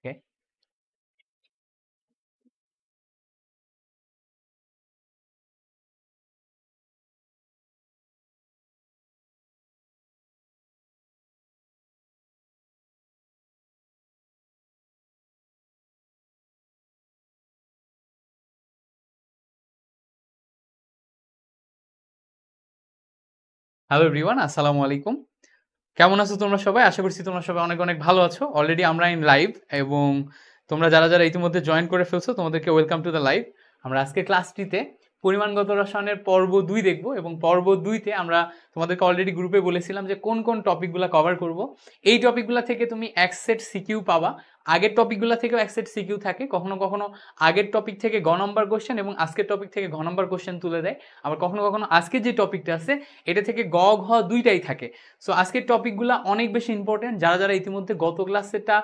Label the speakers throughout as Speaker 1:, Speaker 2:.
Speaker 1: ওকে, hello everyone, আসসালামু আলাইকুম। কেমন আছো তোমরা সবাই? আশা করছি তোমরা সবাই অনেক অনেক ভালো আছো। অলরেডি আমরা ইন লাইভ, এবং তোমরা যারা যারা ইতিমধ্যে জয়েন করে ফেলছো তোমাদেরকে ওয়েলকাম টু দ্য লাইভ। আমরা আজকে ক্লাসটিতে পরিমাণগত রসায়নের পর্ব 2 দেখব, এবং পর্ব 2তে আমরা তোমাদেরকে অলরেডি গ্রুপে বলেছিলাম যে কোন কোন টপিকগুলো কভার করব। এই টপিকগুলো থেকে তুমি এক সেট সিকিউ পাবা। আগের টপিকগুলো থেকেও এক সেট সিকিউ থাকে, কখনো কখনো আগের টপিক থেকে গ নম্বর কোশ্চেন এবং আজকের টপিক থেকে ঘ নম্বর কোশ্চেন তুলে দেয়। আবার কখনো কখনো আজকের যে টপিকটা আছে এটা থেকে গ ঘ দুইটাই থাকে। সো আজকের টপিকগুলো অনেক বেশি ইম্পর্টেন্ট। যারা যারা ইতিমধ্যে গত ক্লাসেটা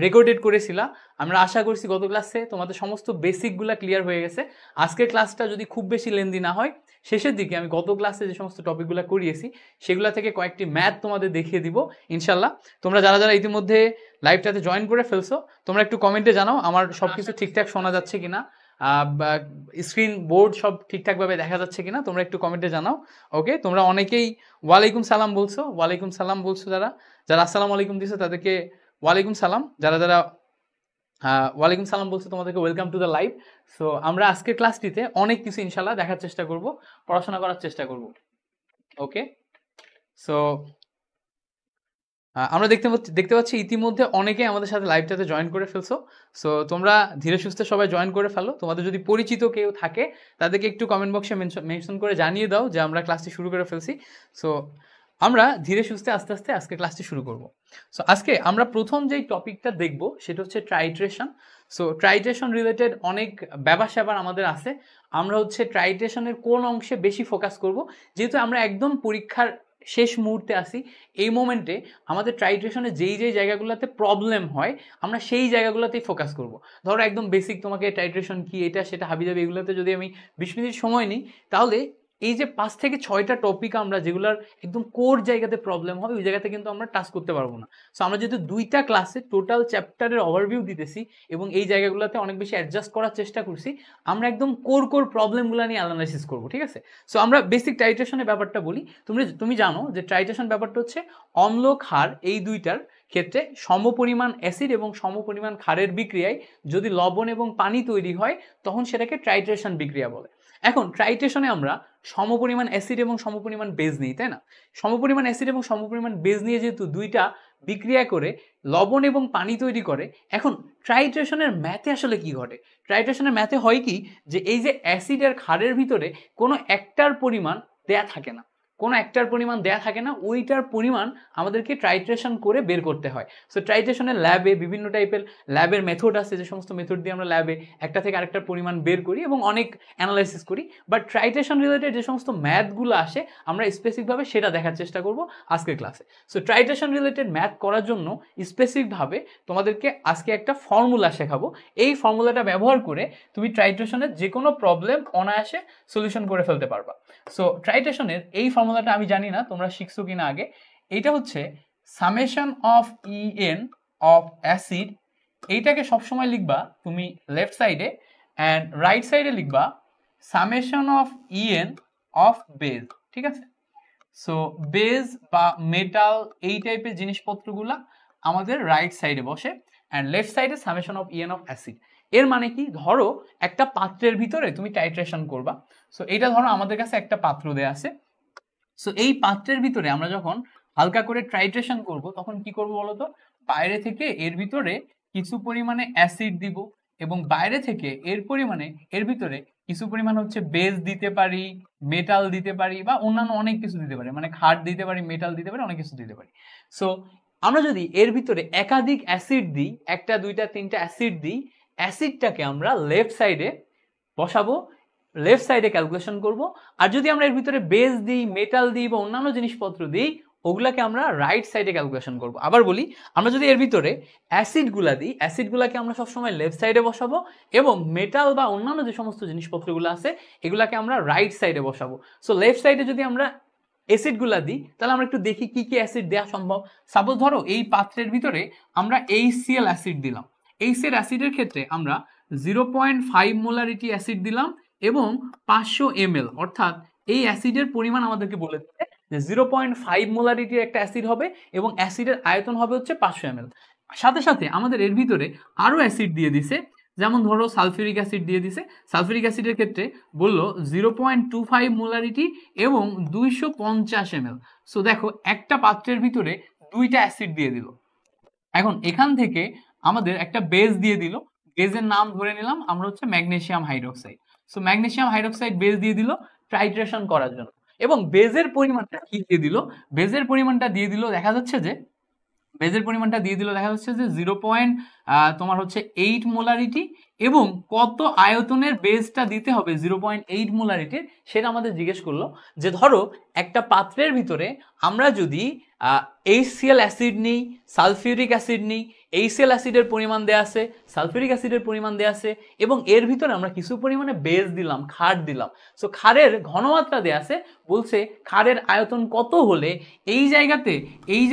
Speaker 1: রেকর্ডেড করেছিলা, আমরা আশা করছি গত ক্লাসে তোমাদের সমস্ত বেসিকগুলো ক্লিয়ার হয়ে গেছে। আজকের ক্লাসটা যদি খুব বেশি লেন্দি না হয়, শেষের দিকে আমি গত ক্লাসে যে সমস্ত টপিকগুলো করিয়েছি সেগুলো থেকে কয়েকটি ম্যাথ তোমাদের দেখিয়ে দিব ইনশাল্লাহ। তোমরা যারা যারা ইতিমধ্যে লাইভটাতে জয়েন করে ফেলছো তোমরা একটু কমেন্টে জানাও আমার সব কিছু ঠিকঠাক শোনা যাচ্ছে কিনা, স্ক্রিন বোর্ড সব ঠিকঠাকভাবে দেখা যাচ্ছে কিনা, তোমরা একটু কমেন্টে জানাও। ওকে, তোমরা অনেকেই ওয়ালাইকুম সালাম বলছো, ওয়ালাইকুম সালাম বলছো। যারা যারা আসসালামু আলাইকুম দিছো তাদেরকে ওয়ালাইকুম সালাম। যারা যারা ওয়ালাইকুম সালাম বলছো তোমাদেরকে welcome to the live. So আমরা আজকের ক্লাসটিতে অনেক কিছু ইনশাল্লাহ দেখার চেষ্টা করব, পড়াশোনা করার চেষ্টা করব। ওকে, সো আমরা দেখতে পাচ্ছি ইতিমধ্যে অনেকে আমাদের সাথে লাইভটাতে জয়েন করে ফেলছো। সো তোমরা ধীরে সুস্থে সবাই জয়েন করে ফেলো। তোমাদের যদি পরিচিত কেউ থাকে তাদেরকে একটু কমেন্ট বক্সে মেনশন করে জানিয়ে দাও যে আমরা ক্লাসটি শুরু করে ফেলছি। সো আমরা ধীরে সুস্থে আস্তে আস্তে আজকে ক্লাসটি শুরু করব। সো আজকে আমরা প্রথম যেই টপিকটা দেখব সেটা হচ্ছে ট্রাইট্রেশন। সো ট্রাইট্রেশন রিলেটেড অনেক ব্যাপার স্যাপার আমাদের আছে। আমরা হচ্ছে ট্রাইট্রেশনের কোন অংশে বেশি ফোকাস করব, যেহেতু আমরা একদম পরীক্ষার শেষ মুহূর্তে আসি। এই মোমেন্টে আমাদের ট্রাইট্রেশনে যেই যেই জায়গাগুলোতে প্রবলেম হয় আমরা সেই জায়গাগুলোতেই ফোকাস করব। ধরো একদম বেসিক তোমাকে ট্রাইট্রেশন কি এটা সেটা হাবিজাবি এগুলোতে যদি আমি 20 মিনিট সময় নিই, তাহলে এই যে 5 থেকে 6টা টপিক আমরা যেগুলোর একদম কোর জায়গাতে প্রবলেম হয় ওই জায়গাতে কিন্তু আমরা টাচ করতে পারবো না। সো আমরা যেহেতু 2টা ক্লাসে টোটাল চ্যাপ্টারের ওভারভিউ দিতেছি এবং এই জায়গাগুলোতে অনেক বেশি অ্যাডজাস্ট করার চেষ্টা করছি, আমরা একদম কোর প্রবলেমগুলো নিয়ে অ্যানালাইসিস করবো, ঠিক আছে? সো আমরা বেসিক ট্রাইট্রেশনের ব্যাপারটা বলি। তুমি জানো যে ট্রাইট্রেশন ব্যাপারটা হচ্ছে অম্ল ক্ষার এই দুইটার ক্ষেত্রে সমপরিমাণ অ্যাসিড এবং সমপরিমাণ ক্ষারের বিক্রিয়ায় যদি লবণ এবং পানি তৈরি হয় তখন সেটাকে ট্রাইট্রেশন বিক্রিয়া বলে। এখন ট্রাইট্রেশনে আমরা সমপরিমাণ অ্যাসিড এবং সমপরিমাণ বেজ নিই, তাই না? সমপরিমাণ অ্যাসিড এবং সমপরিমাণ বেজ নিয়ে যেহেতু দুইটা বিক্রিয়া করে লবণ এবং পানি তৈরি করে, এখন ট্রাইট্রেশনের ম্যাথে আসলে কি ঘটে? ট্রাইট্রেশনের ম্যাথে হয় কি, যে এই যে অ্যাসিড আর ক্ষারের ভিতরে কোনো একটার পরিমাণ দেয়া থাকে না, কোনো একটার পরিমাণ দেয়া থাকে না, ওইটার পরিমাণ আমাদেরকে ট্রাইট্রেশন করে বের করতে হয়। সো ট্রাইট্রেশনের ল্যাবে বিভিন্ন টাইপের ল্যাবের মেথড আছে, যে সমস্ত মেথড দিয়ে আমরা ল্যাবে একটা থেকে আরেকটার পরিমাণ বের করি এবং অনেক অ্যানালাইসিস করি। বাট ট্রাইট্রেশন রিলেটেড যে সমস্ত ম্যাথগুলো আসে আমরা স্পেসিফিকভাবে সেটা দেখার চেষ্টা করব আজকের ক্লাসে। সো ট্রাইট্রেশন রিলেটেড ম্যাথ করার জন্য স্পেসিফিকভাবে তোমাদেরকে আজকে একটা ফর্মুলা শেখাবো। এই ফর্মুলাটা ব্যবহার করে তুমি ট্রাইট্রেশনের যে কোনো প্রবলেম অনায়াসে সলিউশন করে ফেলতে পারবা। সো ট্রাইট্রেশনের এই ফর্মুলাটা আমি জানি না তোমরা শিখছো কিনা আগে। এটা হচ্ছে summation of EN of acid, এইটাকে সবসময় লিখবা তুমি লেফট সাইডে, অ্যান্ড রাইট সাইডে লিখবা summation of EN of base, ঠিক আছে? সো বেজ বা মেটাল এই টাইপের জিনিসপত্রগুলা আমাদের রাইট সাইডে বসে, অ্যান্ড লেফট সাইডে summation of EN of acid. এর মানে কি, ধরো একটা পাত্রের ভিতরে তুমি টাইট্রেশন করবা। সো এটা ধরো আমাদের কাছে একটা পাত্র দেয়া আছে। সো এই পাত্রের ভিতরে আমরা যখন হালকা করে ট্রাইট্রেশন করব তখন কি করব বলতো, বাইরে থেকে এর ভিতরে কিছু পরিমাণে অ্যাসিড দিব এবং বাইরে থেকে এর ভিতরে কিছু পরিমাণ হচ্ছে বেজ দিতে পারি, মেটাল দিতে পারি, বা অন্যান্য অনেক কিছু দিতে পারি, মানে ক্ষার দিতে পারি, মেটাল দিতে পারি, অনেক কিছু দিতে পারি। সো আমরা যদি এর ভিতরে একাধিক অ্যাসিড দিই, একটা দুইটা তিনটা অ্যাসিড দিই, অ্যাসিডটাকে আমরা লেফট সাইডে বসাবো, লেফট সাইডে ক্যালকুলেশন করব। আর যদি আমরা এর ভিতরে বেজ দিই, মেটাল দিই বা অন্যান্য জিনিসপত্র দিই, ওগুলাকে আমরা রাইট সাইডে ক্যালকুলেশন করব। আবার বলি, আমরা যদি এর ভিতরে অ্যাসিডগুলা দিই, অ্যাসিডগুলাকে আমরা সবসময় লেফট সাইডে বসাবো, এবং মেটাল বা অন্যান্য যে সমস্ত জিনিসপত্রগুলো আছে এগুলাকে আমরা রাইট সাইডে বসাবো। সো লেফট সাইডে যদি আমরা অ্যাসিডগুলা দিই তাহলে আমরা একটু দেখি কি কি অ্যাসিড দেওয়া সম্ভব। সাপোজ ধরো এই পাত্রের ভিতরে আমরা HCl অ্যাসিড দিলাম। এইচের অ্যাসিডের ক্ষেত্রে আমরা 0.5 মোলারিটি অ্যাসিড দিলাম এবং 500 ml, অর্থাৎ এই অ্যাসিডের পরিমাণ আমাদেরকে বলে দিচ্ছে যে 0.5 মোলারিটির একটা অ্যাসিড হবে এবং অ্যাসিডের আয়তন হবে হচ্ছে 500 ml। সাথে সাথে আমাদের এর ভিতরে আরও অ্যাসিড দিয়ে দিছে, যেমন ধরো সালফিউরিক অ্যাসিড দিয়ে দিছে। সালফিউরিক অ্যাসিডের ক্ষেত্রে বললো 0.25 মোলারিটি এবং 250 ml। সো দেখো একটা পাত্রের ভিতরে দুইটা অ্যাসিড দিয়ে দিল। এখন এখান থেকে আমাদের একটা বেস দিয়ে দিল, বেসের নাম ধরে নিলাম আমরা হচ্ছে magnesium hydroxide. So magnesium hydroxide base দিয়ে দিল টাইট্রেশন করার জন্য। এবং বেসের পরিমাণটা কি দিয়ে দিল, বেসের পরিমাণটা দিয়ে দিল দেখা যাচ্ছে যে 0.8 মোলারিটি এবং কত আয়তনের বেসটা দিতে হবে 0.8 মোলারিটির সেটা আমাদের জিজ্ঞেস করলো। যে ধরো একটা পাত্রের ভিতরে আমরা যদি HCl অ্যাসিড নিই, সালফিউরিক অ্যাসিড নিই, HCl অ্যাসিডের পরিমাণ দেয়া আছে, সালফিউরিক অ্যাসিডের পরিমাণ দেয়া আছে এবং এর ভিতরে আমরা কিছু পরিমাণে বেস দিলাম, ক্ষার দিলাম। সো ক্ষারের ঘনমাত্রা দেয়া আছে, বলছে ক্ষারের আয়তন কত হলে এই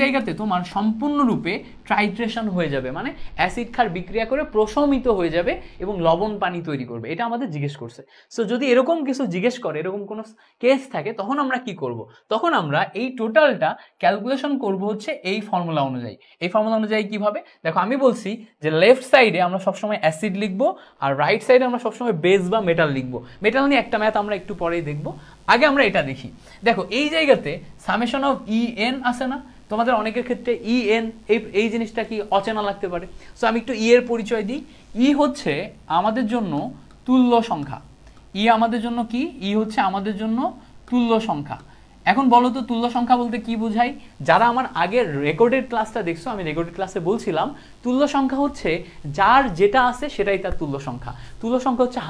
Speaker 1: জায়গাতে তোমার সম্পূর্ণরূপে ট্রাইট্রেশন হয়ে যাবে, মানে অ্যাসিড ক্ষার বিক্রিয়া করে প্রশমিত হয়ে যাবে এবং লবণ পানি তৈরি করবে, এটা আমাদের জিজ্ঞেস করছে। সো যদি এরকম কিছু জিজ্ঞেস করে, এরকম কোনো কেস থাকে, তখন আমরা কি করব? তখন আমরা এই টোটালটা ক্যালকুলেশন করব হচ্ছে এই ফর্মুলা অনুযায়ী। এই ফর্মুলা অনুযায়ী কিভাবে? দেখো আমি বলছি যে লেফট সাইডে আমরা সবসময় অ্যাসিড লিখবো আর রাইট সাইডে আমরা সবসময় বেস বা মেটাল লিখবো। মেটাল নিয়ে একটা ম্যাথ আমরা একটু পরেই দেখবো, আগে আমরা এটা দেখি। দেখো এই জায়গাতে সামেশন অফ EN আছে না, তোমাদের অনেকের ক্ষেত্রে EN এই জিনিসটা কি অচেনা লাগতে পারে। সো আমি একটু এর পরিচয় দিই। হচ্ছে আমাদের জন্য তুল্য সংখ্যা। আমাদের জন্য কি? হচ্ছে আমাদের জন্য তুল্য সংখ্যা। এখন বলো তো তুল্য সংখ্যা বলতে কি বোঝায়? যারা আমার আগের রেকর্ডেড ক্লাসটা দেখছো, আমি রেকর্ডেড ক্লাসে বলছিলাম তুল্য সংখ্যা হচ্ছে যার যেটা আছে সেটাই তার তুল্য সংখ্যা। তুল্য সংখ্যা হচ্ছে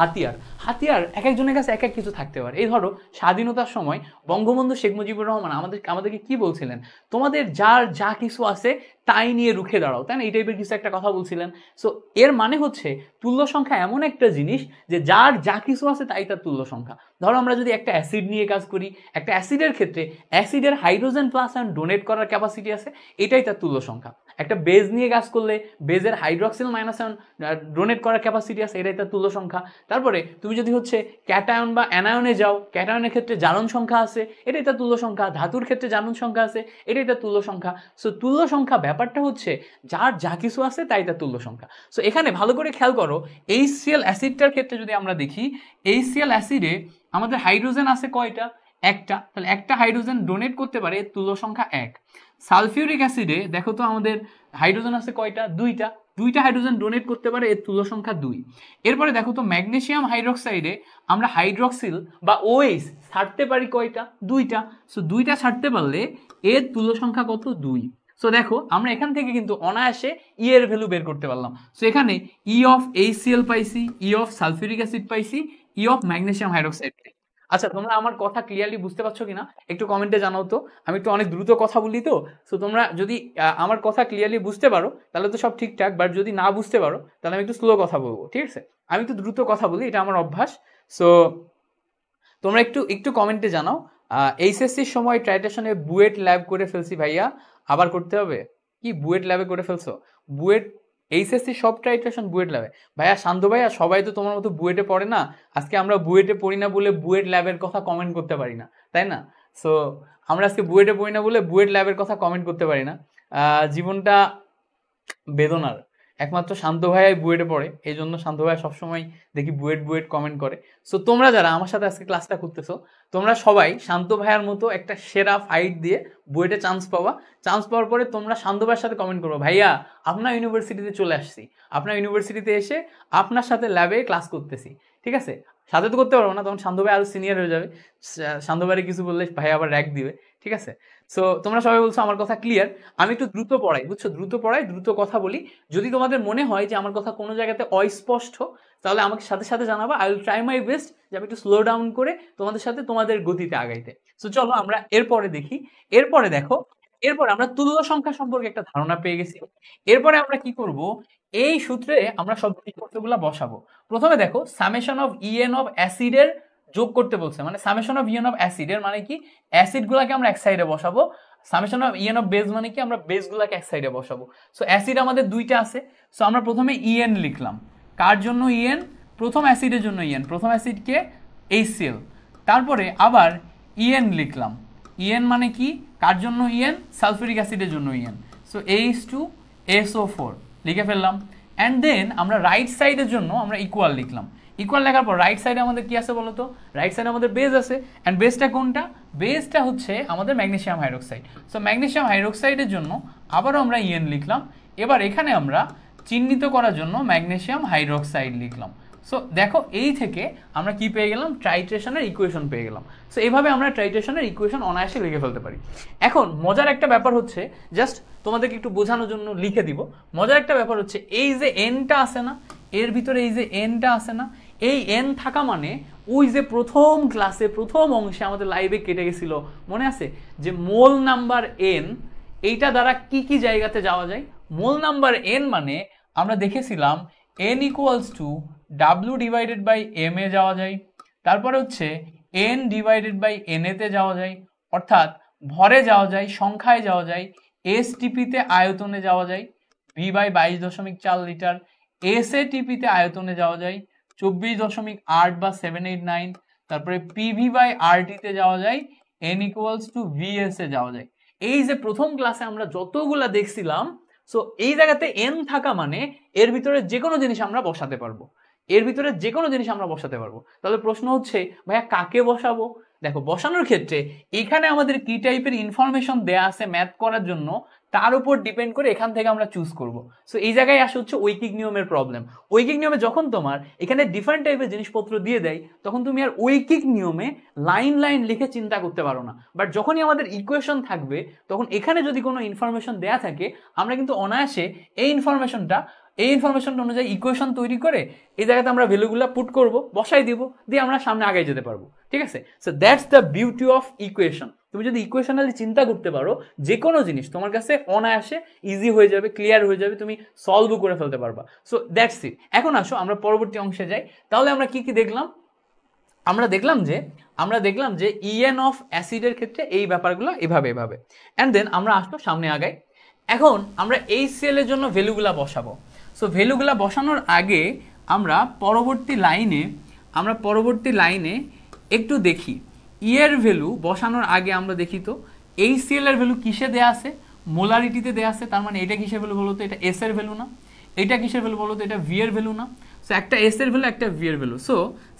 Speaker 1: হাতিয়ার এক একজনের কাছে এক এক কিছু থাকতে পারে। এই ধরো স্বাধীনতার সময় বঙ্গবন্ধু শেখ মুজিবুর রহমান আমাদেরকে কি বলছিলেন? তোমাদের যার যা কিছু আছে তাই নিয়ে রুখে দাঁড়াও, তাই না? এই টাইপের কিছু একটা কথা বলছিলেন। সো এর মানে হচ্ছে তুল্য সংখ্যা এমন একটা জিনিস যে যার যা কিছু আছে তাই তার তুল্য সংখ্যা। ধরো আমরা যদি একটা অ্যাসিড নিয়ে কাজ করি, একটা অ্যাসিডের ক্ষেত্রে অ্যাসিডের হাইড্রোজেন প্লাস আয়ন ডোনেট করার ক্যাপাসিটি আছে, এটাই তার তুল্য সংখ্যা। একটা বেজ নিয়ে কাজ করলে বেজের হাইড্রক্সিল মাইনাস আয়ন ডোনেট করার ক্যাপাসিটি আছে, এটাই তার তুল্য সংখ্যা। তারপরে তুমি যদি হচ্ছে ক্যাটায়ন বা অ্যানায়নে যাও, ক্যাটায়নের ক্ষেত্রে জারণ সংখ্যা আছে, এটাই তার তুল্য সংখ্যা। ধাতুর ক্ষেত্রে জারণ সংখ্যা আছে, এটাই তার তুল্য সংখ্যা। সো তুল্য সংখ্যা ব্যাপারটা হচ্ছে যার যা কিছু আছে তাই তার তুল্য সংখ্যা। সো এখানে ভালো করে খেয়াল করো, HCl অ্যাসিডটার ক্ষেত্রে যদি আমরা দেখি, HCl অ্যাসিডে আমাদের হাইড্রোজেন আছে কয়টা? একটা। তাহলে একটা হাইড্রোজেন ডোনেট করতে পারে, তুল্য সংখ্যা 1। সালফিউরিক অ্যাসিডে দেখো তো আমাদের হাইড্রোজেন আছে কয়টা? দুইটা হাইড্রোজেন ডোনেট করতে পারে, এর তুল্য সংখ্যা 2। এরপরে দেখো তো ম্যাগনেসিয়াম হাইড্রোক্সাইডে আমরা হাইড্রক্সিল বা OH ছাড়তে পারি কয়টা? 2টা। সো 2টা ছাড়তে পারলে এর তুল্য সংখ্যা কত? 2। সো দেখো আমরা এখান থেকে কিন্তু অনায়াসে এর ভ্যালু বের করতে পারলাম। সো এখানে অফ HCl পাইছি, অফ সালফিউরিক অ্যাসিড পাইছি, অফ ম্যাগনেসিয়াম হাইড্রোক্সাইড। আচ্ছা, তোমরা আমার কথা ক্লিয়ারলি বুঝতে পারছো কিনা একটু কমেন্টে জানাও তো। আমি একটু অনেক দ্রুত কথা বলি তো, সো তোমরা যদি আমার কথা ক্লিয়ারলি বুঝতে পারো তাহলে তো সব ঠিকঠাক, বাট যদি না বুঝতে পারো তাহলে আমি একটু স্লো কথা বলবো, ঠিক আছে? আমি একটু দ্রুত কথা বলি, এটা আমার অভ্যাস। সো তোমরা একটু কমেন্টে জানাও। এইচএসসির সময় ট্রাইটেশনে বুয়েট ল্যাব করে ফেলছি ভাইয়া, আবার করতে হবে কি? বুয়েট ল্যাবে করে ফেলছো? বুয়েট এইচএসসি সব ট্রাইটেশন বুয়েট ল্যাবে? ভাইয়া শান্ত ভাইয়া, সবাই তো তোমার মতো বুয়েটে পড়ে না। আজকে আমরা বুয়েটে পড়ি না বলে বুয়েট ল্যাবের কথা কমেন্ট করতে পারি না, তাই না? সো আমরা আজকে বুয়েটে পড়ি না বলে বুয়েট ল্যাবের কথা কমেন্ট করতে পারি না। জীবনটা বেদনার। একমাত্র শান্ত ভাইয়াই বুয়েটে পড়ে, এই জন্য শান্ত ভাইয়া সবসময় দেখি বুয়েট কমেন্ট করে। সো তোমরা যারা আমার সাথে আজকে ক্লাসটা করতেছো, তোমরা সবাই শান্ত ভাইয়ার মতো একটা সেরা ফাইট দিয়ে বুয়েটে চান্স পাওয়া। চান্স পাওয়ার পরে তোমরা শান্ত ভাইয়ের সাথে কমেন্ট করবো, ভাইয়া আপনার ইউনিভার্সিটিতে চলে আসছি, আপনার ইউনিভার্সিটিতে এসে আপনার সাথে ল্যাবে ক্লাস করতেছি, ঠিক আছে? সাথে তো করতে পারবো না, তখন শান্ত ভাই আরো সিনিয়র হয়ে যাবে, শান্ত ভাইয়ের কিছু বললে ভাই আবার র্যাক দিবে, ঠিক আছে? সো তোমরা সবাই বলছো আমার কথা ক্লিয়ার। আমি একটু দ্রুত পড়াই, বুঝছো? দ্রুত পড়াই, দ্রুত কথা বলি। যদি তোমাদের মনে হয় যে আমার কথা কোনো জায়গাতে অস্পষ্ট, তাহলে আমাকে সাথে সাথে জানাবা। I will try my best যে আমি একটু স্লো ডাউন করে তোমাদের সাথে তোমাদের গতিতে আগাইতে। সো চলো আমরা এরপরে দেখি। এরপরে দেখো, এরপরে আমরা তুল্য সংখ্যা সম্পর্কে একটা ধারণা পেয়ে গেছি। এরপরে আমরা কি করব? এই সূত্রে আমরা সব জিনিসপত্রগুলো বসাবো। প্রথমে দেখো সামেশন অফ EN অফ অ্যাসিডের যোগ করতে বলছে, মানে সামেশন অফ EN অফ অ্যাসিডের মানে কি? অ্যাসিড গুলাকে আমরা এক সাইডে বসাবো summation of EN of base মানে কি, আমরা বেসগুলোকে এক সাইডে বসাবো। সো অ্যাসিড আমাদের দুইটা আছে, সো আমরা প্রথমে ইএন লিখলাম। কার জন্য ইএন? প্রথম অ্যাসিডের জন্য ইএন, প্রথম অ্যাসিডকে HCl। তারপরে আবার ইএন লিখলাম। ইএন মানে কি, কার জন্য ইএন? সালফিউরিক অ্যাসিডের জন্য ইএন। সো H2SO4 লিখে ফেললাম। অ্যান্ড দেন আমরা রাইট সাইডের জন্য আমরা ইকুয়াল লিখলাম। ইকুয়াল লেখার পর রাইট সাইডে আমাদের কি আছে বলতো? রাইট সাইডে আমাদের বেস আছে। অ্যান্ড বেসটা কোনটা? বেসটা হচ্ছে আমাদের ম্যাগনেসিয়াম হাইড্রোক্সাইড। সো ম্যাগনেসিয়াম হাইড্রোক্সাইডের জন্য আবারও আমরা ইএন লিখলাম। এবার এখানে আমরা চিহ্নিত করার জন্য ম্যাগনেসিয়াম হাইড্রোক্সাইড লিখলাম। সো দেখো এই থেকে আমরা কি পেয়ে গেলাম? ট্রাইট্রেশনের ইকুয়েশন পেয়ে গেলাম। সো এইভাবে আমরা ট্রাইট্রেশনের ইকুয়েশন অনায়াসে লিখে ফেলতে পারি। এখন মজার একটা ব্যাপার হচ্ছে, জাস্ট তোমাদেরকে একটু বোঝানোর জন্য লিখে দিব। মজার একটা ব্যাপার হচ্ছে এই যে এনটা আছে না, এর ভিতরে এই যে এনটা আছে না, এই এন থাকা মানে ওই যে প্রথম ক্লাসে প্রথম অংশে আমাদের লাইভে কেটে গেছিল, মনে আছে যে মোল নাম্বার এন, এইটা দ্বারা কি কি জায়গাতে যাওয়া যায়? মোল নাম্বার এন মানে আমরা দেখেছিলাম n equals to W divided by M এ যাওয়া যায়। তারপরে হচ্ছে n ডিভাইডেড বাই এন এতে যাওয়া যায়, অর্থাৎ ভরে যাওয়া যায়, সংখ্যায় যাওয়া যায়। STPতে আয়তনে যাওয়া যায় V বাই 22.4 লিটার। SATPতে আয়তনে যাওয়া যায় 24.8 বা 789। তারপরে PV বাই RTতে যাওয়া যায় n ইকুয়ালস টু VS এ যাওয়া যায়। এই যে প্রথম ক্লাসে আমরা যতগুলা দেখছিলাম, সো এই জায়গাতে n থাকা মানে এর ভিতরে যে কোনো জিনিস আমরা বসাতে পারবো, এর ভিতরে যে কোনো জিনিস আমরা বসাতে পারবো। তাহলে প্রশ্ন হচ্ছে ভাইয়া কাকে বসাবো? দেখো বসানোর ক্ষেত্রে এখানে আমাদের কি টাইপের ইনফরমেশন দেয়া আছে ম্যাথ করার জন্য তার উপর ডিপেন্ড করে এখান থেকে আমরা চুজ করব। সো এই জায়গায় আসে হচ্ছে ঐকিক নিয়মের প্রবলেম। ঐকিক নিয়মে যখন তোমার এখানে ডিফারেন্ট টাইপের জিনিসপত্র দিয়ে দেয়, তখন তুমি আর ঐকিক নিয়মে লাইন লাইন লিখে চিন্তা করতে পারো না। বাট যখনই আমাদের ইকুয়েশন থাকবে, তখন এখানে যদি কোনো ইনফরমেশন দেয়া থাকে, আমরা কিন্তু অনায়াসে এই ইনফরমেশনটা অনুযায়ী ইকুয়েশন তৈরি করে এই জায়গাতে আমরা ভ্যালুগুলো পুট করব, বসাই দিব, দিয়ে আমরা সামনে আগে যেতে পারবো। ঠিক আছে? So that's the beauty of equation. তুমি যদি ইকুয়েশনালি চিন্তা করতে পারো, যে কোনো জিনিস তোমার কাছে অনায়াসে ইজি হয়ে যাবে, ক্লিয়ার হয়ে যাবে, তুমি সলভও করে ফেলতে পারবা। So that's it. এখন আসো আমরা পরবর্তী অংশে যাই। তাহলে আমরা কি কি দেখলাম? আমরা দেখলাম যে ইএন অফ অ্যাসিডের ক্ষেত্রে এই ব্যাপারগুলো এভাবে অ্যান্ড দেন আমরা আসলো সামনে আগাই। এখন আমরা HCl এর জন্য ভ্যালুগুলা বসাবো। সো ভ্যালুগুলা বসানোর আগে আমরা পরবর্তী লাইনে একটু দেখি ই এর ভ্যালু বসানোর আগে আমরা দেখি তো HCl এর ভ্যালু কিসে দেয়া আছে? মোলারিটিতে দেয়া আছে। তার মানে এটা কিসের ভ্যালু বলো তো? এটা S এর ভ্যালু না। এটা কিসের ভ্যালু বলো তো? এটা V এর ভ্যালু না। সো একটা S এর ভ্যালু, একটা V এর value. So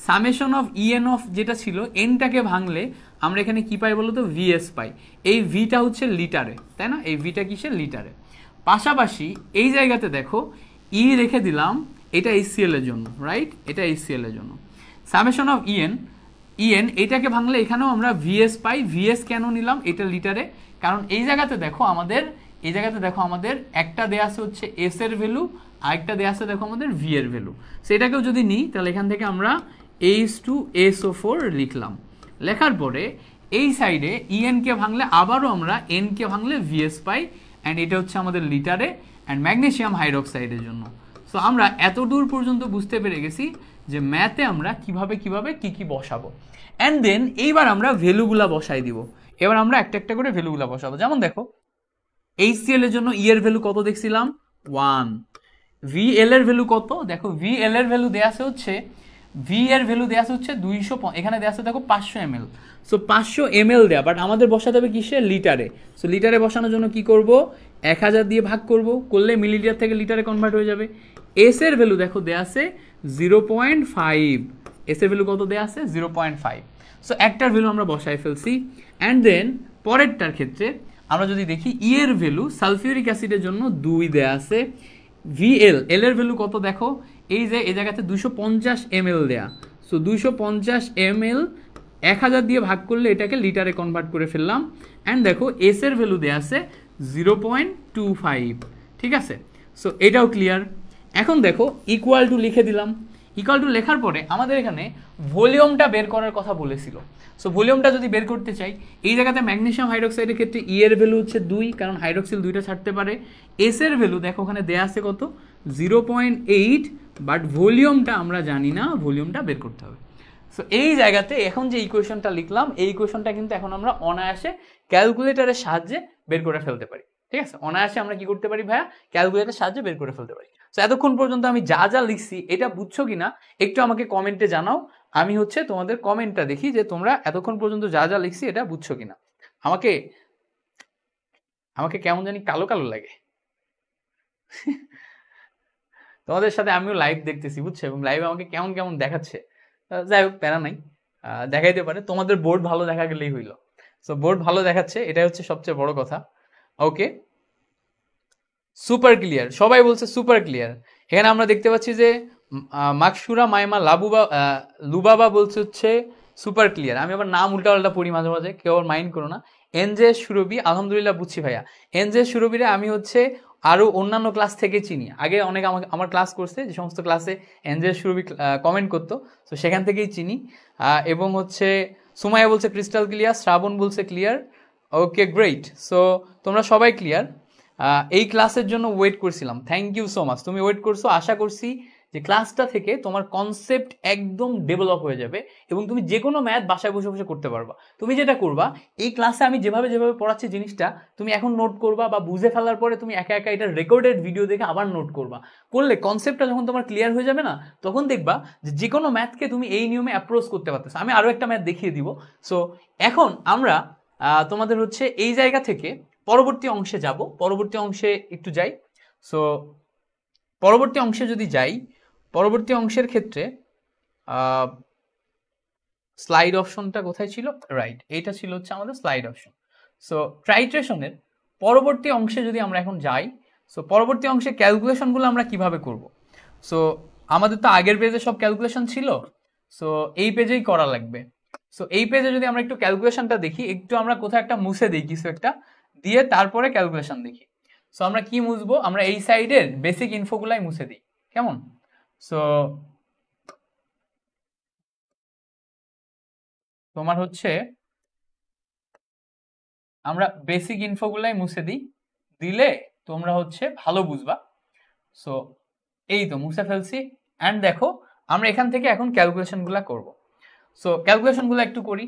Speaker 1: summation of EN of যেটা ছিল এনটাকে ভাঙলে আমরা এখানে কি পাই বলো তো? VS পাই। এই ভিটা হচ্ছে লিটারে, তাই না? এই ভিটা কিসের? লিটারে। পাশাপাশি এই জায়গাতে দেখো ই রেখে দিলাম, এটা HCl এর জন্য, রাইট? এটা HCl এর জন্য। সামেশন অফ EN এটাকে ভাঙলে এখানেও আমরা VS পাই। VS কেন নিলাম? এটা লিটারে, কারণ এই জায়গাতে দেখো আমাদের একটা দেয়া আছে হচ্ছে S এর ভ্যালু, আরেকটা দেয়া আছে দেখো আমাদের V এর ভ্যালু। সেটাকেও যদি নিই তাহলে এখান থেকে আমরা H2SO4 লিখলাম। লেখার পরে এই সাইডে EN কে ভাঙলে আবারও আমরা N কে ভাঙলে VS পাই, অ্যান্ড এটা হচ্ছে আমাদের লিটারে অ্যান্ড ম্যাগনেসিয়াম হাইড্রোক্সাইডের জন্য। সো আমরা এত দূর পর্যন্ত বুঝতে পেরে গেছি যে ম্যাথে আমরা কিভাবে কি বসাবো। অ্যান্ড দেন এইবার আমরা ভ্যালুগুলা বসাই দিব। এবার আমরা একটা একটা করে ভ্যালুগুলা বসাবো। যেমন দেখো HCl এর জন্য ই এর ভ্যালু কত দেখছিলাম? 1। VL এর ভ্যালু কত? দেখো VL এর ভ্যালু দেয়া আছে হচ্ছে, V এর ভ্যালু দেয়া আছে হচ্ছে 200, এখানে দেয়া আছে দেখো 500 ml। সো 500 ml দেয়া, বাট আমাদের বসাতে হবে কিসে? লিটারে। সো লিটারে বসানোর জন্য কি করব? 1000 দিয়ে ভাগ করলে মিলিলিটার থেকে লিটারে কনভার্ট হয়ে যাবে। S এর ভ্যালু দেখো দেয়া আছে 0.5। S এর ভ্যালু কত দেয়া আছে? 0.5। সো একটার ভ্যালু আমরা বসাই ফেলছি। অ্যান্ড দেন পরেরটার ক্ষেত্রে আমরা যদি দেখি ই এর ভ্যালু সালফিউরিক অ্যাসিডের জন্য 2 দেয়া আছে। VL এর ভ্যালু কত দেখো? এই যে এই জায়গাতে 250 ml দেয়া। সো 250 ml 1000 দিয়ে ভাগ করলে এটাকে লিটারে কনভার্ট করে ফেললাম। অ্যান্ড দেখো S এর ভ্যালু দেয়া আছে 0.25। ঠিক আছে? সো এটাও ক্লিয়ার। এখন দেখো ইকুয়াল টু লিখে দিলাম। ইকুয়াল টু লেখার পরে আমাদের এখানে ভলিউমটা বের করার কথা বলেছিল। সো ভলিউমটা যদি বের করতে চাই, এই জায়গাতে ম্যাগনেসিয়াম হাইড্রোক্সাইডের ক্ষেত্রে ই এর ভ্যালু হচ্ছে 2, কারণ হাইড্রোক্সিল 2টা ছাড়তে পারে। S এর ভ্যালু দেখো ওখানে দেয়া আছে কত? 0.8, বাট ভলিউমটা আমরা জানি না, ভলিউমটা বের করতে হবে। সো এই জায়গাতে এখন যে ইকুয়েশনটা লিখলাম, এই ইকুয়েশনটা কিন্তু এখন আমরা অনায়াসে ক্যালকুলেটরের সাহায্যে বের করে ফেলতে পারি। ঠিক আছে, অনায়াসে আমরা কি করতে পারি ভাইয়া, ক্যালকুলেটরের সাহায্যে বের করে ফেলতে পারি। তো এতক্ষণ পর্যন্ত আমি যা যা লিখছি এটা বুঝছো কিনা একটু আমাকে কমেন্টে জানাও। আমি হচ্ছে তোমাদের কমেন্টটা দেখি যে তোমরা এতক্ষণ পর্যন্ত যা যা লিখছি এটা বুঝছো কিনা। আমাকে আমাকে কেমন জানি কালো কালো লাগে। তোমাদের সাথে আমিও লাইভ দেখতেছি বুঝছো, এবং লাইভে আমাকে কেমন কেমন দেখাচ্ছে। যাই হোক, প্যারা নাই, দেখাইতে পারে। তোমাদের বোর্ড ভালো দেখা গেলেই হইলো। সো বোর্ড ভালো দেখাচ্ছে, এটাই হচ্ছে সবচেয়ে বড় কথা। ওকে, সুপার ক্লিয়ার, সবাই বলছে সুপার ক্লিয়ার। এখানে আমরা দেখতে পাচ্ছি যে মাকসুরা মাইমা লুবাবা বলছে হচ্ছে সুপার ক্লিয়ার। আমি আবার নাম উল্টাপাল্টা পড়ি মাঝে মাঝে, কেউ মাইন্ড করো না। এনজে সুরভি, আলহামদুলিল্লাহ বুঝছি ভাইয়া। এনজে সুরভিরে আমি হচ্ছে আরো অন্যান্য ক্লাস থেকে চিনি, আগে অনেক আমার ক্লাস করছে, যে সমস্ত ক্লাসে এনজে সুরভি কমেন্ট করতো, তো সেখান থেকেই চিনি। এবং হচ্ছে সুমাইয়া বলছে ক্রিস্টাল ক্লিয়ার, শ্রাবণ বলছে ক্লিয়ার। ওকে গ্রেট, সো তোমরা সবাই ক্লিয়ার। এই ক্লাসের জন্য ওয়েট করছিলাম, থ্যাংক ইউ সো মাচ। তুমি ওয়েট করছো, আশা করছি যে ক্লাসটা থেকে তোমার কনসেপ্ট একদম ডেভেলপ হয়ে যাবে এবং তুমি যে কোনো ম্যাথ বাসায় বসে বসে করতে পারবা। তুমি যেটা করবা, এই ক্লাসে আমি যেভাবে পড়াচ্ছি জিনিসটা তুমি এখন নোট করবা, বা বুঝে ফেলার পরে তুমি একা একা এটা রেকর্ডেড ভিডিও দেখে আবার নোট করবা। করলে কনসেপ্টটা যখন তোমার ক্লিয়ার হয়ে যাবে না, তখন দেখবা যে কোনো ম্যাথকে তুমি এই নিয়মে অ্যাপ্রোচ করতে পারতেছো। আমি আরও একটা ম্যাথ দেখিয়ে দিব। সো এখন আমরা তোমাদের হচ্ছে এই জায়গা থেকে পরবর্তী অংশে যাব। পরবর্তী অংশে একটু যাই। সো পরবর্তী অংশে যদি যাই, পরবর্তী অংশের ক্ষেত্রে স্লাইড অপশনটা কোথায় ছিল, রাইট, এইটা ছিল হচ্ছে আমাদের স্লাইড অপশন। সো ট্রাইট্রেশনের পরবর্তী অংশে যদি আমরা এখন যাই, সো পরবর্তী অংশে ক্যালকুলেশনগুলো আমরা কিভাবে করব। সো আমাদের তো আগের পেজে সব ক্যালকুলেশন ছিল, সো এই পেজেই করা লাগবে। সো এই পেজে যদি আমরা একটু ক্যালকুলেশনটা দেখি, একটু আমরা কোথাও একটা মুছে দিই, কিছু একটা দিয়ে তারপরে ক্যালকুলেশন দেখি। সো আমরা কি মুছবো, আমরা এই সাইডের বেসিক ইনফোগুলাই মুছে দিই, কেমন? সো তোমার হচ্ছে আমরা বেসিক ইনফোগুলাই মুছে দিই, দিলে তোমরা হচ্ছে ভালো বুঝবা। সো এই তো মুছে ফেলছি। অ্যান্ড দেখো আমরা এখান থেকে এখন ক্যালকুলেশনগুলো করব। সো ক্যালকুলেশনগুলো একটু করি।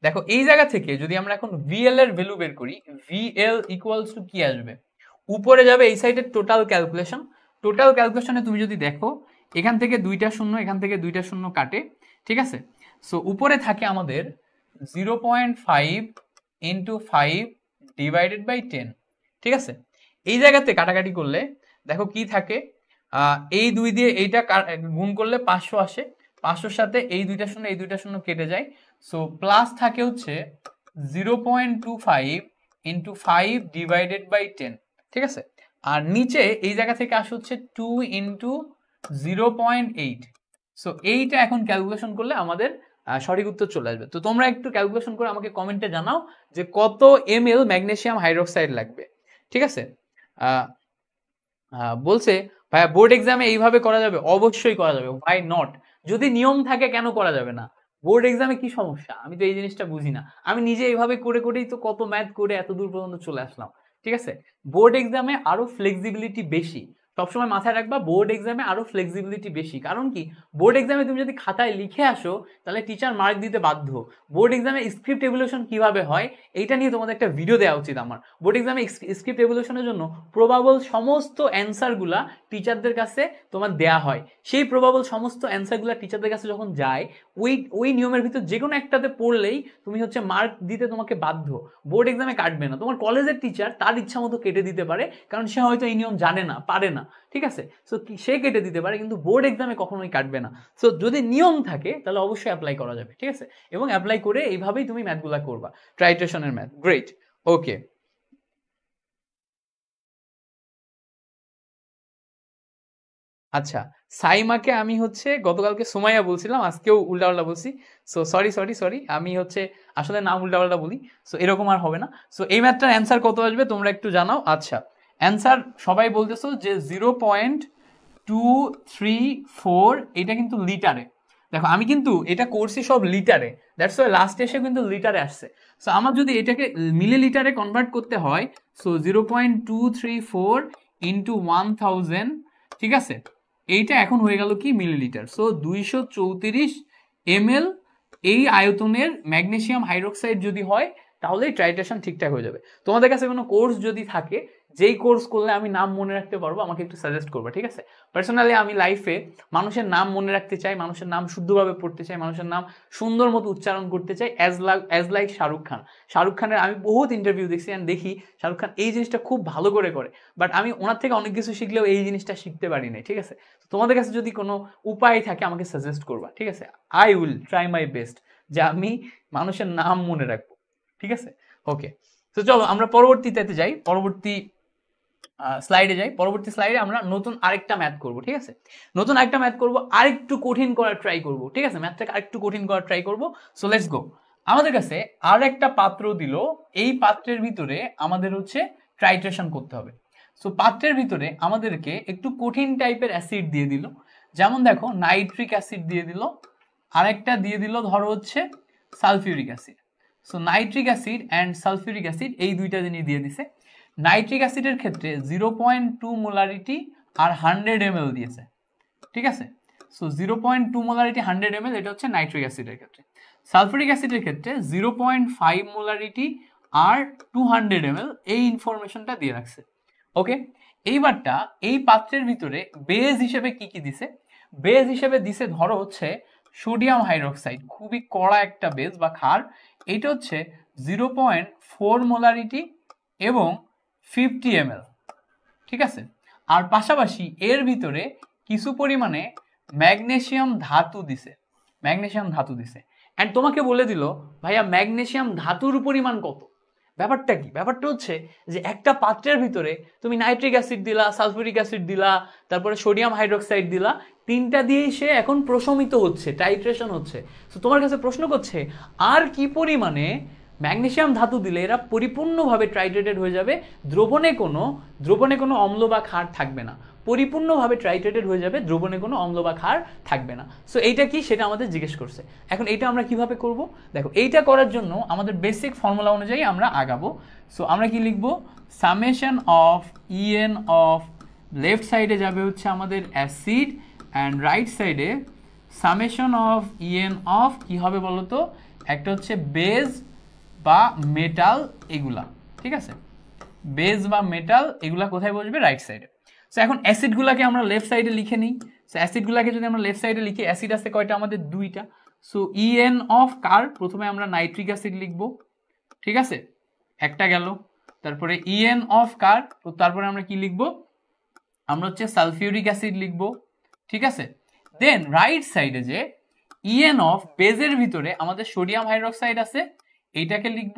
Speaker 1: দেখো এই জায়গা থেকে যদি আমরা এখন ভিএল এর ভ্যালু বের করি, ভিএল ইকুয়ালস টু কি আসবে, উপরে যাবে এই সাইডের টোটাল ক্যালকুলেশন। টোটাল ক্যালকুলেশনে তুমি যদি দেখো, এখান থেকে দুইটা শূন্য, এখান থেকে দুইটা শূন্য কাটে, ঠিক আছে। সো উপরে থাকে আমাদের 0.5 ইন্টু 5 ডিভাইডেড বাই 10, ঠিক আছে। এই জায়গাতে কাটাকাটি করলে দেখো কি থাকে, এই দুই দিয়ে এইটা গুণ করলে 500 আসে, 500-র সাথে এই দুইটা শূন্য কেটে যায়। সো প্লাস থাকে হচ্ছে 0.25 ইন্টু 5 ডিভাইডেড বাই 10, ঠিক আছে। আর নিচে এই জায়গা থেকে আসে হচ্ছে 2 ইন্টু 0.8। সো এইটা এখন ক্যালকুলেশন করলে আমাদের সঠিক উত্তর চলে আসবে। তো তোমরা একটু ক্যালকুলেশন করে আমাকে কমেন্টে জানাও যে কত ml ম্যাগনেসিয়াম হাইড্রোক্সাইড লাগবে, ঠিক আছে। বলছে ভাইয়া বোর্ড এক্সামে এইভাবে করা যাবে, অবশ্যই করা যাবে, ভাই নট। যদি নিয়ম থাকে কেন করা যাবে না? বোর্ড এক্সামে কি সমস্যা, আমি তো এই জিনিসটা বুঝি না। আমি নিজে এইভাবে করে করেই তো কত ম্যাথ করে এত দূর পর্যন্ত চলে আসলাম, ঠিক আছে। বোর্ড এক্সামে আরো ফ্লেক্সিবিলিটি বেশি, সবসময় মাথায় রাখবা বোর্ড এক্সামে আরো ফ্লেক্সিবিলিটি বেশি। কারণ কি, বোর্ড এক্সামে তুমি যদি খাতায় লিখে আসো তাহলে টিচার মার্ক দিতে বাধ্য। বোর্ড এক্সামে স্ক্রিপ্ট এভলিউশন কিভাবে হয় এইটা নিয়ে তোমাদের একটা ভিডিও দেওয়া উচিত আমার। বোর্ড এক্সামে স্ক্রিপ্ট এভলিউশনের জন্য প্রবাবল সমস্ত অ্যান্সারগুলা টিচারদের কাছে তোমার দেয়া হয়। সেই প্রবাবল সমস্ত অ্যান্সারগুলা টিচারদের কাছে যখন যায়, ওই নিয়মের ভিতর যে কোনো একটাতে পড়লেই তুমি হচ্ছে মার্ক দিতে তোমাকে বাধ্য। বোর্ড এক্সামে কাটবে না। তোমার কলেজের টিচার তার ইচ্ছা মতো কেটে দিতে পারে, কারণ সে হয়তো এই নিয়ম জানে না, পারে না, ঠিক আছে। সো সে কেটে দিতে পারে, কিন্তু বোর্ড এক্সামে কখনোই কাটবে না। সো যদি নিয়ম থাকে তাহলে অবশ্যই অ্যাপ্লাই করা যাবে, ঠিক আছে। এবং অ্যাপ্লাই করে এইভাবেই তুমি ম্যাথগুলা করবা, ট্রাইট্রেশনের ম্যাথ। গ্রেট, ওকে। আচ্ছা, সাইমাকে আমি হচ্ছে গতকালকে সুমাইয়া বলছিলাম, আজকেও উল্টাপাল্টা বলছি। সো সরি, আমি হচ্ছে আসলে নাম উল্টাপাল্টা বলি। সো এরকম আর হবে না। সো এই ম্যাথটার অ্যান্সার কত আসবে তোমরা একটু জানাও। আচ্ছা, অ্যান্সার সবাই বলতেছো যে 0.234, এটা কিন্তু লিটারে। দেখো আমি কিন্তু এটা করছি সব লিটারে, দ্যাটস ওয়াই লাস্ট এসে কিন্তু লিটারে আসছে। সো আমার যদি এটাকে মিলি লিটারে কনভার্ট করতে হয়, সো 0.234 ইন্টু 1000, ঠিক আছে। এইটা এখন হয়ে গেল কি মিলিলিটার। সো 234 ml এই আয়তনের ম্যাগনেসিয়াম হাইড্রোক্সাইড যদি হয় তাহলে টাইট্রেশন ঠিকঠাক হয়ে যাবে। তোমাদের কাছে কোনো কোর্স যদি থাকে যেই কোর্স করলে আমি নাম মনে রাখতে পারবো আমাকে একটু সাজেস্ট করবে, ঠিক আছে? পার্সোনালি আমি লাইফে মানুষের নাম মনে রাখতে চাই, মানুষের নাম শুদ্ধভাবে পড়তে চাই, মানুষের নাম সুন্দর মতো উচ্চারণ করতে চাই, অ্যাজ লাইক শাহরুখ খান। শাহরুখ খানের আমি বহুত ইন্টারভিউ দেখছি অ্যান্ড দেখি শাহরুখ খান এই জিনিসটা খুব ভালো করে করে, বাট আমি ওনার থেকে অনেক কিছু শিখলেও এই জিনিসটা শিখতে পারি না, ঠিক আছে? তোমাদের কাছে যদি কোনো উপায় থাকে আমাকে সাজেস্ট করবা, ঠিক আছে? I will try my best যে আমি মানুষের নাম মনে রাখবো, ঠিক আছে? ওকে, তো চলো আমরা পরবর্তীতে যাই, পরবর্তী স্লাইডে যাই। পরবর্তী স্লাইডে আমরা নতুন আরেকটা ম্যাথ করব, ঠিক আছে? নতুন আরেকটা ম্যাথ করব, আরেকটু কঠিন করার ট্রাই করব, ঠিক আছে? ম্যাথটাকে আরেকটু কঠিন করার ট্রাই করব। So let's go. আমাদের কাছে আর একটা পাত্র দিল, এই পাত্রের ভিতরে আমাদের হচ্ছে টাইট্রেশন করতে হবে। সো পাত্রের ভিতরে আমাদেরকে একটু কঠিন টাইপের অ্যাসিড দিয়ে দিল, যেমন দেখো নাইট্রিক অ্যাসিড দিয়ে দিল, আরেকটা দিয়ে দিল ধরো হচ্ছে sulphuric acid. So nitric acid and sulphuric acid এই দুইটা জিনিস দিয়ে দিছে। নাইট্রিক অ্যাসিডের ক্ষেত্রে 0.2 মোলারিটি আর 100 ml দিয়েছে, ঠিক আছে? সো 0.2 মোলারিটি 100 ml এটা হচ্ছে নাইট্রিক অ্যাসিডের ক্ষেত্রে। সালফিউরিক অ্যাসিডের ক্ষেত্রে 0.5 মোলারিটি আর 200 ml এই ইনফরমেশনটা দিয়ে রাখছে। ওকে, এইবারটা এই পাত্রের ভিতরে বেজ হিসেবে কি কি দিছে? বেজ হিসেবে দিছে ধরো হচ্ছে সোডিয়াম হাইড্রোক্সাইড, খুবই কড়া একটা বেজ বা ক্ষার, এইটা হচ্ছে 0.4 মোলারিটি এবং 50 ml, ঠিক আছে? আর পাশাপাশি এর ভিতরে কিছু পরিমাণে ম্যাগনেসিয়াম ধাতু দিছে, ম্যাগনেসিয়াম ধাতু দিছে। অ্যান্ড তোমাকে বলে দিল ভাইয়া ম্যাগনেসিয়াম ধাতুর পরিমাণ কত? ব্যাপারটা কি? ব্যাপারটা হচ্ছে যে একটা পাত্রের ভিতরে তুমি নাইট্রিক অ্যাসিড দিলা, সালফিউরিক অ্যাসিড দিলা, তারপরে সোডিয়াম হাইড্রোক্সাইড দিলা, তিনটা দিয়েই সে এখন প্রশমিত হচ্ছে, টাইট্রেশন হচ্ছে। তো তোমার কাছে প্রশ্ন করছে আর কি পরিমাণে ম্যাগনেসিয়াম ধাতু দিলে এরা পরিপূর্ণভাবে ট্রাইট্রেটেড হয়ে যাবে, দ্রবণে কোনো অম্ল বা ক্ষার থাকবে না, পরিপূর্ণভাবে ট্রাইট্রেটেড হয়ে যাবে, দ্রবণে কোনো অম্ল বা ক্ষার থাকবে না। সো এইটা কি সেটা আমাদের জিজ্ঞেস করছে। এখন এইটা আমরা কিভাবে করব? দেখো, এইটা করার জন্য আমাদের বেসিক ফর্মুলা অনুযায়ী আমরা আগাবো। সো আমরা কি লিখবো? Summation of EN of left সাইডে যাবে হচ্ছে আমাদের অ্যাসিড অ্যান্ড রাইট সাইডে সামেশন অফ ইএন অফ কি হবে বলো তো? একটা হচ্ছে বেজ বা মেটাল, এগুলা, ঠিক আছে? বেজ বা মেটাল এগুলা কোথায় বসবে? রাইট সাইডে। সো এখন অ্যাসিডগুলাকে আমরা লেফট সাইডে লিখে নিই। সো অ্যাসিডগুলাকে যদি আমরা লেফট সাইডে লিখি, অ্যাসিড আছে কয়টা? আমাদের দুইটা। সো ইএন অফ কার? প্রথমে আমরা নাইট্রিক অ্যাসিড লিখব, ঠিক আছে? একটা গেল। তারপরে ইএন অফ কার? তো তারপরে আমরা কি লিখব? আমরা হচ্ছে সালফিউরিক অ্যাসিড লিখব, ঠিক আছে? দেন রাইট সাইডে যে ইএন অফ বেজের ভিতরে আমাদের সোডিয়াম হাইড্রোক্সাইড আছে, এইটাকে লিখব।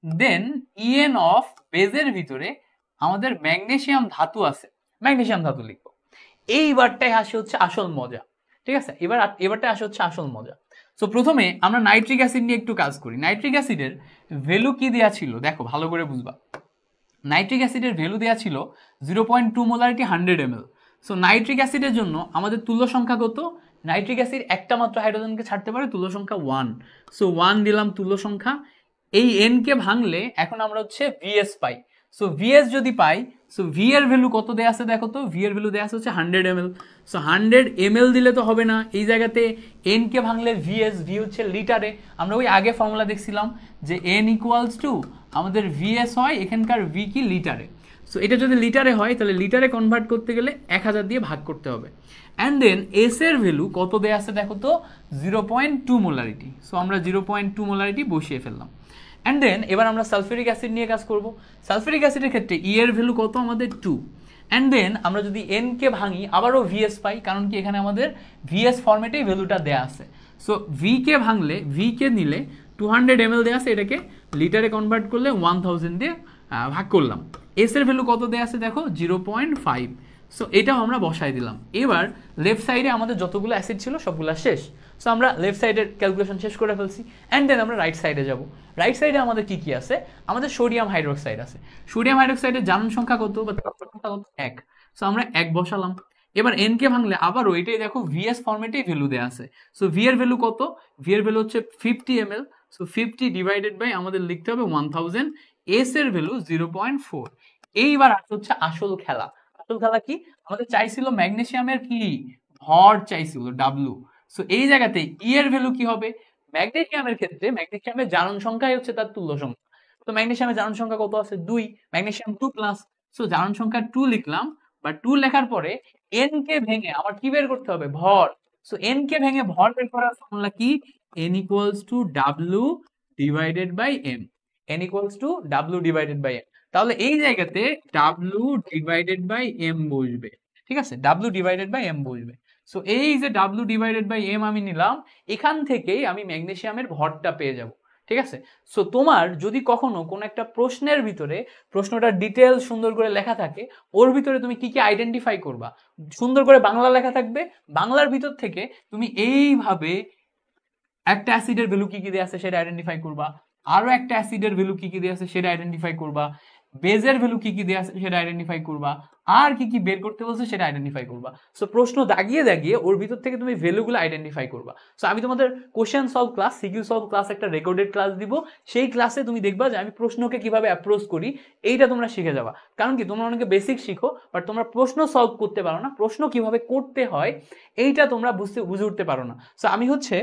Speaker 1: দেন ইএন অফ বেজের ভিতরে আমাদের ম্যাগনেসিয়াম ধাতু আছে, ম্যাগনেসিয়াম ধাতু লিখব। এইবারটাই আসে হচ্ছে আসল মজা, ঠিক আছে? এবারটাই আসে হচ্ছে আসল মজা। সো প্রথমে আমরা নাইট্রিক অ্যাসিড নিয়ে একটু কাজ করি। নাইট্রিক অ্যাসিডের ভ্যালু কি দেওয়া ছিল দেখো, ভালো করে বুঝবা। নাইট্রিক অ্যাসিডের ভ্যালু দেওয়া ছিল 0.2 মোলারিটি 100 ml। সো নাইট্রিক অ্যাসিডের জন্য আমাদের তুল্য সংখ্যা কত? নাইট্রিক অ্যাসিড একটা মাত্র হাইড্রোজেনকে ছাড়তে পারে, তুল্য সংখ্যা 1। সো 1 দিলাম তুল্য সংখ্যা। এই n কে ভাঙলে এখন আমরা হচ্ছে VS পাই। সো VS যদি পাই, সো ভি এর ভ্যালু কত দেয়া আছে দেখো তো? ভি এর ভ্যালু দেয়া আছে হচ্ছে 100 ml। সো 100 ml দিলে তো হবে না, এই জায়গাতে n কে ভাঙলে VS, ভি হচ্ছে লিটারে। আমরা ওই আগে ফর্মুলা দেখছিলাম যে n ইকুয়ালস টু আমাদের VS হয়, এখানকার ভি কি? লিটারে। সো এটা যদি লিটারে হয় তাহলে লিটারে কনভার্ট করতে গেলে 1000 দিয়ে ভাগ করতে হবে। অ্যান্ড দেন এস এর ভ্যালু কত দেয়া আছে দেখো তো? 0.2 মোলারিটি। সো আমরা 0.2 মোলারিটি বসিয়ে ফেললাম। অ্যান্ড দেন এবার আমরা সালফিউরিক অ্যাসিড নিয়ে কাজ করব। সালফিউরিক অ্যাসিডের ক্ষেত্রে ই এর ভ্যালু কত? আমাদের 2। অ্যান্ড দেন আমরা যদি এন কে ভাঙি আবারও ভিএস পাই, কারণ কি এখানে আমাদের ভিএস ফরম্যাটেই ভ্যালুটা দেয়া আছে। সো ভি কে ভাঙলে, ভি কে নিলে 200 ml দেয়া আছে, এটাকে লিটারে কনভার্ট করলে 1000 দিয়ে ভাগ করলাম। এস এর ভ্যালু কত দেয়া আছে দেখো? 0.5। সো এটাও আমরা বসাই দিলাম। এবার লেফট সাইডে আমাদের যতগুলো অ্যাসিড ছিল সবগুলো শেষ। সো আমরা লেফট সাইডের ক্যালকুলেশন শেষ করে ফেলছি। অ্যান্ড দেন আমরা রাইট সাইডে যাব। রাইট সাইডে আমাদের কি কি আছে? আমাদের সোডিয়াম হাইড্রোক্সাইড আছে। সোডিয়াম হাইড্রোক্সাইডের জারণ সংখ্যা কত বা সংখ্যা কত? 1। সো আমরা 1 বসালাম। এবার এন কে ভাঙলে আবারও এটাই দেখো ভিএস ফরম্যাটেই ভ্যালু দেওয়া আছে। সো ভি এর ভ্যালু কত? ভি এর ভ্যালু হচ্ছে 50 ml। সো 50 ডিভাইডেড বাই আমাদের লিখতে হবে 1000। এস এর ভ্যালু 0.4। এইবার হচ্ছে আসল খেলা। আসল খেলা কি? আমাদের চাইছিল ম্যাগনেসিয়ামের কি ভর চাইছিল, ডাব্লু। সো এই জায়গাতে ই এর ভ্যালু কি হবে? ম্যাগনেসিয়ামের ক্ষেত্রে ম্যাগনেসিয়ামের জারণ সংখ্যাই হচ্ছে তার তুল্য সংখ্যা। তো ম্যাগনেসিয়ামের জারণ সংখ্যা কত আছে? 2, ম্যাগনেসিয়াম 2+। সো জারণ সংখ্যা 2 লিখলাম, বা 2 লেখার পরে n কে ভেঙে আমার কি বের করতে হবে? ভর। সো n কে ভেঙে ভর বের করার ফর্মুলা কি? n equals to w divided by m। n equals to w divided by m। তাহলে এই জায়গাতে w divided by m বসবে, ঠিক আছে? w divided by m বসবে। সো এই যে w divided by m আমি নিলাম, এখান থেকেই আমি ম্যাগনেসিয়ামের ভরটা পেয়ে যাব, ঠিক আছে? সো তোমার যদি কখনো কোনো একটা প্রশ্নের ভিতরে প্রশ্নটা ডিটেল সুন্দর করে লেখা থাকে, ওর ভিতরে তুমি কি কি আইডেন্টিফাই করবা, সুন্দর করে বাংলা লেখা থাকবে, বাংলার ভিতর থেকে তুমি এইভাবে একটা অ্যাসিডের ভ্যালু কি কি দেয়া আছে সেটা আইডেন্টিফাই করবা, আরো একটা অ্যাসিডের ভ্যালু কি কি দেয়া আছে সেটা আইডেন্টিফাই করবা, বেজের ভ্যালু কি কি দেয়া আছে সেটা আইডেন্টিফাই করবা, আর কি কি বের করতে বলছে সেটা আইডেন্টিফাই করবা। সো প্রশ্ন দাগিয়ে দাগিয়ে ওর ভিতর থেকে তুমি ভ্যালুগুলো আইডেন্টিফাই করবা। সো আমি তোমাদের question solve class, CQ solve class একটা রেকর্ডেড ক্লাস দিব, সেই ক্লাসে তুমি দেখবা যে আমি প্রশ্নকে কিভাবে অ্যাপ্রোচ করি, এইটা তোমরা শিখে যাবা। কারণ কি, তোমরা অনেকে বেসিক শিখো বাট তোমরা প্রশ্ন সলভ করতে পারো না, প্রশ্ন কিভাবে করতে হয় এইটা তোমরা বুঝে উঠতে পারো না। সো আমি হচ্ছে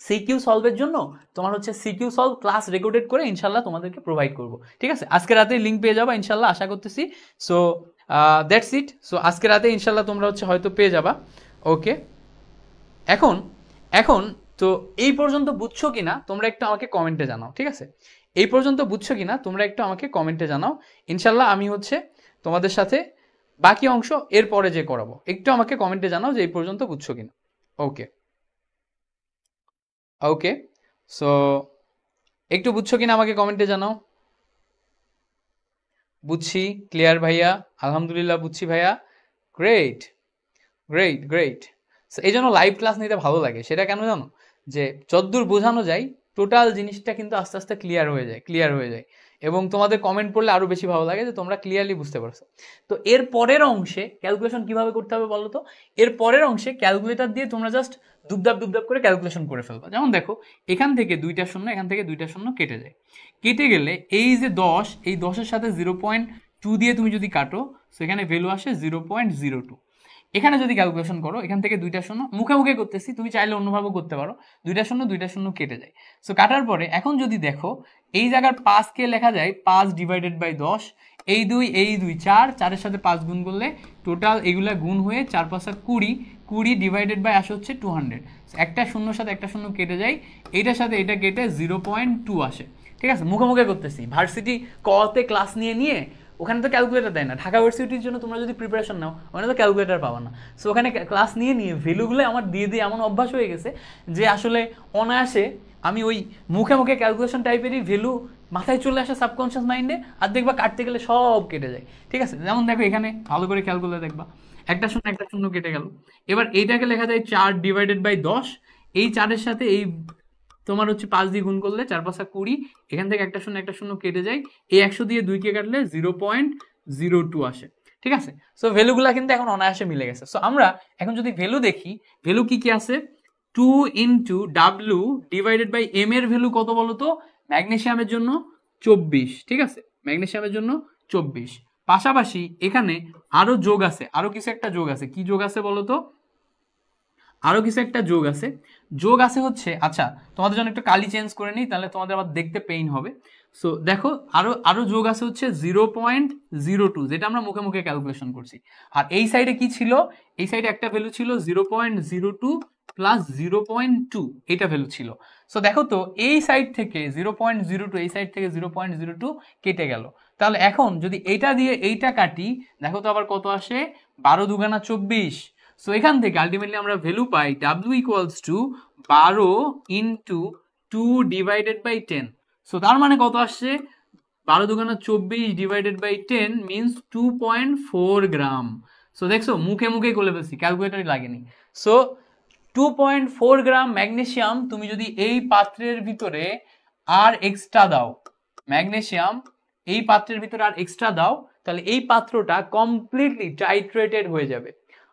Speaker 1: সিকিউ সলভের জন্য তোমার হচ্ছে সিকিউ সলভ ক্লাস রেকর্ডেড করে ইনশাল্লাহ তোমাদেরকে প্রোভাইড করব, ঠিক আছে? আজকে রাতে লিঙ্ক পেয়ে যাবা ইনশাল্লাহ, আশা করতেছি। So that's it. সো আজকে রাতে ইনশাল্লাহ তোমরা হচ্ছে হয়তো পেয়ে যাবা। ওকে, এখন এখন তো এই পর্যন্ত বুঝছো কিনা তোমরা একটু আমাকে কমেন্টে জানাও, ঠিক আছে? এই পর্যন্ত বুঝছো কিনা তোমরা একটু আমাকে কমেন্টে জানাও। ইনশাল্লাহ আমি হচ্ছে তোমাদের সাথে বাকি অংশ এরপরে যে করাবো, একটু আমাকে কমেন্টে জানাও যে এই পর্যন্ত বুঝছো কিনা। ওকে ওকে, সো একটু বুঝছো কিনা আমাকে কমেন্টে জানাও। বুঝছি, ক্লিয়ার ভাইয়া, আলহামদুলিল্লাহ বুঝছি ভাইয়া, গ্রেট গ্রেট গ্রেট। এই জন্য লাইভ ক্লাস নিতে ভালো লাগে, সেটা কেন জানো? যে যতদূর বোঝানো যায় টোটাল জিনিসটা কিন্তু আস্তে আস্তে ক্লিয়ার হয়ে যায়, এবং তোমাদের কমেন্ট পড়লে আরো বেশি ভালো লাগে যে তোমরা ক্লিয়ারলি বুঝতে পারছো। তো এর পরের অংশে ক্যালকুলেশন কিভাবে করতে হবে বলো তো? এর পরের অংশে ক্যালকুলেটর দিয়ে তোমরা জাস্ট দুবদাব করে ক্যালকুলেশন করে ফেলবা। যেমন দেখো, এখান থেকে 2টা শূন্য, এখান থেকে 2টা শূন্য কেটে যায়, কেটে গেলে এই যে 10, এই 10-এর সাথে 0.2 দিয়ে তুমি যদি কাটো, সেখানে ভ্যালু আসে 0.02। এখানে যদি ক্যালকুলেশন করো, এখান থেকে 2টা শূন্য, মুখে মুখে করতেছি, তুমি চাইলে অন্যভাবেও করতে পারো, 2টা শূন্য কেটে যায়। সো কাটার পরে এখন যদি দেখো, এই জায়গার 5কে লেখা যায় 5 ডিভাইডেড বাই 10, এই 2 4, 4-এর সাথে 5 গুণ করলে টোটাল এগুলা গুণ হয়ে 4 5 20, 20 ডিভাইডেড বাই আসে হচ্ছে 200। একটা শূন্যর সাথে একটা শূন্য কেটে যায়, এইটার সাথে এটা কেটে 0.2 আসে, ঠিক আছে? মুখে মুখে করতেছি, ভার্সিটি কতে ক্লাস নিয়ে ওখানে তো ক্যালকুলেটার দেয় না। ঢাকা ভার্সিটির জন্য তোমরা যদি প্রিপারেশন নাও, ওখানে তো ক্যালকুলেটার পাবা না। সো ওখানে ক্লাস নিয়ে ভ্যালুগুলো আমার দিয়ে এমন অভ্যাস হয়ে গেছে যে আসলে অনায়াসে আমি ওই মুখে মুখে ক্যালকুলেশন টাইপেরই ভ্যালু মাথায় চলে আসে সাবকনশিয়াস মাইন্ডে, আর দেখবা কাটতে গেলে সব কেটে যায়, ঠিক আছে? যেমন দেখো এখানে ভালো করে ক্যালকুলেট দেখবা, একটা শূন্য কেটে গেল। এবার এইটাকে লেখা যায় 4 ডিভাইডেড বাই 10, এই 4-এর সাথে এই তোমার হচ্ছে 5 দিয়ে গুণ করলে 4 5 20, এখান থেকে একটা শূন্য কেটে যায়, এই 100 দিয়ে 2 কে কাটলে 0.02 আসে, ঠিক আছে? সো ভ্যালুগুলা কিন্তু এখন অনায়াসে মিলে গেছে। সো আমরা এখন যদি ভ্যালু দেখি, ভ্যালু কি কি আছে? 2 into W divided by M এর ভ্যালু কত বলো তো? ম্যাগনেসিয়ামের জন্য 24, ঠিক আছে? ম্যাগনেসিয়ামের জন্য 24। পাশাপাশি এখানে আরো যোগ আছে, আরো কিছু একটা যোগ আছে, কি যোগ আছে বলো তো? আরো কিছু একটা যোগ আছে হচ্ছে, আচ্ছা তোমাদের জন্য একটু কালি চেঞ্জ করে নিই, তাহলে তোমাদের আবার দেখতে পেইন হবে। সো দেখো আরো যোগ আছে হচ্ছে 0.02, যেটা আমরা মুখে মুখে ক্যালকুলেশন করছি। আর এই সাইডে কি ছিল? এই সাইডে একটা ভ্যালু ছিল 0.02 প্লাস 0.2, এটা ভ্যালু ছিল। সো দেখো তো এই সাইড থেকে 0.02, এই সাইড থেকে 0.02 কেটে গেল। তাহলে এখন যদি এইটা দিয়ে এইটা কাটি, দেখো তো আবার কত আসে? 12 দুগুণা 24। সো এখান থেকে আলটিমেটলি আমরা ভ্যালু পাই w equals to 12 into 2 divided by 10। So তার মানে কত আসছে? 12 দুগুণা 24 divided by 10 means 2.4 gram. So দেখছো মুখে মুখে করে ফেলছি, ক্যালকুলেটরই লাগেনি। সো 2.4 গ্রাম ম্যাগনেসিয়াম তুমি যদি এই পাত্রের ভিতরে আর এক্সট্রা দাও, ম্যাগনেসিয়াম এই পাত্রের ভিতরে আর এক্সট্রা দাও, তাহলে এই পাত্রটা কমপ্লিটলি টাইট্রেটেড হয়ে যাবে।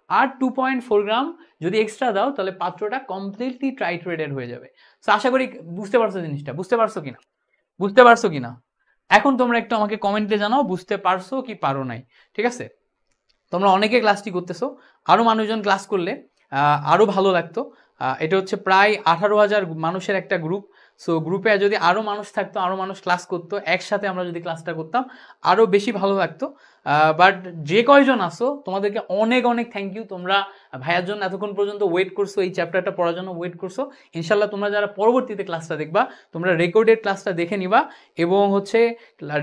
Speaker 1: আর 2.4 গ্রাম যদি এক্সট্রা দাও, তাহলে পাত্রটা কমপ্লিটলি টাইট্রেটেড হয়ে যাবে। সো আশা করি বুঝতে পারছো জিনিসটা, বুঝতে পারছো কিনা? এখন তোমরা একটু আমাকে কমেন্টে জানাও বুঝতে পারছো কি পারো নাই, ঠিক আছে? তোমরা অনেকে ক্লাসটি করতেছো, আরো মানুষজন ক্লাস করলে আরো ভালো লাগতো। এটা হচ্ছে প্রায় 18,000 মানুষের একটা গ্রুপ। সো গ্রুপে যদি আরও মানুষ থাকতো, আরও মানুষ ক্লাস করতো, একসাথে আমরা যদি ক্লাসটা করতাম আরও বেশি ভালো লাগতো। বাট যে কয়জন আসো তোমাদেরকে অনেক অনেক থ্যাংক ইউ। তোমরা ভাইয়ার জন্য এতক্ষণ পর্যন্ত ওয়েট করছো, এই চ্যাপ্টারটা পড়ার জন্য ওয়েট করছো। ইনশাল্লাহ তোমরা যারা পরবর্তীতে ক্লাসটা দেখবা তোমরা রেকর্ডেড ক্লাসটা দেখে নিবা এবং হচ্ছে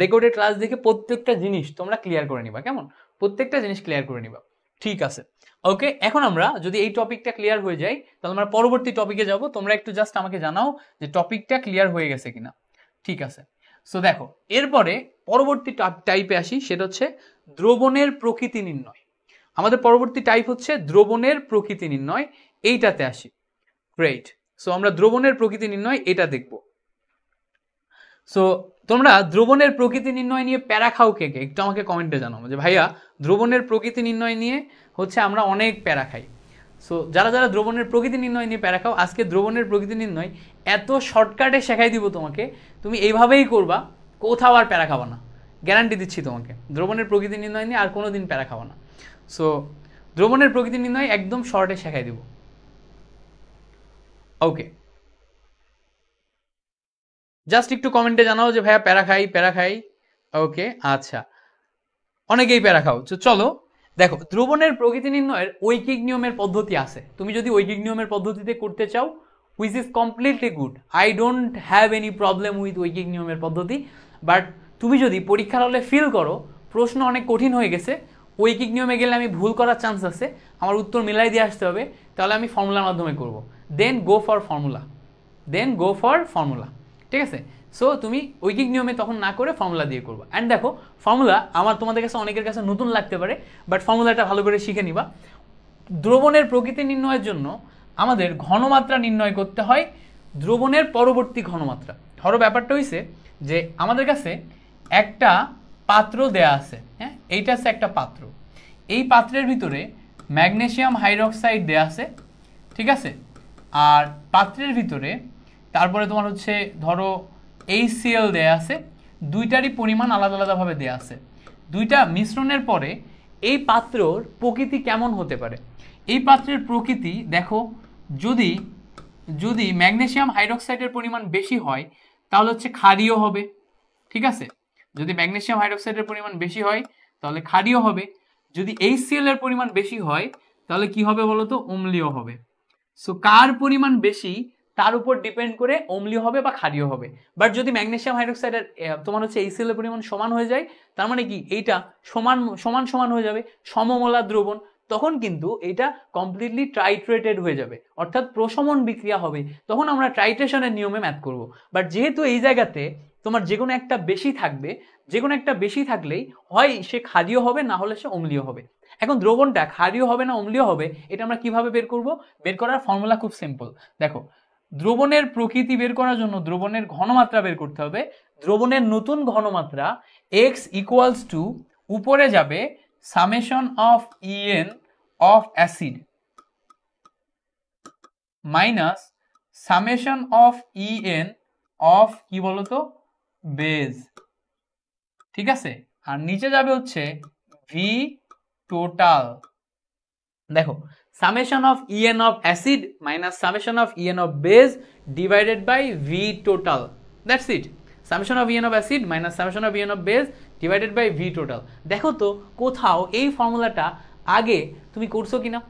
Speaker 1: রেকর্ডেড ক্লাস দেখে প্রত্যেকটা জিনিস তোমরা ক্লিয়ার করে নিবা। কেমন? প্রত্যেকটা জিনিস ক্লিয়ার করে নিবা। ঠিক আছে, ওকে। এখন আমরা যদি এই টপিকটা ক্লিয়ার হয়ে যায় তাহলে আমরা পরবর্তী টপিকে যাব। তোমরা একটু জাস্ট আমাকে জানাও যে টপিকটা ক্লিয়ার হয়ে গেছে কিনা। ঠিক আছে, সো দেখো এরপরে পরবর্তী টাইপে আসি, সেটা হচ্ছে দ্রবণের প্রকৃতি নির্ণয়। আমাদের পরবর্তী টাইপ হচ্ছে দ্রবণের প্রকৃতি নির্ণয়, এইটাতে আসি। গ্রেট, সো আমরা দ্রবণের প্রকৃতি নির্ণয় এটা দেখব। সো তোমরা দ্রবণের প্রকৃতি নির্ণয় নিয়ে প্যারা খাও কে কে, একটু আমাকে কমেন্টে জানাও যে ভাইয়া দ্রবণের প্রকৃতি নির্ণয় নিয়ে হচ্ছে আমরা অনেক প্যারা খাই। সো যারা যারা দ্রবণের প্রকৃতি নির্ণয় নিয়ে প্যারা খাও, আজকে দ্রবণের প্রকৃতি নির্ণয় এত শর্টকাটে শেখাই দিব তোমাকে, তুমি এইভাবেই করবা, কোথাও আর প্যারা খাবা না, গ্যারান্টি দিচ্ছি তোমাকে। দ্রবণের প্রকৃতি নির্ণয় নিয়ে আর কোনো দিন প্যারা খাবা না। সো দ্রবণের প্রকৃতি নির্ণয় একদম শর্টে শেখাই দিব। ওকে, জাস্ট একটু কমেন্টে জানাও যে ভাইয়া প্যারা খাই প্যারা খাই। ওকে, আচ্ছা, অনেকেই প্যারা খাও। চলো দেখো, দ্রবণের প্রকৃতি নির্ণয়ের ঐকিক নিয়মের পদ্ধতি আছে। তুমি যদি ঐকিক নিয়মের পদ্ধতিতে করতে চাও, which is completely good, I don't have any problem with ঐকিক নিয়মের পদ্ধতি। বাট তুমি যদি পরীক্ষার হলে ফিল করো প্রশ্ন অনেক কঠিন হয়ে গেছে, ঐকিক নিয়মে গেলে আমি ভুল করার চান্স আছে, আমার উত্তর মিলাই দিয়ে আসতে হবে, তাহলে আমি ফর্মুলার মাধ্যমে করব। দেন গো ফর ফর্মুলা। ঠিক আছে, সো তুমি ঐকিক নিয়মে তখন না করে ফর্মুলা দিয়ে করবা। অ্যান্ড দেখো ফর্মুলা আমার তোমাদের কাছে অনেকের কাছে নতুন লাগতে পারে, বাট ফর্মুলাটা ভালো করে শিখে নিবা। দ্রবণের প্রকৃতি নির্ণয়ের জন্য আমাদের ঘনমাত্রা নির্ণয় করতে হয়, দ্রবণের পরবর্তী ঘনমাত্রা। ধরো ব্যাপারটা হইছে যে আমাদের কাছে একটা পাত্র দেয়া আছে, হ্যাঁ, এইটা আছে একটা পাত্র, এই পাত্রের ভিতরে ম্যাগনেসিয়াম হাইড্রোক্সাইড দেয়া আছে, ঠিক আছে, আর পাত্রের ভিতরে তারপরে তোমার হচ্ছে ধরো HCl দেয়া আছে, দুইটারই পরিমাণ আলাদা আলাদাভাবে দেয়া আছে। দুইটা মিশ্রণের পরে এই পাত্রর প্রকৃতি কেমন হতে পারে? এই পাত্রের প্রকৃতি দেখো, যদি যদি ম্যাগনেসিয়াম হাইড্রোক্সাইডের পরিমাণ বেশি হয় তাহলে হচ্ছে ক্ষারীয় হবে, ঠিক আছে। যদি ম্যাগনেসিয়াম হাইড্রোক্সাইডের পরিমাণ বেশি হয় তাহলে ক্ষারীয় হবে। যদি HCl এর পরিমাণ বেশি হয় তাহলে কি হবে বলো তো? অম্লীয় হবে। সো কার পরিমাণ বেশি তার উপর ডিপেন্ড করে অম্লীয় হবে বা ক্ষারীয় হবে। বাট যদি ম্যাগনেসিয়াম হাইড্রোক্সাইডের তোমার হচ্ছে HCl এর পরিমাণ সমান হয়ে যায়, তার মানে কি এইটা সমান সমান সমান হয়ে যাবে, সমমোলার দ্রবণ, তখন কিন্তু এটা কমপ্লিটলি ট্রাইট্রেটেড হয়ে যাবে, অর্থাৎ প্রশমন বিক্রিয়া হবে, তখন আমরা ট্রাইট্রেশনের নিয়মে ম্যাথ করব। বাট যেহেতু এই জায়গাতে তোমার যে কোনো একটা বেশি থাকবে, যে কোনো একটা বেশি থাকলেই হয় সে ক্ষারীয় হবে, না হলে সে অম্লীয় হবে। এখন দ্রবণটা ক্ষারীয় হবে না অম্লীয় হবে এটা আমরা কিভাবে বের করব? বের করার ফর্মুলা খুব সিম্পল। দেখো, দ্রবণের প্রকৃতি বের করার জন্য দ্রবণের ঘনমাত্রা বের করতে হবে। দ্রবণের নতুন ঘনমাত্রা x ইকুয়ালস টু উপরে যাবে summation of En of acid minus summation of En of কি বলতো? বেজ, ঠিক আছে। আর নিচে যাবে হচ্ছে ভি টোটাল। দেখো, summation of En of acid minus summation of En of base divided by V total, that's it. Summation of En of acid minus summation of En of base divided by V total. দেখো তো কোথাও এই ফর্মুলাটা আগে তুমি করছো কিনা,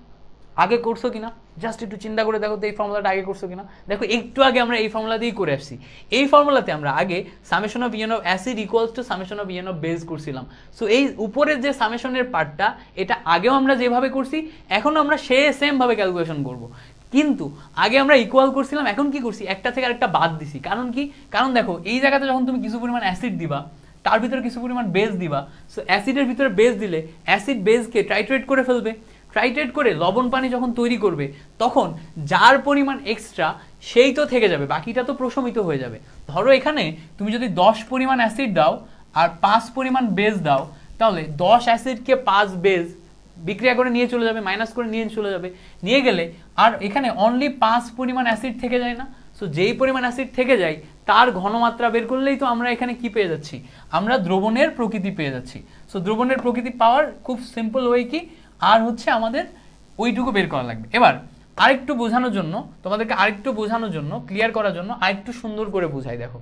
Speaker 1: আগে করছো কিনা, জাস্ট একটু চিন্তা করে দেখো তো এই ফর্মুলাটা আগে করছো কিনা। দেখো একটু আগে আমরা এই ফর্মুলা দিয়েই করে আসছি। এই ফর্মুলাতে আমরা আগে summation of En of acid equals to summation of En of base করছিলাম। সো এই উপরের যে সামেশনের পার্টটা, এটা আগেও আমরা যেভাবে করছি এখন আমরা সেম ভাবে ক্যালকুলেশন করব। কিন্তু আগে আমরা ইকুয়াল করছিলাম, এখন কি করছি? একটা থেকে আরেকটা বাদ দিছি। কারণ কি? কারণ দেখো এই জায়গাতে যখন তুমি কিছু পরিমাণ অ্যাসিড দিবা, তার ভিতরে কিছু পরিমাণ বেজ দিবা, সো অ্যাসিডের ভিতরে বেজ দিলে অ্যাসিড বেজকে ট্রাইট্রেট করে ফেলবে, ট্রাইট্রেট করে লবণ পানি যখন তৈরি করবে তখন যার পরিমাণ এক্সট্রা সেই তো থেকে যাবে, বাকিটা তো প্রশমিত হয়ে যাবে। ধরো এখানে তুমি যদি 10 পরিমাণ অ্যাসিড দাও আর 5 পরিমাণ বেজ দাও, তাহলে 10 অ্যাসিডকে 5 বেজ বিক্রিয়া করে নিয়ে চলে যাবে, মাইনাস করে নিয়ে চলে যাবে, নিয়ে গেলে আর এখানে অনলি 5 পরিমাণ অ্যাসিড থেকে যায় না। সো যেই পরিমাণ অ্যাসিড থেকে যায় তার ঘনমাত্রা বের করলেই তো আমরা এখানে কি পেয়ে যাচ্ছি? আমরা দ্রবণের প্রকৃতি পেয়ে যাচ্ছি। সো দ্রবণের প্রকৃতি পাওয়ার খুব সিম্পল ওয়ে কি, আর হচ্ছে আমাদের ওইটুকু বের করা লাগবে। এবার আরেকটু বোঝানোর জন্য, তোমাদেরকে আরেকটু বোঝানোর জন্য, ক্লিয়ার করার জন্য আরেকটু সুন্দর করে বুঝাই। দেখো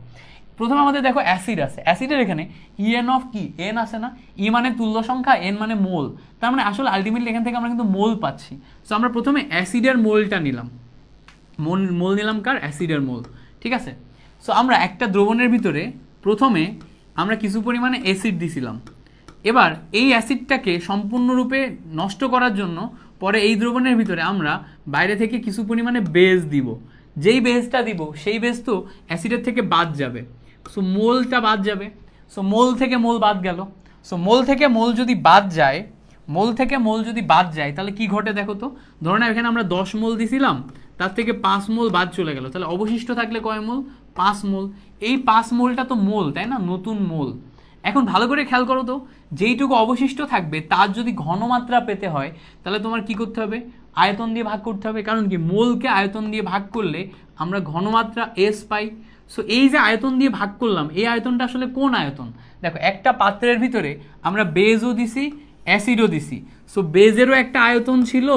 Speaker 1: প্রথমে আমাদের দেখো অ্যাসিড আছে, অ্যাসিডের এখানে ইএন অফ কি এন আছে না, ই মানে তুল্য সংখ্যা, এন মানে মোল, তার মানে আসলে আলটিমেটলি এখান থেকে আমরা কিন্তু মোল পাচ্ছি। সো আমরা প্রথমে অ্যাসিডের মোলটা নিলাম, মোল নিলাম কার, অ্যাসিডের মোল, ঠিক আছে। সো আমরা একটা দ্রবণের ভিতরে প্রথমে আমরা কিছু পরিমাণে অ্যাসিড দিছিলাম, এবার এই অ্যাসিডটাকে সম্পূর্ণরূপে নষ্ট করার জন্য পরে এই দ্রবণের ভিতরে আমরা বাইরে থেকে কিছু পরিমাণে বেস দিব, যেই বেসটা দিব সেই বেস তো অ্যাসিডের থেকে বাদ যাবে, সো মোলটা বাদ যাবে, সো মোল থেকে মোল বাদ গেল। সো মোল থেকে মোল যদি বাদ যায়, মোল থেকে মোল যদি বাদ যায় তাহলে কি ঘটে দেখো তো, ধরো না এখানে আমরা 10 মোল দিছিলাম, তার থেকে 5 মোল বাদ চলে গেল, তাহলে অবশিষ্ট থাকলে কয় মোল, 5 মোল। এই 5 মোলটা তো মোল, তাই না, নতুন মোল। এখন ভালো করে খেয়াল করো তো, যেইটুকু অবশিষ্ট থাকবে তার যদি ঘনমাত্রা পেতে হয় তাহলে তোমার কি করতে হবে, আয়তন দিয়ে ভাগ করতে হবে, কারণ কি মোলকে আয়তন দিয়ে ভাগ করলে আমরা ঘনমাত্রা এস পাই। সো এই যে আয়তন দিয়ে ভাগ করলাম, এই আয়তনটা আসলে কোন আয়তন, দেখো একটা পাত্রের ভিতরে আমরা বেজও দিছি অ্যাসিডও দিছি, সো বেজেরও একটা আয়তন ছিল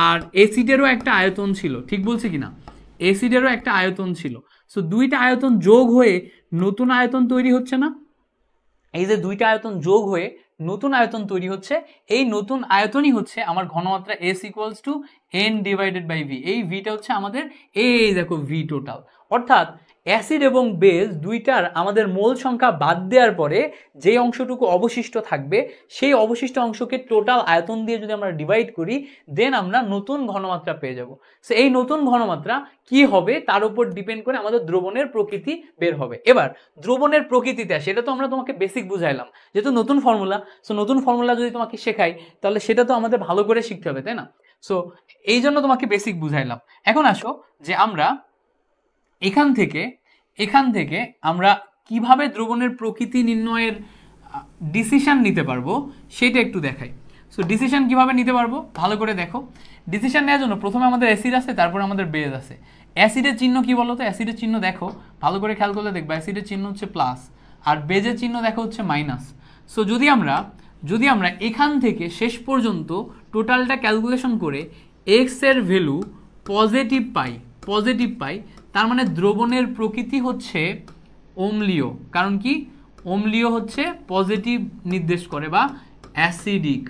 Speaker 1: আর অ্যাসিডেরও একটা আয়তন ছিল, ঠিক বলছি কিনা, অ্যাসিডেরও একটা আয়তন ছিল। সো দুইটা আয়তন যোগ হয়ে নতুন আয়তন তৈরি হচ্ছে না, এই যে দুইটা আয়তন যোগ হয়ে নতুন আয়তন তৈরি হচ্ছে, এই নতুন আয়তনই হচ্ছে আমার ঘনমাত্রা S equals to N divided by V. এই ভিটা হচ্ছে আমাদের, এই দেখো ভি টোটাল। অর্থাৎ অ্যাসিড এবং বেস দুইটার আমাদের মোল সংখ্যা বাদ দেওয়ার পরে যে অংশটুকু অবশিষ্ট থাকবে সেই অবশিষ্ট অংশকে টোটাল আয়তন দিয়ে যদি আমরা ডিভাইড করি দেন আমরা নতুন ঘনমাত্রা পেয়ে যাব। সো এই নতুন ঘনমাত্রা কি হবে তার উপর ডিপেন্ড করে আমাদের দ্রবণের প্রকৃতি বের হবে। এবার দ্রবণের প্রকৃতিতে সেটা তো আমরা তোমাকে বেসিক বুঝাইলাম, যেহেতু নতুন ফর্মুলা, সো নতুন ফর্মুলা যদি তোমাকে শেখাই তাহলে সেটা তো আমাদের ভালো করে শিখতে হবে, তাই না। সো এই জন্য তোমাকে বেসিক বুঝাইলাম। এখন আসো যে আমরা এখান থেকে আমরা কিভাবে দ্রবণের প্রকৃতি নির্ণয়ের ডিসিশন নিতে পারবো সেটা একটু দেখাই। সো ডিসিশন কিভাবে নিতে পারবো ভালো করে দেখো। ডিসিশন নেওয়ার জন্য প্রথমে আমাদের অ্যাসিড আছে, তারপর আমাদের বেজ আছে। অ্যাসিডের চিহ্ন কি বলো তো, অ্যাসিডের চিহ্ন দেখো ভালো করে খেয়াল করলে দেখবা অ্যাসিডের চিহ্ন হচ্ছে প্লাস আর বেজের চিহ্ন দেখো হচ্ছে মাইনাস। সো যদি আমরা এখান থেকে শেষ পর্যন্ত টোটালটা ক্যালকুলেশন করে এক্স এর ভ্যালু পজিটিভ পাই, তার মানে দ্রবণের প্রকৃতি হচ্ছে অম্লীয়, কারণ কি অম্লীয় হচ্ছে পজিটিভ নির্দেশ করে বা অ্যাসিডিক।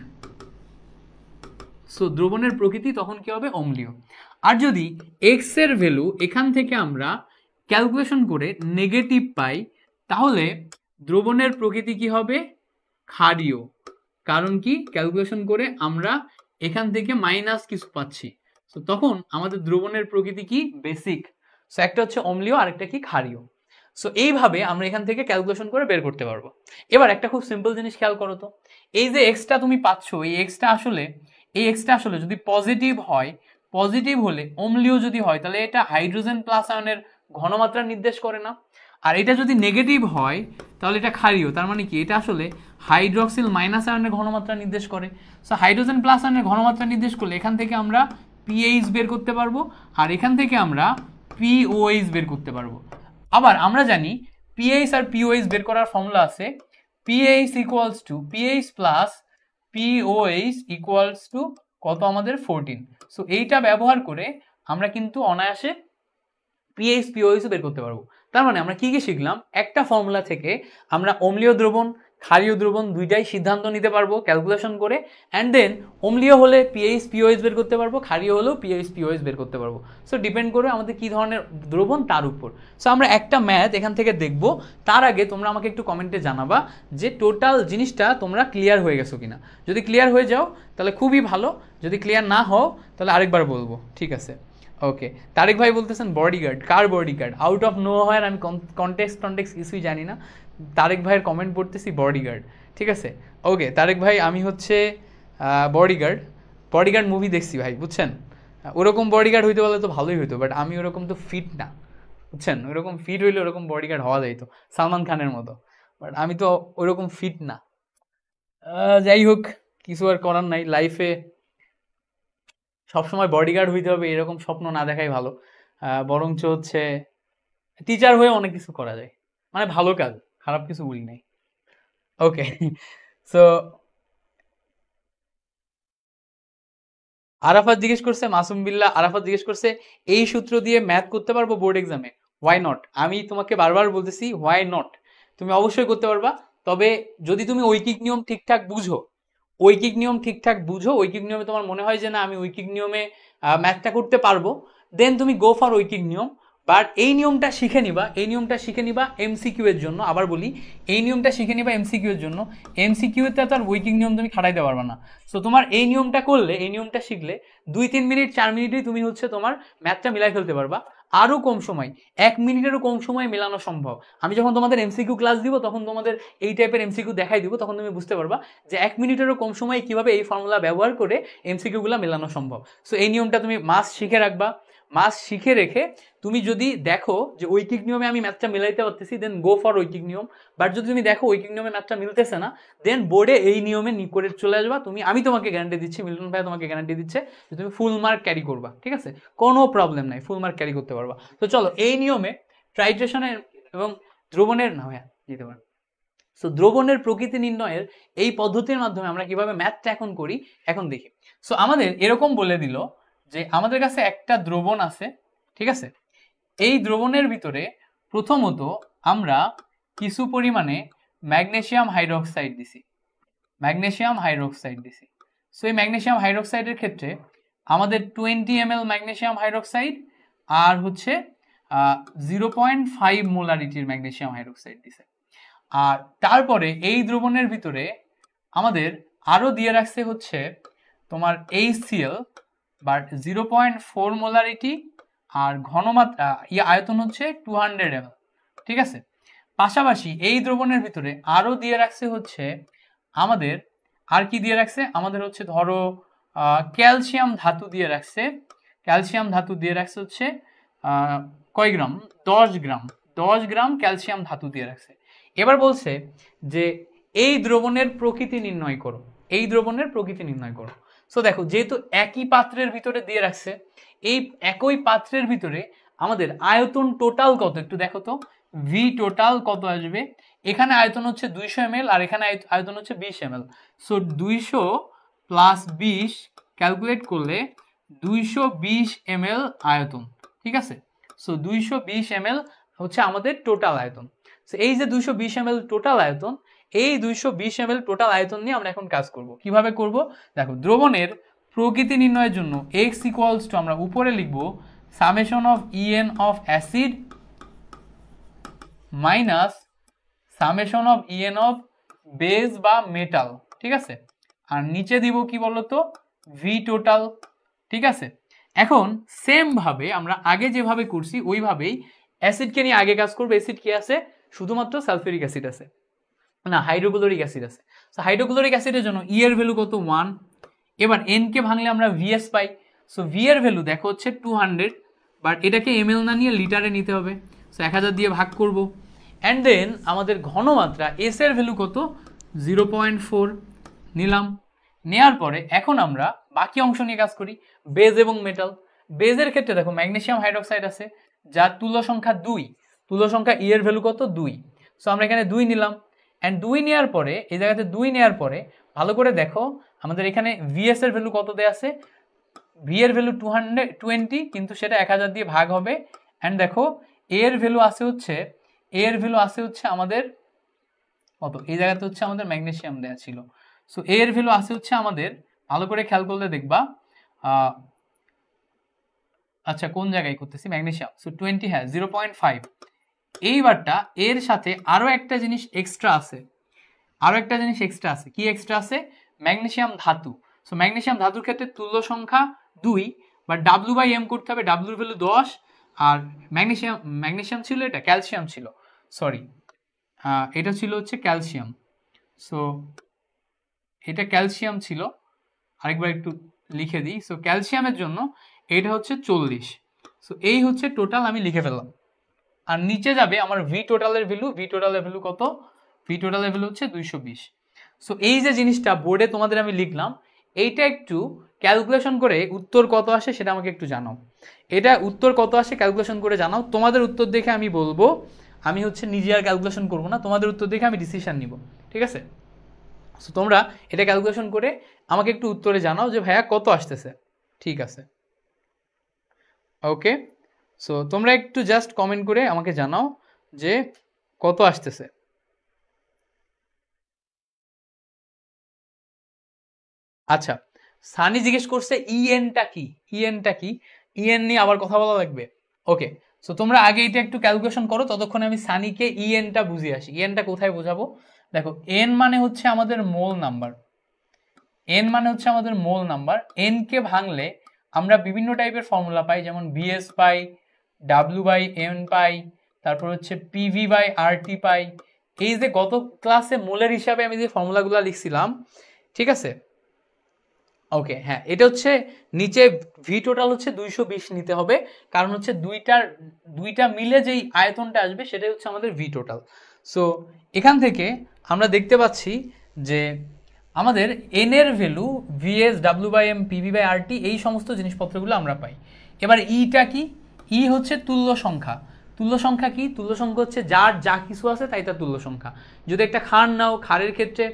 Speaker 1: সো দ্রবণের প্রকৃতি তখন কি হবে, অম্লীয়। আর যদি এক্স এর ভ্যালু এখান থেকে আমরা ক্যালকুলেশন করে নেগেটিভ পাই তাহলে দ্রবণের প্রকৃতি কি হবে, ক্ষারীয়, কারণ কি ক্যালকুলেশন করে আমরা এখান থেকে মাইনাস কিছু পাচ্ছি। সো তখন আমাদের দ্রবণের প্রকৃতি কি, বেসিক। সো একটা হচ্ছে অম্লীয় আর একটা কি, ক্ষারীয়। সো এইভাবে আমরা এখান থেকে ক্যালকুলেশন করে বের করতে পারবো। এবার একটা খুব সিম্পল জিনিস খেয়াল করো তো, এই যে এক্সটা তুমি পাচ্ছ, এই এক্সটা আসলে যদি পজিটিভ হয়, পজিটিভ হলে অম্লীয় যদি হয় তাহলে এটা হাইড্রোজেন প্লাস আয়নের ঘনমাত্রা নির্দেশ করে না, আর এটা যদি নেগেটিভ হয় তাহলে এটা ক্ষারীয়, তার মানে কি এটা আসলে হাইড্রক্সিল মাইনাস আয়নের ঘনমাত্রা নির্দেশ করে। সো হাইড্রোজেন প্লাস আয়নের ঘনমাত্রা নির্দেশ করলে এখান থেকে আমরা পিএইচ বের করতে পারবো আর এখান থেকে আমরা পিওএইচ বের করতে পারবো। আবার আমরা জানি পিএইচ আর পিওএইচ বের করার ফর্মুলা আছে pH equals to pH plus pOH equals to কত, আমাদের 14। সো এইটা ব্যবহার করে আমরা কিন্তু অনায়াসে পিএইচ পিওএইচ বের করতে পারবো। তার মানে আমরা কি কি শিখলাম, একটা ফর্মুলা থেকে আমরা অম্লীয় দ্রবণ ক্ষারীয় দ্রবণ দুইটাই সিদ্ধান্ত নিতে পারবো ক্যালকুলেশন করে, অ্যান্ড দেন অম্লীয় হলে পিএইচ পিওএইচ বের করতে পারবো, ক্ষারীয় হলেও পিএইচ পিওএইচ বের করতে পারবো। সো ডিপেন্ড করে আমাদের কি ধরনের দ্রবণ তার উপর। সো আমরা একটা ম্যাথ এখান থেকে দেখব, তার আগে তোমরা আমাকে একটু কমেন্টে জানাবা যে টোটাল জিনিসটা তোমরা ক্লিয়ার হয়ে গেছো কিনা। যদি ক্লিয়ার হয়ে যাও তাহলে খুবই ভালো, যদি ক্লিয়ার না হও তাহলে আরেকবার বলবো, ঠিক আছে। ওকে, তারেক ভাই বলতেছেন bodyguard, car bodyguard, out of know where, আমি কনটেক্সট কিছুই জানি না, তারেক ভাইয়ের কমেন্ট পড়তেছি বডিগার্ড, ঠিক আছে। ওকে তারেক ভাই, আমি হচ্ছে বডিগার্ড মুভি দেখছি ভাই, বুঝছেন। ওরকম বডিগার্ড হইতে বলে তো ভালোই হইতো, বাট আমি ওরকম তো ফিট না, বুঝছেন। ওরকম ফিট হইলে ওরকম বডিগার্ড হওয়া যাইতো সালমান খানের মতো, বাট আমি তো ওরকম ফিট না। যাই হোক, কিছু আর করার নাই, লাইফে সবসময় বডিগার্ড হইতে হবে এরকম স্বপ্ন না দেখাই ভালো। বরঞ্চ হচ্ছে টিচার হয়ে অনেক কিছু করা যায়, মানে ভালো কাজ, খারাপ কিছু বলি নাই। ওকে, সো আরাফাত জিজ্ঞেস করছে, মাসুম বিল্লাহ আরাফাত জিজ্ঞেস করছে এই সূত্র দিয়ে ম্যাথ করতে পারবো বোর্ড এক্সামে? Why not? আমি তোমাকে বারবার বলতেছি হোয়াই নট, তুমি অবশ্যই করতে পারবা। তবে যদি তুমি ঐকিক নিয়ম ঠিকঠাক বুঝো, ঐকিক নিয়ম ঠিকঠাক বুঝো, ঐকিক নিয়মে তোমার মনে হয় যে না আমি ঐকিক নিয়মে ম্যাথটা করতে পারবো, দেন তুমি গো ফর ঐকিক নিয়ম। বাট এই নিয়মটা শিখে নিবা, এই নিয়মটা শিখে নিবা এমসিকিউ এর জন্য। আবার বলি, এই নিয়মটা শিখে নিবা এমসিকিউ এর জন্য। এমসিকিউ তে তো আর ঐকিক নিয়ম তুমি খাটাইতে পারবা না। সো তোমার এই নিয়মটা করলে, এই নিয়মটা শিখলে 2-3 মিনিট 4 মিনিটেই তুমি হচ্ছে তোমার ম্যাথটা মিলাই ফেলতে পারবা। আরও কম সময়, 1 মিনিটেরও কম সময়ে মেলানো সম্ভব। আমি যখন তোমাদের এমসিকিউ ক্লাস দিব তখন তোমাদের এই টাইপের এমসিকিউ দেখাই দিব, তখন তুমি বুঝতে পারবা যে 1 মিনিটেরও কম সময়ে কিভাবে এই ফর্মুলা ব্যবহার করে এমসিকিউগুলো মেলানো সম্ভব। সো এই নিয়মটা তুমি মাস্ট শিখে রাখবা। মাস্ট শিখে রেখে তুমি যদি দেখো যে ঐকিক নিয়মে আমি ম্যাথটা মিলাইতে পারতেছি, দেন গো ফর ঐকিক নিয়ম। বাট যদি তুমি দেখো ঐকিক নিয়মে ম্যাথটা মিলতেছে না, দেন বোর্ডে এই নিয়মে করে চলে আসবা তুমি। আমি তোমাকে গ্যারান্টি দিচ্ছি, মিলন ভাই তোমাকে গ্যারান্টি দিচ্ছে যে তুমি ফুল মার্ক ক্যারি করবা, ঠিক আছে? কোনো প্রবলেম নাই, ফুল মার্ক ক্যারি করতে পারবা। তো চলো এই নিয়মে টাইট্রেশনের এবং দ্রবণের না ভাইয়া যেতে পারে। সো দ্রবণের প্রকৃতি নির্ণয়ের এই পদ্ধতির মাধ্যমে আমরা কিভাবে ম্যাথটা এখন করি এখন দেখি। সো আমাদের এরকম বলে দিল যে আমাদের কাছে একটা দ্রবণ আছে, ঠিক আছে? এই দ্রবণের ভিতরে প্রথমত আমরা কিছু পরিমাণে ম্যাগনেসিয়াম হাইড্রোক্সাইড দিছি, ম্যাগনেসিয়াম হাইড্রোক্সাইড দিছি। সো এই ম্যাগনেসিয়াম হাইড্রোক্সাইডের ক্ষেত্রে আমাদের 20 ml ম্যাগনেসিয়াম হাইড্রোক্সাইড আর হচ্ছে 0.5 মোলারিটির ম্যাগনেসিয়াম হাইড্রোক্সাইড দিছে। আর তারপরে এই দ্রবণের ভিতরে আমাদের আরও দিয়ে রাখছে হচ্ছে তোমার HCl বা 0.4 মোলারিটি আর ঘনমাত্রা আয়তন হচ্ছে 200 ml, ঠিক আছে? পাশাপাশি এই দ্রবণের ভিতরে আরও দিয়ে রাখছে হচ্ছে আমাদের, আর কি দিয়ে রাখছে আমাদের হচ্ছে ধরো ক্যালসিয়াম ধাতু দিয়ে রাখছে। ক্যালসিয়াম ধাতু দিয়ে রাখছে হচ্ছে কয় গ্রাম? 10 গ্রাম, 10 গ্রাম ক্যালসিয়াম ধাতু দিয়ে রাখছে। এবার বলছে যে এই দ্রবণের প্রকৃতি নির্ণয় করো, এই দ্রবণের প্রকৃতি নির্ণয় করো। সো দেখো, যেহেতু একই পাত্রের ভিতরে দিয়ে রাখছে, এই একই পাত্রের ভিতরে আমাদের আয়তন টোটাল কত একটু দেখো তো, ভি টোটাল কত আসবে? এখানে আয়তন হচ্ছে 200 ml আর এখানে আয়তন হচ্ছে 20 ml। সো 200 প্লাস 20 ক্যালকুলেট করলে 220 ml আয়তন, ঠিক আছে? সো 220 ml হচ্ছে আমাদের টোটাল আয়তন। সো এই যে 220 ml টোটাল আয়তন, এই 220 ml টোটাল আয়তন নিয়ে আমরা এখন কাজ করব। কিভাবে করব দেখো, দ্রবণের প্রকৃতি নির্ণয়ের জন্য x ইকুয়ালস টু আমরা উপরে লিখব summation of En of acid minus summation of En of base বা মেটাল, ঠিক আছে? আর নিচে দিব কি বলতো, ভি টোটাল, ঠিক আছে? এখন সেম ভাবে আমরা আগে যেভাবে করছি ওইভাবেই অ্যাসিডকে নিয়ে আগে কাজ করবো। অ্যাসিড কি আছে? শুধুমাত্র সালফিউরিক অ্যাসিড আছে, না হাইড্রোক্লোরিক অ্যাসিড আছে। সো হাইড্রোক্লোরিক অ্যাসিডের জন্য ই এর ভ্যালু কত? 1। এবার এন কে ভাঙলে আমরা ভিএস পাই। সো ভি এর ভ্যালু দেখো হচ্ছে 200, বাট এটাকে এমএল না নিয়ে লিটারে নিতে হবে। সো 1000 দিয়ে ভাগ করব। অ্যান্ড দেন আমাদের ঘনমাত্রা এস এর ভ্যালু কত? 0.4 নিলাম। নেয়ার পরে এখন আমরা বাকি অংশ নিয়ে কাজ করি, বেজ এবং মেটাল। বেজের ক্ষেত্রে দেখো ম্যাগনেসিয়াম হাইড্রোক্সাইড আছে যার তুল্য সংখ্যা 2, তুল্য সংখ্যা ই এর ভ্যালু কত? 2। সো আমরা এখানে 2 নিলাম। অ্যান্ড 2 নেওয়ার পরে এই জায়গাতে 2 নেওয়ার পরে ভালো করে দেখো আমাদের এখানে ভিএস এর ভ্যালু কত দেয়া আছে? ভি এর ভ্যালু 220, কিন্তু সেটা 1000 দিয়ে ভাগ হবে। অ্যান্ড দেখো এ এর ভ্যালু আছে হচ্ছে, এ এর ভ্যালু আছে হচ্ছে আমাদের কত? এই জায়গাতে হচ্ছে আমাদের ম্যাগনেসিয়াম দেয়া ছিল। সো এ এর ভ্যালু আছে হচ্ছে আমাদের, ভালো করে খেয়াল করলে দেখবা, আচ্ছা কোন জায়গায় করতেছি, ম্যাগনেসিয়াম। সো 20, হ্যাঁ 0.5। এইবারটা এর সাথে আরো একটা জিনিস এক্সট্রা আছে, আরো একটা জিনিস এক্সট্রা আছে। কি এক্সট্রা আছে? ম্যাগনেসিয়াম ধাতু। সো ম্যাগনেসিয়াম ধাতুর ক্ষেত্রে তুল্য সংখ্যা 2, বাট W/M করতে হবে, ডাব্লুর ভ্যালু 10। আর ম্যাগনেসিয়াম ছিল, এটা ক্যালসিয়াম ছিল, সরি এটা ছিল হচ্ছে ক্যালসিয়াম। সো এটা ক্যালসিয়াম ছিল, আরেকবার একটু লিখে দিই। সো ক্যালসিয়ামের জন্য এটা হচ্ছে 40। সো এই হচ্ছে টোটাল, আমি লিখে ফেললাম। আর নিচে যাবে আমার ভি টোটালের ভ্যালু, ভি টোটালের ভ্যালু কত? ভি টোটালের ভ্যালু হচ্ছে 220। সো এই যে জিনিসটা বোর্ডে তোমাদের আমি লিখলাম, এইটা একটু ক্যালকুলেশন করে উত্তর কত আসে সেটা আমাকে একটু জানাও। এটা উত্তর কত আসে ক্যালকুলেশন করে জানাও। তোমাদের উত্তর দেখে আমি বলবো, আমি হচ্ছে নিজে আর ক্যালকুলেশন করবো না, তোমাদের উত্তর দেখে আমি ডিসিশন নিব, ঠিক আছে? সো তোমরা এটা ক্যালকুলেশন করে আমাকে একটু উত্তরে জানাও যে ভাইয়া কত আসতেছে। ঠিক আছে, ওকে। সো তোমরা একটু জাস্ট কমেন্ট করে আমাকে জানাও যে কত আসতেছে। আচ্ছা, সানি জিজ্ঞেস করছে ইএনটা কি, ইএনটা কি, ইএন নিয়ে আবার কথা বলা লাগবে। ওকে, সো তোমরা আগে এটা একটু ক্যালকুলেশন করো, ততক্ষণে আমি সানিকে ইএনটা বুঝিয়ে আসি। ইএনটা কোথায় বোঝাবো, দেখো এন মানে হচ্ছে আমাদের মোল নাম্বার, এন মানে হচ্ছে আমাদের মোল নাম্বার। এন কে ভাঙলে আমরা বিভিন্ন টাইপের ফর্মুলা পাই, যেমন বিএস পাই, ডাব্লিউ বাই এন পাই, তারপর হচ্ছে পিভি বাই আরটি পাই। এই যে গত ক্লাসে মোলের হিসাবে আমি যে ফর্মুলাগুলো লিখছিলাম, ঠিক আছে, ওকে, হ্যাঁ, এটা হচ্ছে নিচে ভি টোটাল হচ্ছে 220 নিতে হবে, কারণ হচ্ছে দুইটা মিলে যেই আয়তনটা আসবে সেটাই হচ্ছে আমাদের ভি টোটাল। সো এখান থেকে আমরা দেখতে পাচ্ছি যে আমাদের এন এর value VS W by M PV by RT, এই সমস্ত জিনিসপত্রগুলো আমরা পাই। এবার ইটা কি, ই হচ্ছে তুল্য সংখ্যা। তুল্য সংখ্যা কি, তুল্য সংখ্যা হচ্ছে যার যা কিছু আছে তাই তার তুল্য সংখ্যা। যদি একটা ক্ষার নাও, ক্ষারের ক্ষেত্রে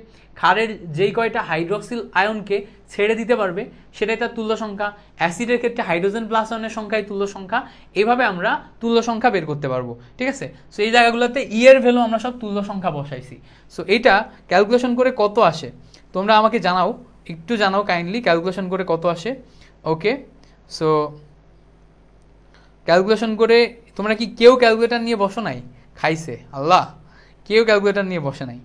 Speaker 1: ক্ষারের যেই কয়টা হাইড্রক্সিল আয়নকে ছেড়ে দিতে পারবে সেটাই তার তুল্য সংখ্যা। অ্যাসিডের ক্ষেত্রে হাইড্রোজেন প্লাস আয়নের সংখ্যাই তুল্য সংখ্যা। এইভাবে আমরা তুল্য সংখ্যা বের করতে পারবো, ঠিক আছে। সো এই জায়গাগুলোতে ই এর ভ্যালু আমরা সব তুল্য সংখ্যা বসাইছি। সো এটা ক্যালকুলেশন করে কত আসে তোমরা আমাকে জানাও, একটু জানাও কাইন্ডলি ক্যালকুলেশন করে কত আসে। ওকে, সো ক্যালকুলেশন করে তোমরা কি কেউ ক্যালকুলেটার নিয়ে বসো নাই? খাইছে আল্লাহ, কেউ ক্যালকুলেটার নিয়ে বসে নাই।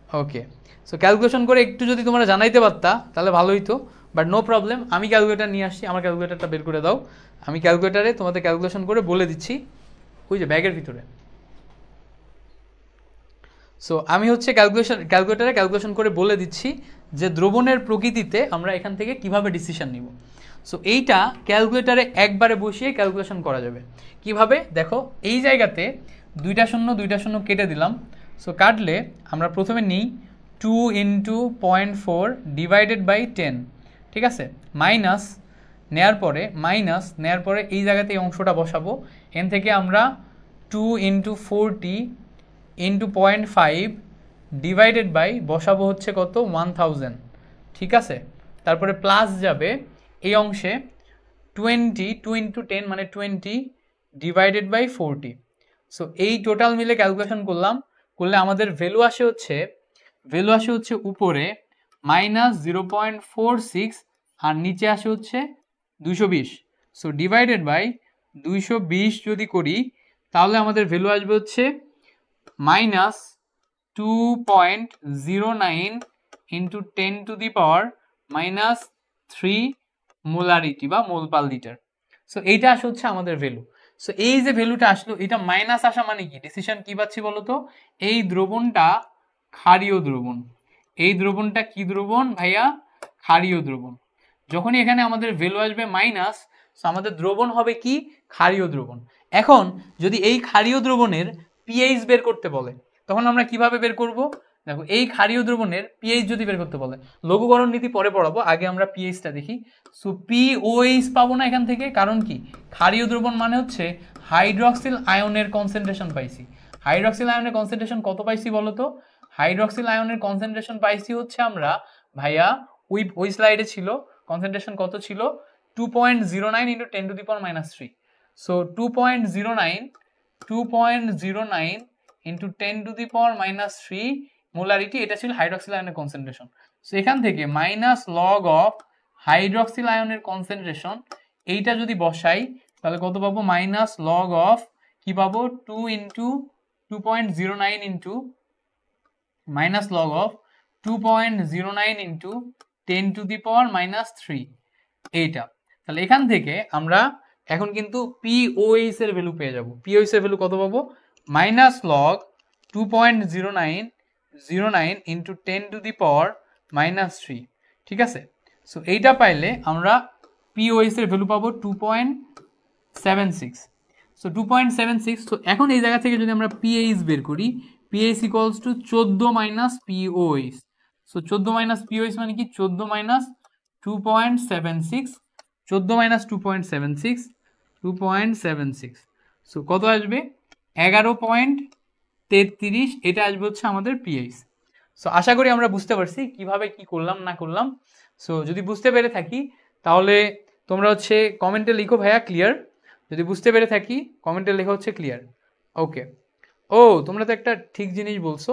Speaker 1: ওকে, সো ক্যালকুলেশন করে একটু যদি তোমরা জানাইতে পারতা তাহলে ভালো হইতো, বাট নো প্রবলেম, আমি ক্যালকুলেটার নিয়ে আসছি, আমার ক্যালকুলেটারটা বের করে দাও। আমি ক্যালকুলেটারে তোমাদের ক্যালকুলেশন করে বলে দিচ্ছি, ওই যে ব্যাগের ভিতরে। সো আমি হচ্ছে ক্যালকুলেটারে ক্যালকুলেশন করে বলে দিচ্ছি যে দ্রবণের প্রকৃতিতে আমরা এখান থেকে কিভাবে ডিসিশন নিব। সো এইটা ক্যালকুলেটারে একবারে বসিয়ে ক্যালকুলেশন করা যাবে। কিভাবে দেখো, এই জায়গাতে 2টা শূন্য 2টা শূন্য কেটে দিলাম। সো কাটলে আমরা প্রথমে নিই 2 × 0.4 ডিভাইডেড বাই 10, ঠিক আছে, মাইনাস নেয়ার পরে এই জায়গাতে এই অংশটা বসাবো। এন থেকে আমরা 2 × 40 × 0.5 ডিভাইডেড বাই বসাবো হচ্ছে কত 1000, ঠিক আছে। তারপরে প্লাস যাবে এই অংশে 20, 2 × 10 মানে 20 ডিভাইডেড বাই 40। সো এই টোটাল মিলে ক্যালকুলেশন করলে আমাদের ভ্যালু আসে হচ্ছে উপরে -0.46 আর নিচে আসে হচ্ছে 220। সো ডিভাইডেড বাই 220 যদি করি তাহলে আমাদের ভ্যালু আসবে হচ্ছে -2.09 × 10⁻³ মোলারিটি বা মোল পার লিটার। সো এইটা আসে হচ্ছে আমাদের ভ্যালু। সো এই যে ভ্যালুটা আসলো, এটা মাইনাস আসা মানে কি, ডিসিশন কি পাচ্ছি বলতো, এই দ্রবণটা ক্ষারীয় দ্রবণ। এই দ্রবণটা কি দ্রবণ ভাইয়া, ক্ষারীয় দ্রবণ। যখনই এখানে আমাদের ভ্যালু আসবে মাইনাস, সো আমাদের দ্রবণ হবে কি, ক্ষারীয় দ্রবণ। এখন যদি এই ক্ষারীয় দ্রবণের পিএইচ বের করতে বলে তখন আমরা কিভাবে বের করব, দেখো এই ক্ষারীয় দ্রবণের পিএইচ যদি বের করতে বলে, লঘুকরণ নীতি পরে পড়াবো, আগে আমরা পিএইচটা দেখি। সো পিওএইচ পাবো না এখান থেকে, কারণ কি, ক্ষারীয় দ্রবণ মানে হচ্ছে হাইড্রক্সিল আয়নের কনসেন্ট্রেশন পাইছি। হাইড্রক্সিল আয়নের কনসেন্ট্রেশন কত পাইছি বলতো, হাইড্রক্সিল আয়নের কনসেন্ট্রেশন পাইছি হচ্ছে আমরা ভাইয়া ওই স্লাইডে ছিল, কনসেন্ট্রেশন কত ছিল 2.09 × 10⁻³ সো 2.09 × 10⁻³ মোলারিটি, এটা ছিল হাইড্রক্সিল আয়নের কনসেন্ট্রেশন। সো এখান থেকে মাইনাস লগ অফ হাইড্রক্সিল আয়নের কনসেন্ট্রেশন, এইটা যদি বসাই তাহলে কত পাবো, মাইনাস লগ অফ কি পাবো 2 × 2.09 × মাইনাস লগ অফ 2.09 × 10⁻³ এইটা। তাহলে এখান থেকে আমরা এখন কিন্তু পিওএইচ এর ভ্যালু পেয়ে যাব। পিওএইচ এর ভ্যালু কত পাবো, মাইনাস লগ 2.09 × 10⁻³ ঠিক আছে। সো এইটা পাইলে আমরা পিওএইচ এর ভ্যালু পাবো 2.76। সো 2.76। সো এখন এই জায়গা থেকে যদি আমরা পিএইচ বের করি, pH equals to 14 - pOH. So 14 - pOH মানে কি, 14 - 2.76, 14 - 2.76, সো কত আসবে 11.33, এটা আসবে হচ্ছে আমাদের পিএইচ। সো আশা করি আমরা বুঝতে পারছি কিভাবে কি করলাম না করলাম। সো যদি বুঝতে পেরে থাকি তাহলে তোমরা হচ্ছে কমেন্টে লিখো ভাইয়া ক্লিয়ার, যদি বুঝতে পেরে থাকি কমেন্টে লেখা হচ্ছে ক্লিয়ার। ওকে, ও তোমরা তো একটা ঠিক জিনিস বলছো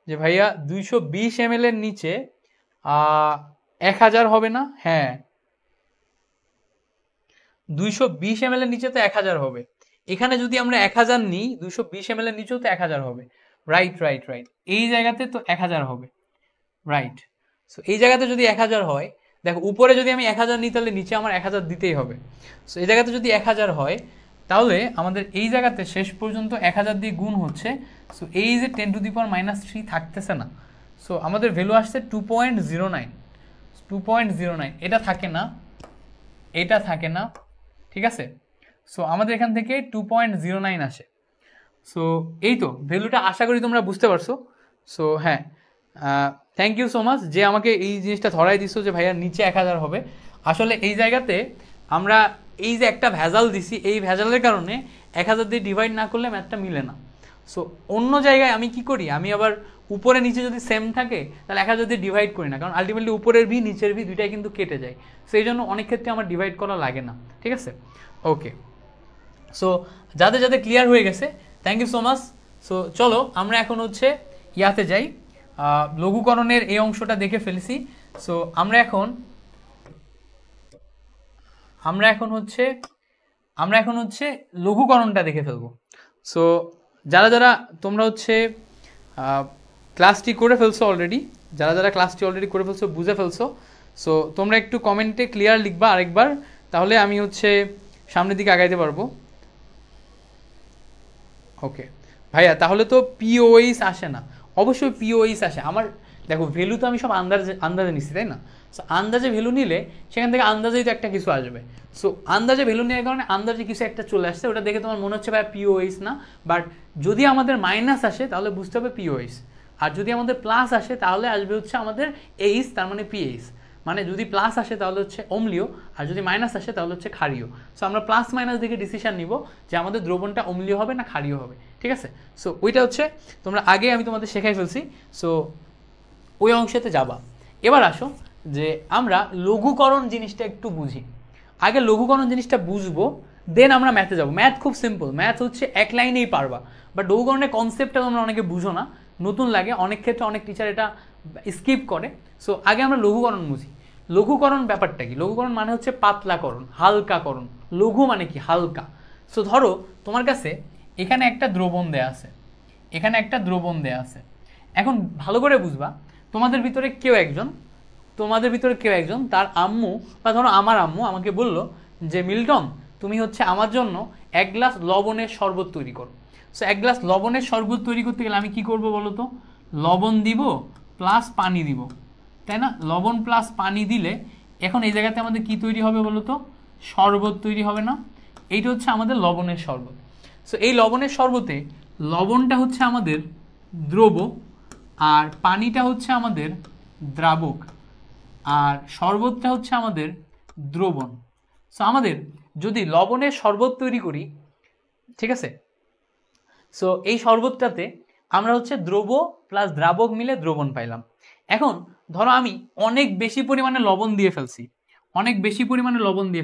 Speaker 1: যে ভাইয়া 220 ml এর নিচে 1000 হবে না। হ্যাঁ, 220 ml এর নিচে তো 1000 হবে। এখানে যদি আমরা 1000 নিই, 220 ml এর নিচেও তো 1000 হবে। রাইট রাইট রাইট, এই জায়গাতে তো 1000 হবে। রাইট, সো এই জায়গাতে যদি 1000 হয়, দেখো উপরে যদি আমি 1000 নিই তাহলে নিচে আমার 1000 দিতেই হবে। সো এই জায়গাতে যদি 1000 হয় তাহলে আমাদের এই জায়গাতে শেষ পর্যন্ত 1000 দিয়ে গুণ হচ্ছে। সো এই যে 10⁻³ থাকতেছে না, সো আমাদের ভ্যালু আসছে 2.09। 2.09 এটা থাকে না, এটা থাকে না, ঠিক আছে। সো আমাদের এখান থেকে 2.09 আসে। সো এই তো ভ্যালুটা, আশা করি তোমরা বুঝতে পারছো। সো হ্যাঁ, থ্যাংক ইউ সো মাচ যে আমাকে এই জিনিসটা ধরাই দিছো যে ভাইয়া নিচে 1000 হবে। আসলে এই জায়গাতে আমরা এই যে একটা ভেজাল দিছি, এই ভেজালের কারণে 1000 দিয়ে ডিভাইড না করলে ম্যাথটা মিলে না। সো অন্য জায়গায় আমি কি করি, আমি আবার উপরে নিচে যদি সেম থাকে তাহলে 1000 দিয়ে ডিভাইড করি না, কারণ আলটিমেটলি উপরের ভি নিচের ভি দুইটাই কিন্তু কেটে যায়। সো এই জন্য অনেক ক্ষেত্রে আমার ডিভাইড করা লাগে না, ঠিক আছে। ওকে, সো যাদের যাদের ক্লিয়ার হয়ে গেছে thank you so much. So চলো আমরা এখন হচ্ছে ইয়াতে যাই, লঘুকরণের এই অংশটা দেখে ফেলেছি। সো আমরা এখন হচ্ছে লঘুকরণটা দেখে ফেলবো। সো যারা যারা তোমরা হচ্ছে ক্লাসটি করে ফেলছো অলরেডি, যারা ক্লাসটি অলরেডি করে ফেলছো, বুঝে ফেলছো, সো তোমরা একটু কমেন্টে ক্লিয়ার লিখবা আরেকবার, তাহলে আমি হচ্ছে সামনের দিকে আগাইতে পারবো। ওকে ভাইয়া, তাহলে তো পিওইস আসে না? অবশ্যই পিওইস আসে। আমার দেখো ভ্যালু তো আমি সব আন্দাজে নিচ্ছি, তাই না? সো আন্দাজে ভ্যালু নিলে সেখান থেকে আন্দাজেই তো একটা কিছু আসবে। সো আন্দাজে ভ্যালু নেওয়ার কারণে আন্দাজে কিছু একটা চলে আসছে, ওটা দেখে তোমার মনে হচ্ছে ভাই পিওইস না, বাট যদি আমাদের মাইনাস আসে তাহলে বুঝতে হবে পিওইস, আর যদি আমাদের প্লাস আসে তাহলে আসবে হচ্ছে আমাদের এইস, তার মানে পিএইস। মানে যদি প্লাস আসে তাহলে হচ্ছে অম্লীয়, আর যদি মাইনাস আসে তাহলে হচ্ছে ক্ষারীয়। সো আমরা প্লাস মাইনাস দেখে ডিসিশন নিব যে আমাদের দ্রবণটা অম্লীয় হবে না ক্ষারীয় হবে, ঠিক আছে। সো ওইটা হচ্ছে তোমরা আগে আমি তোমাদের শেখাই ফেলছি, সো ওই অংশতে যাবা। এবার আসো যে আমরা লঘুকরণ জিনিসটা একটু বুঝি। আগে লঘুকরণ জিনিসটা বুঝবো, দেন আমরা ম্যাথে যাবো। ম্যাথ খুব সিম্পল, ম্যাথ হচ্ছে এক লাইনেই পারবা, বাট লঘুকরণের কনসেপ্টটা তোমরা অনেকে বুঝো না, নতুন লাগে, অনেক ক্ষেত্রে অনেক টিচার এটা স্কিপ করে। সো আগে আমরা লঘুকরণ বুঝি। লঘুকরণ ব্যাপারটা কি? লঘুকরণ মানে হচ্ছে পাতলাকরণ, হালকাকরণ। লঘু মানে কি? হালকা। সো ধরো তোমার কাছে এখানে একটা দ্রবণ দেয়া আছে, এখানে একটা দ্রবণ দেয়া আছে। এখন ভালো করে বুঝবা, তোমাদের ভিতরে কেউ একজন তার আম্মু, বা ধরো আমার আম্মু আমাকে বলল যে মিল্টন তুমি হচ্ছে আমার জন্য 1 গ্লাস লবণের শরবত তৈরি করো। সো 1 গ্লাস লবণের শরবত তৈরি করতে গেলে আমি কি করব বলো তো? লবণ দিব প্লাস পানি দিব, তাই না? লবণ প্লাস পানি দিলে এখন এই জায়গাতে আমাদের কি তৈরি হবে বলো তো? শরবত তৈরি হবে না? এইটা হচ্ছে আমাদের লবণের শরবত। সো এই লবণের শরবতে লবণটা হচ্ছে আমাদের দ্রব, আর পানিটা হচ্ছে আমাদের দ্রাবক, আর শরবতটা হচ্ছে আমাদের দ্রবণ। সো আমাদের যদি লবণের শরবত তৈরি করি, ঠিক আছে, সো এই শরবতটাতে আমরা হচ্ছে দ্রব প্লাস দ্রাবক মিলে দ্রবণ পাইলাম। এখন ধরো আমি অনেক বেশি পরিমাণে লবণ দিয়ে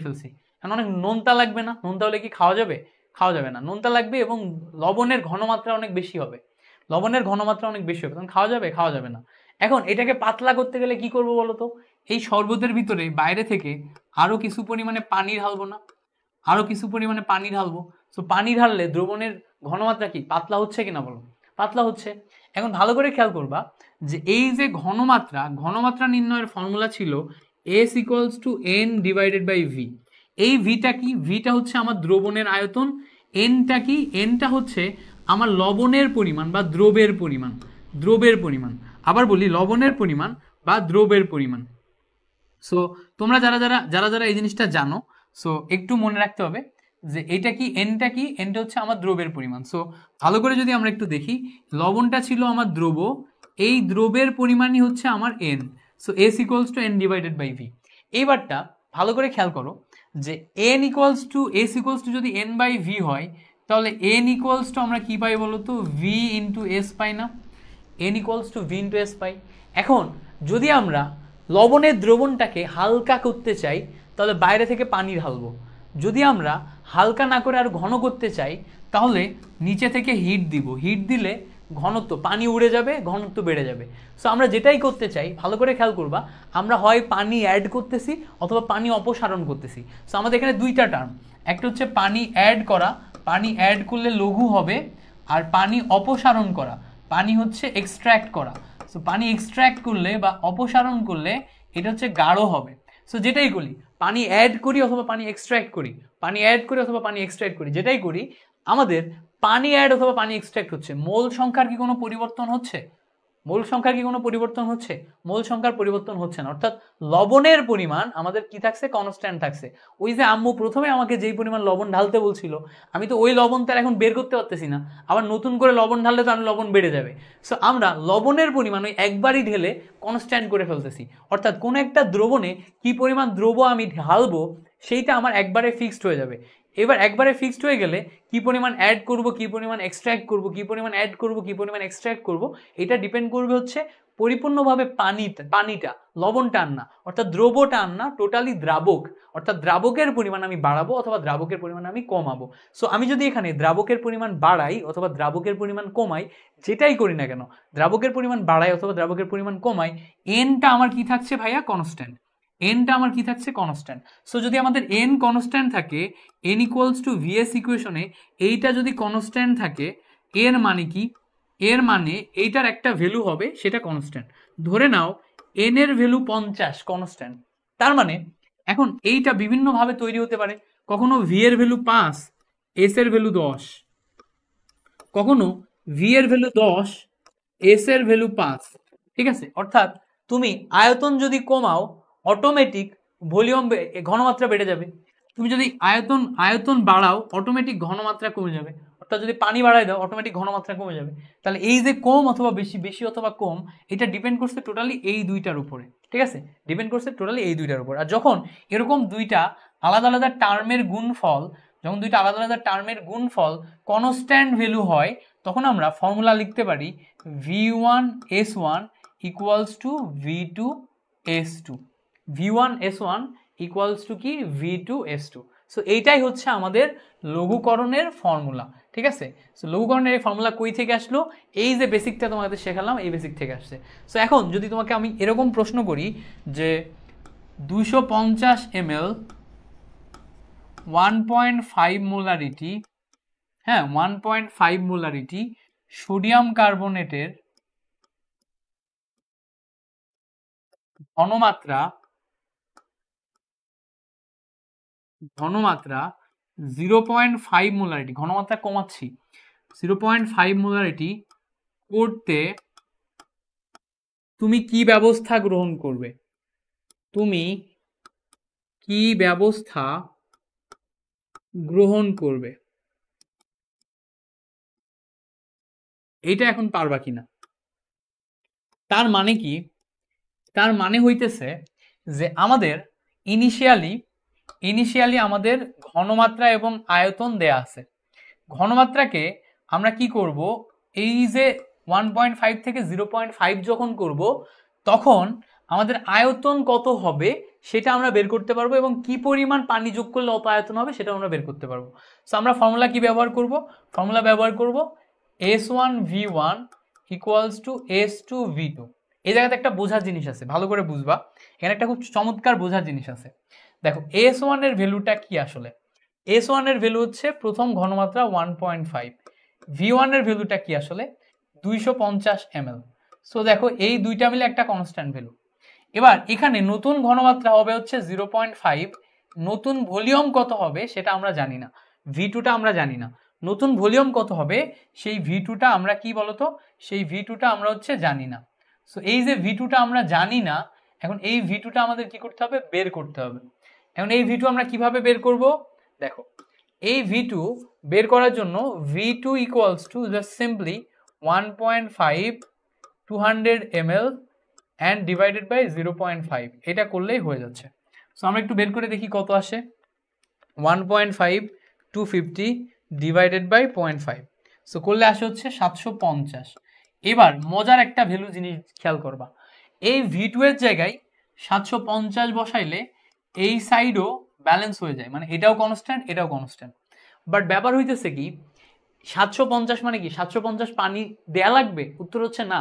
Speaker 1: ফেলছি, কারণ অনেক নোনতা লাগবে না? নোনতা হলে কি খাওয়া যাবে? খাওয়া যাবে না, নোনতা লাগবে, এবং লবণের ঘনমাত্রা অনেক বেশি হবে, তখন খাওয়া যাবে? খাওয়া যাবে না। এখন এটাকে পাতলা করতে গেলে কি করব বলো তো? এই শরবতের ভিতরে বাইরে থেকে আরো কিছু পরিমাণে পানি ঢালবো না? সো পানি ঢাললে দ্রবণের ঘনমাত্রা কি পাতলা হচ্ছে কিনা বলো? পাতলা হচ্ছে। এখন ভালো করে খেয়াল করবা যে এই যে ঘনমাত্রা নির্ণয়ের ফর্মুলা ছিল S = N/V। এই ভিটা কি? ভিটা হচ্ছে আমার দ্রবণের আয়তন। এনটা কি? এনটা হচ্ছে আমার লবণের পরিমাণ বা দ্রবের পরিমাণ। আবার বলি, লবণের পরিমাণ বা দ্রবের পরিমাণ। সো তোমরা যারা এই জিনিসটা জানো, সো একটু মনে রাখতে হবে যে এটা কি, এনটা কি? এনটা হচ্ছে আমার দ্রবের পরিমাণ। সো ভালো করে যদি আমরা একটু দেখি, লবণটা ছিল আমার দ্রব, এই দ্রবের পরিমাণই হচ্ছে আমার এন। So S = N/V। এইবারটা ভালো করে খেয়াল করো যে S = যদি N/V হয়, তাহলে N = আমরা কি পাই বলো তো? V × S পাই না? N = V × S পাই। এখন যদি আমরা লবণের দ্রবণটাকে হালকা করতে চাই, তাহলে বাইরে থেকে পানি ঢালবো। যদি আমরা হালকা না করে আর ঘন করতে চাই তাহলে নিচে থেকে হিট দিব, হিট দিলে ঘনত্ব পানি উড়ে যাবে, ঘনত্ব বেড়ে যাবে। সো আমরা যেটাই করতে চাই ভালো করে খেয়াল করবা, আমরা হয় পানি অ্যাড করতেছি অথবা পানি অপসারণ করতেছি। সো আমাদের এখানে দুইটা টার্ম, একটা হচ্ছে পানি অ্যাড করা, পানি অ্যাড করলে লঘু হবে, আর পানি অপসারণ করা, পানি হচ্ছে এক্সট্র্যাক্ট করা। সো পানি এক্সট্র্যাক্ট করলে বা অপসারণ করলে এটা হচ্ছে গাঢ় হবে। সো যেটাই করি, পানি অ্যাড করি অথবা পানি এক্সট্র্যাক্ট করি, পানি অ্যাড করি অথবা পানি এক্সট্র্যাক্ট করি, যেটাই করি আমাদের পানি অ্যাড অথবা পানি এক্সট্র্যাক্ট হচ্ছে। মোল সংখ্যার কি কোনো পরিবর্তন হচ্ছে? মোল সংখ্যার কি কোনো পরিবর্তন হচ্ছে? মোল সংখ্যার পরিবর্তন হচ্ছে না, অর্থাৎ লবণের পরিমাণ আমাদের কি থাকছে? কনস্ট্যান্ট থাকছে। ওই যে আম্মু প্রথমে আমাকে যেই পরিমাণ লবণ ঢালতে বলছিল, আমি তো ওই লবণ তার এখন বের করতে পারতেছি না, আবার নতুন করে লবণ ঢাললে তো আর লবণ বেড়ে যাবে। সো আমরা লবণের পরিমাণ ওই একবারই ঢেলে কনস্ট্যান্ট করে ফেলতেছি, অর্থাৎ কোনো একটা দ্রবণে কি পরিমাণ দ্রব্য আমি ঢালবো সেইটা আমার একবারে ফিক্সড হয়ে যাবে। এবার একবারে ফিক্সড হয়ে গেলে কি পরিমাণ অ্যাড করব, কি পরিমাণ এক্সট্র্যাক্ট করব, কি পরিমাণ অ্যাড করব, কি পরিমাণ এক্সট্র্যাক্ট করব, এটা ডিপেন্ড করবে হচ্ছে পরিপূর্ণভাবে পানিটা, লবণটা আন না, অর্থাৎ দ্রব্যটা আন না, টোটালি দ্রাবক, অর্থাৎ দ্রাবকের পরিমাণ আমি বাড়াবো অথবা দ্রাবকের পরিমাণ আমি কমাবো। সো আমি যদি এখানে দ্রাবকের পরিমাণ বাড়াই অথবা দ্রাবকের পরিমাণ কমাই, যেটাই করি না কেন, দ্রাবকের পরিমাণ বাড়াই অথবা দ্রাবকের পরিমাণ কমাই, এনটা আমার কি থাকছে ভাইয়া? কনস্ট্যান্ট। এনটা আমার কি থাকছে? কনস্ট্যান্ট। সো যদি আমাদের এন কনস্ট্যান্ট থাকে, এন ইকুয়ালস টু ভিএস ইকুয়েশনে এইটা যদি কনস্ট্যান্ট থাকে, এর মানে কি? এর মানে এইটার একটা ভ্যালু হবে সেটা কনস্ট্যান্ট। ধরে নাও এন এর ভ্যালু 50 কনস্ট্যান্ট, তার মানে এখন এইটা বিভিন্নভাবে তৈরি হতে পারে। কখনো ভি এর ভ্যালু 5, এস এর ভ্যালু 10, কখনো ভি এর ভ্যালু 10, এস এর ভ্যালু 5। ঠিক আছে, অর্থাৎ তুমি আয়তন যদি কমাও অটোমেটিক ভলিউম ঘনমাত্রা বেড়ে যাবে, তুমি যদি আয়তন বাড়াও অটোমেটিক ঘনমাত্রা কমে যাবে, অর্থাৎ যদি পানি বাড়াই দাও অটোমেটিক ঘনমাত্রা কমে যাবে। তাহলে এই যে কম অথবা বেশি, বেশি অথবা কম, এটা ডিপেন্ড করছে টোটালি এই দুইটার উপরে। ঠিক আছে, ডিপেন্ড করছে টোটালি এই দুইটার উপর। আর যখন এরকম দুইটা আলাদা আলাদা টার্মের গুণফল, যখন দুইটা আলাদা আলাদা টার্মের গুণফল কনস্ট্যান্ট ভ্যালু হয়, তখন আমরা ফর্মুলা লিখতে পারি v1s1 equals to v2s2, v1s1 equals to কি? v2s2। সো এইটাই হচ্ছে আমাদের লঘুকরণের ফর্মুলা। ঠিক আছে, সো লঘুকরণের এই ফর্মুলা কই থেকে আসলো? এই যে বেসিকটা তোমাদের শেখালাম, এই বেসিক থেকে আসছে। সো এখন যদি তোমাকে আমি এরকম প্রশ্ন করি যে 250 ml 1.5 মোলারিটি, হ্যাঁ 1.5 মোলারিটি সোডিয়াম কার্বনেটের ঘনমাত্রা 0.5 মোলারিটি, ঘনমাত্রা কমাচ্ছি, 0.5 মোলারিটি করতে তুমি কি ব্যবস্থা গ্রহণ করবে? তুমি কি ব্যবস্থা গ্রহণ করবে? এটা এখন পারবা কিনা? তার মানে কি? তার মানে হইতেছে যে আমাদের ইনিশিয়ালি আমাদের ঘনমাত্রা এবং আয়তন দেয়া আছে। ঘনমাত্রাকে আমরা কি করব? এই যে 1.5 থেকে 0.5 যখন করব, তখন আমাদের আয়তন কত হবে সেটা আমরা বের করতে পারবো, এবং কি পরিমাণ পানি যোগ করলে অত আয়তন হবে সেটা আমরা বের করতে পারবো। সো আমরা ফর্মুলা কি ব্যবহার করব? ফর্মুলা ব্যবহার করব S1V1 ইকুয়ালস টু S2V2। এই জায়গাতে একটা বোঝার জিনিস আছে, ভালো করে বুঝবা, এখানে একটা খুব চমৎকার বোঝার জিনিস আছে। দেখো S1 এর ভ্যালুটা কি আসলে? S1 এর ভ্যালু হচ্ছে প্রথম ঘনমাত্রা 1.5, V1 এর ভ্যালুটা কি আসলে? 250 ml। সো দেখো এই দুইটা মিলে একটা কনস্ট্যান্ট ভ্যালু। এবার এখানে নতুন ঘনমাত্রা হবে হচ্ছে 0.5, নতুন ভলিউম কত হবে সেটা আমরা জানি না, V2টা আমরা জানি না। নতুন ভলিউম কত হবে সেই V2টা আমরা কি বলতো? সেই V2টা আমরা হচ্ছে জানি না। সো এই যে V2টা আমরা জানি না, এখন এই V2টা আমাদের কি করতে হবে? বের করতে হবে। এখন এই V2 আমরা কিভাবে বের করব? দেখো এই V2 বের করার জন্য V2 equals to just simply 1.5 200 ml and divided by 0.5, এটা করলেই হয়ে যাচ্ছে। সো আমরা একটু বের করে দেখি কত আসে। 1.5 250 ডিভাইডেড বাই 0.5, সো করলে আসে হচ্ছে 750। এবার মজার একটা ভ্যালু জিনিস খেয়াল করবা, এই V2 এর জায়গায় 750 বসাইলে এই সাইডও ব্যালেন্স হয়ে যায়, মানে এটাও কনস্ট্যান্ট এটাও কনস্ট্যান্ট। বাট ব্যাপার হইতেছে কি 750 মানে কি 750 পানি দেয়া লাগবে? উত্তর হচ্ছে না।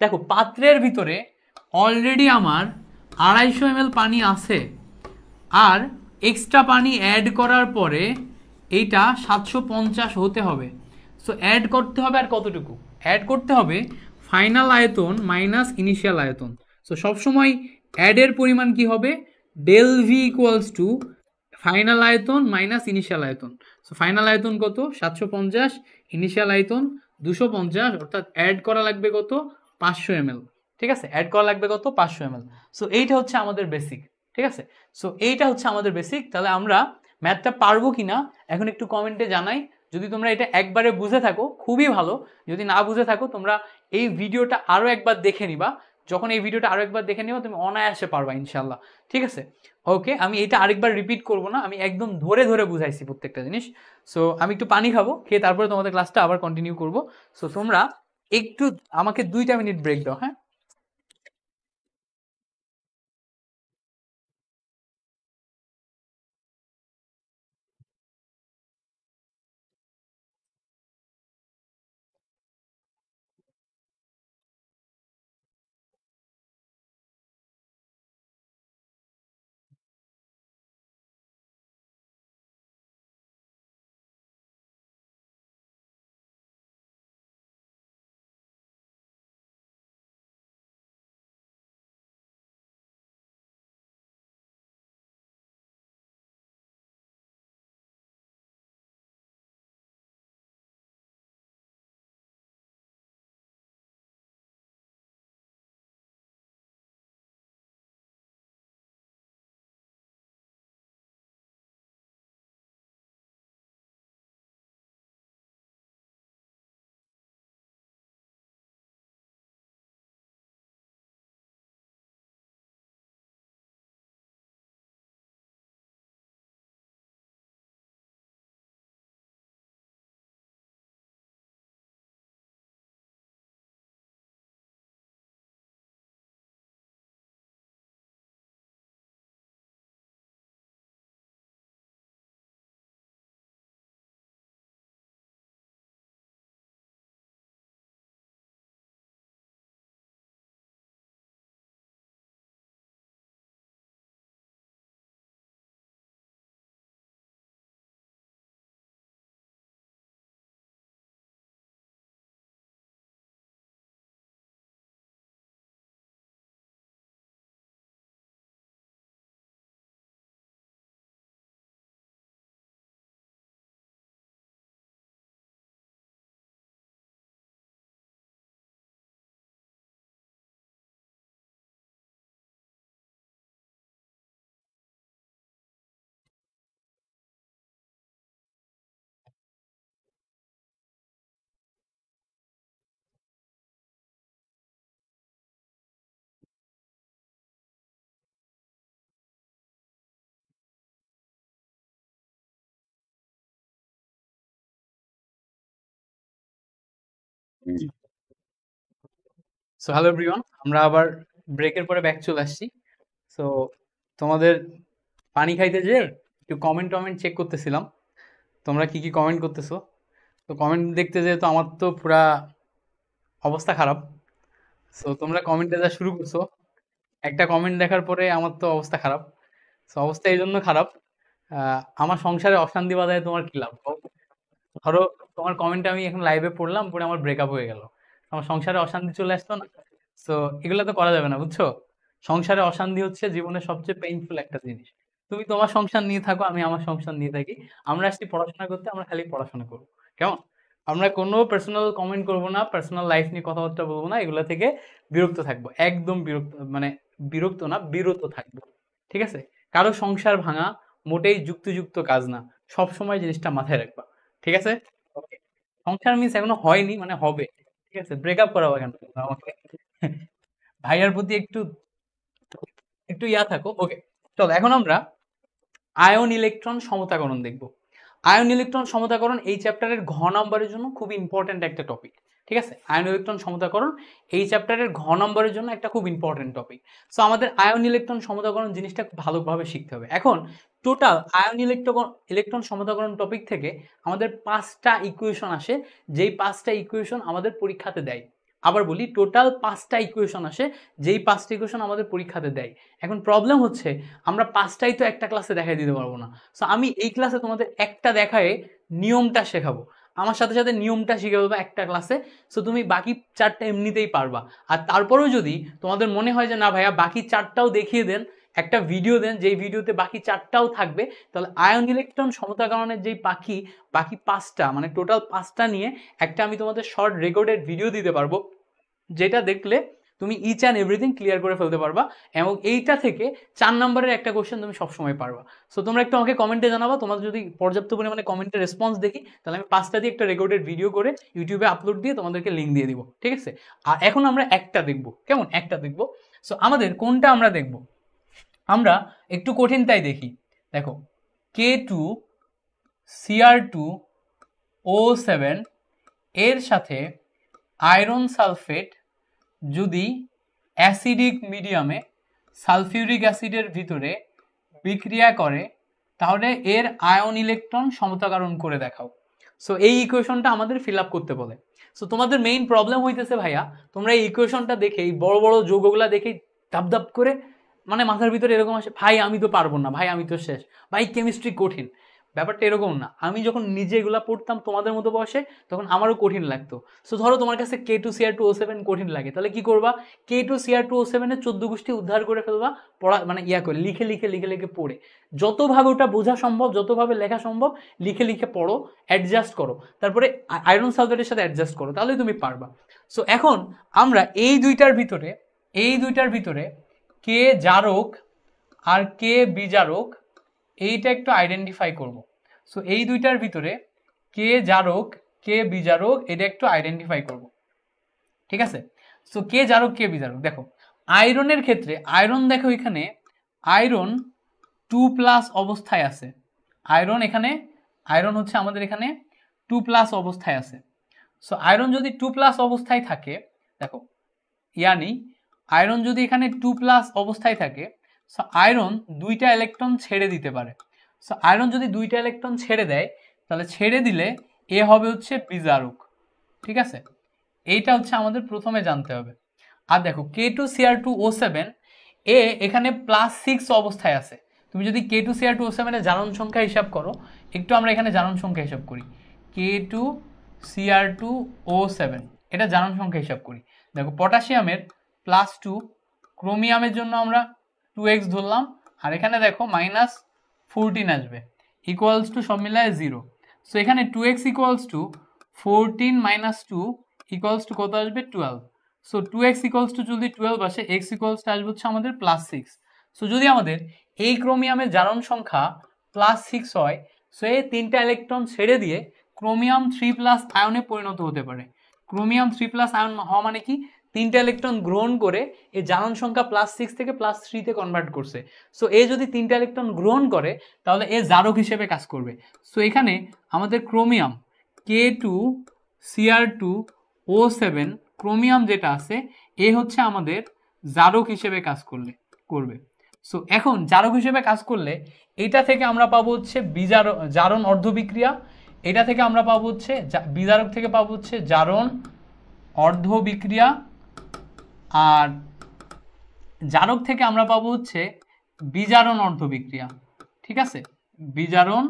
Speaker 1: দেখো পাত্রের ভিতরে অলরেডি আমার 250 ml পানি আছে, আর এক্সট্রা পানি অ্যাড করার পরে এইটা 750 হতে হবে। সো অ্যাড করতে হবে আর কতটুকু? অ্যাড করতে হবে ফাইনাল আয়তন মাইনাস ইনিশিয়াল আয়তন। সো সবসময় অ্যাডের পরিমাণ কি হবে? Del V equals to final আয়তন মাইনাস ইনিশিয়াল আয়তন। সো ফাইনাল আয়তন কত? 750, ইনিশিয়াল আয়তন 250, অর্থাৎ অ্যাড করা লাগবে কত? 500 ml। ঠিক আছে, অ্যাড করা লাগবে কত? 500 ml। সো এইটা হচ্ছে আমাদের বেসিক। ঠিক আছে, সো এইটা হচ্ছে আমাদের বেসিক। তাহলে আমরা ম্যাথটা পারবো কিনা এখন একটু কমেন্টে জানাই। যদি তোমরা এটা একবারে বুঝে থাকো খুবই ভালো, যদি না বুঝে থাকো তোমরা এই ভিডিওটা আরো একবার দেখে নিবা। যখন এই ভিডিওটা আরো একবার দেখে নিবা তুমি অনায়াসে পারবা ইনশাল্লাহ। ঠিক আছে, ওকে, আমি এটা আরেকবার রিপিট করব না, আমি একদম ধরে ধরে বুঝাইছি প্রত্যেকটা জিনিস। সো আমি একটু পানি খাবো, খেয়ে তারপরে তোমাদের ক্লাসটা আবার কন্টিনিউ করব। সো তোমরা একটু আমাকে 2টা মিনিট ব্রেক দাও, হ্যাঁ? সো হ্যালো এভরিওয়ান, আমরা আবার ব্রেকের পরে ব্যাক চলে আসছি। সো তোমাদের পানি খাইতে যে একটু কমেন্ট টমেন্ট চেক করতেছিলাম, তোমরা কি কি কমেন্ট করতেছো। তো কমেন্ট দেখতে যেয়ে তো আমার তো পুরা অবস্থা খারাপ। সো তোমরা কমেন্টে যা শুরু করছো, একটা কমেন্ট দেখার পরে আমার তো অবস্থা খারাপ। সো অবস্থা এই জন্য খারাপ, আমার সংসারে অশান্তি বাজায় তোমার কি লাভ? ধরো তোমার কমেন্ট আমি এখন লাইভে পড়লাম, পরে আমার ব্রেকআপ হয়ে গেল, আমার সংসারে অশান্তি চলে আসতো না? সো এগুলো তো করা যাবে না, বুঝছো? সংসারে অশান্তি হচ্ছে জীবনের সবচেয়ে পেইনফুল একটা জিনিস। তুমি তোমার সংসার নিয়ে থাকো, আমি আমার সংসার নিয়ে থাকি, আমরা আসছি পড়াশোনা করতে, আমরা খালি পড়াশোনা করবো, কেমন? আমরা কোনো পার্সোনাল কমেন্ট করবো না, পার্সোনাল লাইফ নিয়ে কথাবার্তা বলবো না, এগুলো থেকে বিরক্ত থাকবো, একদম বিরক্ত, মানে বিরক্ত না, বিরত থাকবো। ঠিক আছে, কারো সংসার ভাঙা মোটেই যুক্তিযুক্ত কাজ না, সব সময় জিনিসটা মাথায় রাখবা। ঠিক আছে, ওকে? সংসার মিন্স এখনো হয়নি, মানে হবে। ঠিক আছে, ব্রেকআপ করাবো কেন আমাকে? ভাইয়ার প্রতি একটু একটু ইয়া থাকো, ওকে? চলো এখন আমরা আয়ন ইলেকট্রন সমতাকরণ দেখব। আয়ন ইলেকট্রন সমতাকরণ এই চ্যাপ্টারের ঘ নাম্বারের জন্য খুব ইম্পর্ট্যান্ট একটা টপিক। ঠিক আছে, আয়ন ইলেকট্রন সমতাকরণ এই চ্যাপ্টারের ঘ নম্বরের জন্য একটা খুব ইম্পর্টেন্ট টপিক। সো আমাদের আয়ন ইলেকট্রন সমতাকরণ জিনিসটা খুব ভালোভাবে শিখতে হবে। এখন টোটাল আয়ন ইলেকট্রন সমতাকরণ টপিক থেকে আমাদের 5টা ইকুয়েশন আসে, যেই 5টা ইকুয়েশন আমাদের পরীক্ষাতে দেয়। আবার বলি, টোটাল 5টা ইকুয়েশন আসে, যেই 5টা ইকুয়েশন আমাদের পরীক্ষাতে দেয়। এখন প্রবলেম হচ্ছে আমরা 5টাই তো একটা ক্লাসে দেখাই দিতে পারবো না। সো আমি এই ক্লাসে তোমাদের একটা দেখায় নিয়মটা শেখাবো, আমার সাথে সাথে নিয়মটা শিখে ফেলবা একটা ক্লাসে। সো তুমি বাকি 4টা এমনিতেই পারবা। আর তারপরেও যদি তোমাদের মনে হয় যে না ভাইয়া বাকি 4টাও দেখিয়ে দেন, একটা ভিডিও দেন যেই ভিডিওতে বাকি 4টাও থাকবে, তাহলে আয়ন ইলেকট্রন সমতাকরণের যেই বাকি 5টা মানে টোটাল 5টা নিয়ে একটা আমি তোমাদের শর্ট রেকর্ডেড ভিডিও দিতে পারবো, যেটা দেখলে তুমি ইচ অ্যান্ড এভরিথিং ক্লিয়ার করে ফেলতে পারবা, এবং এইটা থেকে 4 নম্বরের একটা কোশ্চেন তুমি সবসময় পারবা। সো তোমরা একটু আমাকে কমেন্টে জানাবা, তোমাদের যদি পর্যাপ্ত পরিমাণে কমেন্টের রেসপন্স দেখি, তাহলে আমি 5টা দিয়ে একটা রেকর্ডেড ভিডিও করে ইউটিউবে আপলোড দিয়ে তোমাদেরকে লিঙ্ক দিয়ে দিব, ঠিক আছে। আর এখন আমরা একটা দেখবো, কেমন একটা দেখবো। সো আমাদের কোনটা আমরা দেখবো, আমরা একটু কঠিনটাই দেখি। দেখো, K2Cr2O7 এর সাথে আয়রন সালফেট যদি অ্যাসিডিক মিডিয়ামে সালফিউরিক অ্যাসিডের ভিতরে বিক্রিয়া করে, তাহলে এর আয়ন ইলেকট্রন সমতাকরণ করে দেখাও। সো এই ইকুয়েশনটা আমাদের ফিল আপ করতে বলে। সো তোমাদের মেইন প্রবলেম হইতেছে ভাইয়া, তোমরা এই ইকুয়েশনটা দেখে, এই বড় বড় যৌগগুলা দেখে ধাপ ধাপ করে মানে মাথার ভিতরে এরকম আসে, ভাই আমি তো পারবো না, ভাই আমি তো শেষ, ভাই কেমিস্ট্রি কঠিন। ব্যাপারটা এরকম না। আমি যখন নিজে এগুলা পড়তাম তোমাদের মতো বয়সে, তখন আমারও কঠিন লাগতো। সো ধরো তোমার কাছে K2Cr2O7 কঠিন লাগে, তাহলে কি করবা, K2Cr2O7 এর 14 গোষ্ঠী উদ্ধার করে ফেলবা, পড়া মানে করে লিখে লিখে লিখে লিখে পড়ে, যতভাবে ওটা বোঝা সম্ভব, যতভাবে লেখা সম্ভব লিখে লিখে পড়ো, অ্যাডজাস্ট করো, তারপরে আয়রন সালফেটের সাথে অ্যাডজাস্ট করো, তাহলে তুমি পারবা। সো এখন আমরা এই দুইটার ভিতরে কে জারক আর কে বিজারক এইটা একটু আইডেন্টিফাই করব। সো এই দুইটার ভিতরে কে জারক কে বিজারক এটা একটু আইডেন্টিফাই করব, ঠিক আছে। সো কে জারক কে বিজারক, দেখো আয়রনের ক্ষেত্রে, আয়রন দেখো এখানে আয়রন 2+ অবস্থায় আছে, আয়রন হচ্ছে আমাদের এখানে 2+ অবস্থায় আছে। সো আয়রন যদি 2+ অবস্থায় থাকে, দেখো ইয়ানি আয়রন যদি এখানে 2+ অবস্থায় থাকে, সো আয়রন 2টা ইলেকট্রন ছেড়ে দিতে পারে। সো আয়রন যদি 2টা ইলেকট্রন ছেড়ে দেয়, তাহলে ছেড়ে দিলে এ হবে হচ্ছে বিজারক, ঠিক আছে। এইটা হচ্ছে আমাদের প্রথমে জানতে হবে। আর দেখো K2Cr2O7 এ এখানে +6 অবস্থায় আছে। তুমি যদি K2Cr2O7 এর জারণ সংখ্যা হিসাব করো, একটু আমরা এখানে জারণ সংখ্যা হিসাব করি, K2Cr2O7 এটা জারণ সংখ্যা হিসাব করি। দেখো পটাশিয়ামের +2, ক্রোমিয়ামের জন্য আমরা 2x ধরলাম, আর এখানে দেখো -14 আসবে, ইকুয়ালস টু সব মিলায় 0। সো এখানে 2x equals to 14 - 2 equals to কত আসবে, 12। সো 2x ইকুয়ালস টু যদি 12 আসে, x ইকুয়ালস টু আসবে হচ্ছে আমাদের +6। সো যদি আমাদের এই ক্রোমিয়ামের জারণ সংখ্যা +6 হয়, সো এই 3টা ইলেকট্রন ছেড়ে দিয়ে ক্রোমিয়াম 3+ আয়নে পরিণত হতে পারে। ক্রোমিয়াম 3+ আয়ন হওয়া মানে কি, 3টা ইলেকট্রন গ্রহণ করে এই জারণ সংখ্যা +6 থেকে +3 তে কনভার্ট করছে। সো এ যদি 3টা ইলেকট্রন গ্রহণ করে, তাহলে এ জারক হিসেবে কাজ করবে। সো এখানে আমাদের ক্রোমিয়াম K2Cr2O7 ক্রোমিয়াম যেটা আছে, এ হচ্ছে আমাদের জারক হিসেবে কাজ করবে। সো এখন জারক হিসেবে কাজ করলে এটা থেকে আমরা পাবো হচ্ছে জারণ অর্ধবিক্রিয়া, এটা থেকে আমরা পাবো হচ্ছে বিজারক থেকে পাবো হচ্ছে জারণ অর্ধবিক্রিয়া, আর জারক থেকে আমরা পাবো হচ্ছে বিজারণ অর্ধবিক্রিয়া, ঠিক আছে, বিজারণ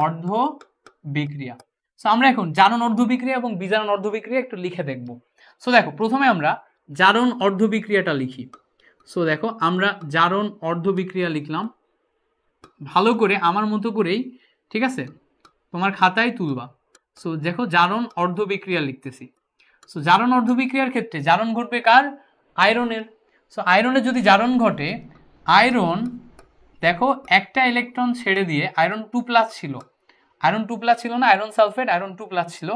Speaker 1: অর্ধবিক্রিয়া। সো আমরা এখন জারণ অর্ধবিক্রিয়া এবং বিজারণ অর্ধবিক্রিয়া একটু লিখে দেখব। সো দেখো প্রথমে আমরা জারণ অর্ধবিক্রিয়াটা লিখি। সো দেখো আমরা জারণ অর্ধবিক্রিয়া লিখলাম, ভালো করে আমার মতো করেই, ঠিক আছে, তোমার খাতায় তুলবা। সো দেখো জারণ অর্ধবিক্রিয়া লিখতেছি। সো জারণ অর্ধবিক্রিয়ার ক্ষেত্রে জারণ ঘটবে কার, আয়রনের। সো আয়রনের যদি জারণ ঘটে, আয়রন দেখো একটা ইলেকট্রন ছেড়ে দিয়ে, আয়রন 2+ ছিল, আয়রন 2+ ছিল না, আয়রন সালফেট আয়রন 2+ ছিল।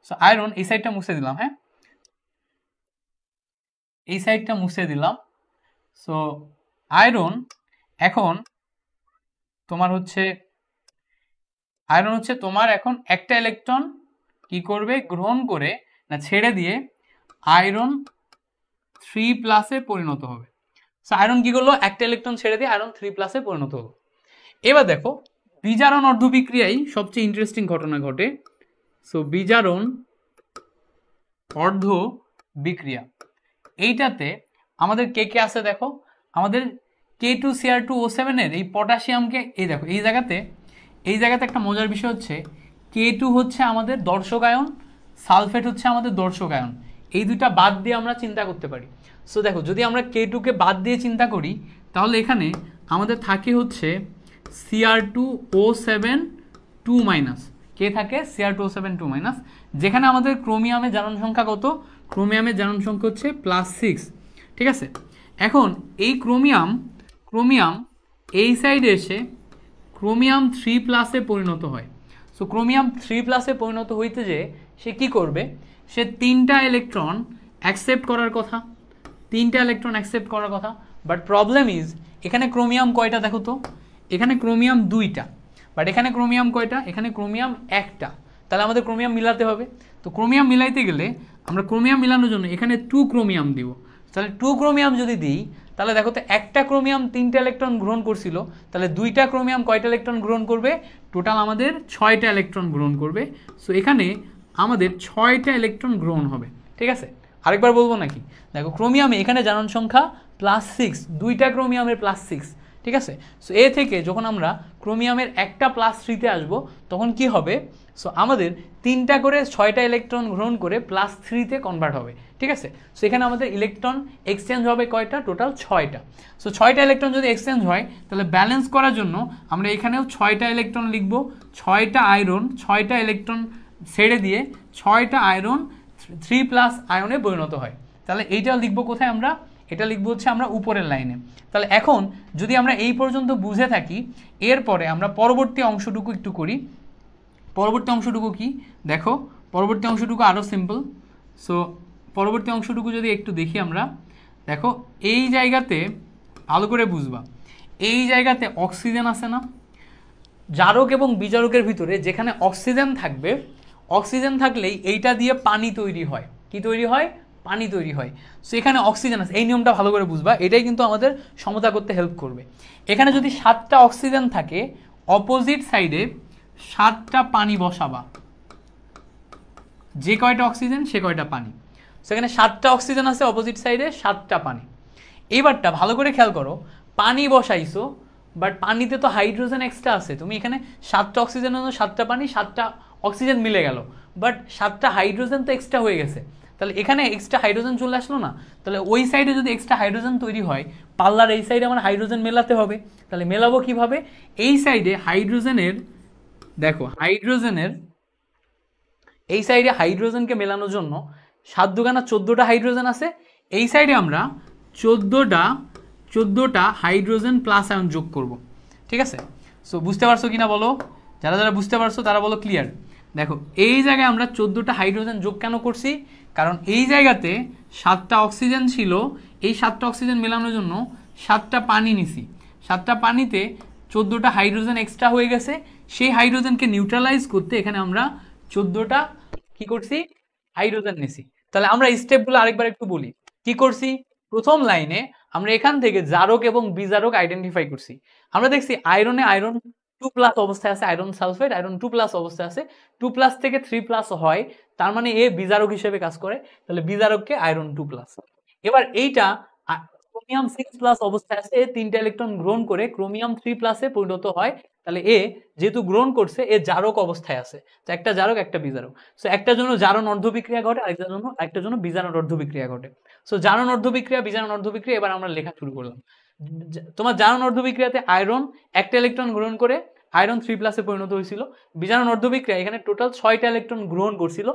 Speaker 1: সো আয়রন এই সাইডটা মুছে দিলাম, হ্যাঁ এই সাইডটা মুছে দিলাম। সো আয়রন এখন তোমার হচ্ছে, আয়রন হচ্ছে তোমার এখন একটা ইলেকট্রন কি করবে, গ্রহণ করে না ছেড়ে দিয়ে আয়রন 3+ পরিণত হবে। সো আয়রন কি করলো, একটা ইলেকট্রন ছেড়ে দিয়ে আয়রন 3+ পরিণত হলো। এবার দেখো বিজারণ অর্ধবিক্রিয়ায় সবচেয়ে ইন্টারেস্টিং ঘটনা ঘটে। সো বিজারণ অর্ধ বিক্রিয়া, এইটাতে আমাদের কে কে আছে দেখো, আমাদের K2Cr2O7 এর এই পটাশিয়ামকে, এই দেখো এই জায়গাতে একটা মজার বিষয় হচ্ছে K2 হচ্ছে আমাদের দর্শক আয়ন, সালফেট হচ্ছে আমাদের দর্শক আয়ন, এই দুইটা বাদ দিয়ে আমরা চিন্তা করতে পারি। সো দেখো যদি আমরা K2কে বাদ দিয়ে চিন্তা করি তাহলে এখানে আমাদের থাকে হচ্ছে Cr2O7 2- কে থাকে Cr2O7 2-, যেখানে আমাদের ক্রোমিয়ামের জারণ সংখ্যা কত, ক্রোমিয়ামের জারণ সংখ্যা হচ্ছে +6, ঠিক আছে। এখন এই ক্রোমিয়াম এই সাইডে এসে ক্রোমিয়াম 3+ পরিণত হয়। সো ক্রোমিয়াম 3+ পরিণত হইতে যে সে কি করবে, সে 3টা ইলেকট্রন অ্যাকসেপ্ট করার কথা, বাট প্রবলেম ইজ এখানে ক্রোমিয়াম কয়টা দেখো তো, এখানে ক্রোমিয়াম 2টা, বাট এখানে ক্রোমিয়াম কয়টা, এখানে ক্রোমিয়াম 1টা, তাহলে আমাদের ক্রোমিয়াম মিলাতে হবে। তো ক্রোমিয়াম মিলাইতে গেলে আমরা ক্রোমিয়াম মিলানোর জন্য এখানে 2 ক্রোমিয়াম দিব। তাহলে 2 ক্রোমিয়াম যদি দিই তাহলে দেখো তো একটা ক্রোমিয়াম 3টা ইলেকট্রন গ্রহণ করছিল, তাহলে 2টা ক্রোমিয়াম কয়টা ইলেকট্রন গ্রহণ করবে, টোটাল আমাদের 6টা ইলেকট্রন গ্রহণ করবে। সো এখানে আমাদের 6টা ইলেকট্রন গ্রহণ হবে, ঠিক আছে। আরেকবার বলবো নাকি, দেখো ক্রোমিয়ামে এখানে জারণ সংখ্যা +6, 2টা ক্রোমিয়ামের +6, ঠিক আছে। সো এ থেকে যখন আমরা ক্রোমিয়ামের একটা +3-তে আসবো তখন কি হবে, সো আমাদের 3টা করে 6টা ইলেকট্রন গ্রহণ করে +3-তে কনভার্ট হবে, ঠিক আছে। সো এখানে আমাদের ইলেকট্রন এক্সচেঞ্জ হবে কয়টা, টোটাল 6টা। সো 6টা ইলেকট্রন যদি এক্সচেঞ্জ হয় তাহলে ব্যালেন্স করার জন্য আমরা এখানেও 6টা ইলেকট্রন লিখব, 6টা আয়রন 6টা ইলেকট্রন ছেড়ে দিয়ে 6টা আয়রন 3+ আয়নে পরিণত হয়। তাহলে এইটা লিখবো কোথায় আমরা, এটা লিখবো হচ্ছে আমরা উপরের লাইনে। তাহলে এখন যদি আমরা এই পর্যন্ত বুঝে থাকি, এরপরে আমরা পরবর্তী অংশটুকু একটু করি। পরবর্তী অংশটুকু কি দেখো, পরবর্তী অংশটুকু আরও সিম্পল। সো পরবর্তী অংশটুকু যদি একটু দেখি আমরা, দেখো এই জায়গাতে ভালো করে বুঝবা, এই জায়গাতে অক্সিজেন আছে না, জারক এবং বিজারকের ভিতরে যেখানে অক্সিজেন থাকবে, অক্সিজেন থাকলেই এইটা দিয়ে পানি তৈরি হয়, কি তৈরি হয়, পানি তৈরি হয়। সো এখানে অক্সিজেন আছে, এই নিয়মটা ভালো করে বুঝবা, এটাই কিন্তু আমাদের সমতা করতে হেল্প করবে। এখানে যদি 7টা অক্সিজেন থাকে, অপোজিট সাইডে 7টা পানি বসাবা, যে কয়টা অক্সিজেন সে কয়টা পানি। সেখানে 7টা অক্সিজেন আছে, অপোজিট সাইডে 7টা পানি। এইবারটা ভালো করে খেয়াল করো, পানি বসাইছো বাট পানিতে তো হাইড্রোজেন এক্সট্রা আছে, তুমি এখানে 7টা অক্সিজেন 7টা পানি, 7টা অক্সিজেন মিলে গেল, বাট 7টা হাইড্রোজেন তো এক্সট্রা হয়ে গেছে, তাহলে এখানে এক্সট্রা হাইড্রোজেন চলে আসলো না। তাহলে ওই সাইডে যদি এক্সট্রা হাইড্রোজেন তৈরি হয়, পাল্লার এই সাইডে আমার হাইড্রোজেন মেলাতে হবে। তাহলে মেলাবো কিভাবে, এই সাইডে হাইড্রোজেনের, দেখো হাইড্রোজেনের এই সাইডে হাইড্রোজেনকে মেলানোর জন্য 7 দুগুণা 14টা হাইড্রোজেন আছে, এই সাইডে আমরা 14টা হাইড্রোজেন প্লাস আয়ন যোগ করব, ঠিক আছে। সো বুঝতে পারছো কিনা বলো, যারা যারা বুঝতে পারছো তারা বলো ক্লিয়ার। দেখো এই জায়গায় আমরা 14টা হাইড্রোজেন যোগ কেন করছি, কারণ এই জায়গাতে 7টা অক্সিজেন ছিল, এই 7টা অক্সিজেন মেলানোর জন্য 7টা পানি নিছি, 7টা পানিতে 14টা হাইড্রোজেন এক্সট্রা হয়ে গেছে, সেই হাইড্রোজেনকে নিউট্রালাইজ করতে এখানে আমরা 14টা কি করছি, হাইড্রোজেন নিছি। তাহলে আমরা স্টেপগুলো আরেকবার একটু বলি, কি করছি, প্রথম লাইনে আমরা এখান থেকে জারক এবং বিজারক আইডেন্টিফাই করছি। আমরা দেখছি আয়রনে আয়রন 2+ অবস্থায় আছে, আয়রন সালফেট আয়রন 2+ অবস্থায় আছে, 2+ থেকে 3+ হয়, তার মানে এ বিজারক হিসেবে কাজ করে, তাহলে বিজারককে আয়রন 2+। এবার এইটা ক্রোমিয়াম 6+ অবস্থায় আছে, 3টা ইলেকট্রন গ্রহণ করে ক্রোমিয়াম 3+ পরিণত হয়, তাহলে এ যেহেতু গ্রহণ করছে এ জারক অবস্থায় আছে, তো একটা জারক একটা বিজারক। সো একটার জন্য জারণ অর্ধবিক্রিয়া ঘটে, আরেকটার জন্য বিজারণ অর্ধবিক্রিয়া ঘটে। সো জারণ অর্ধবিক্রিয়া বিজারণ অর্ধবিক্রিয়া এবার আমরা লেখা শুরু করলাম। তোমার জারণ অর্ধবিক্রিয়াতে আয়রন একটা ইলেকট্রন গ্রহণ করে আয়রন 3+ পরিণত হয়েছিল, বিজারণ অর্ধবিক্রিয়া এখানে টোটাল 6টা ইলেকট্রন গ্রহণ করছিল,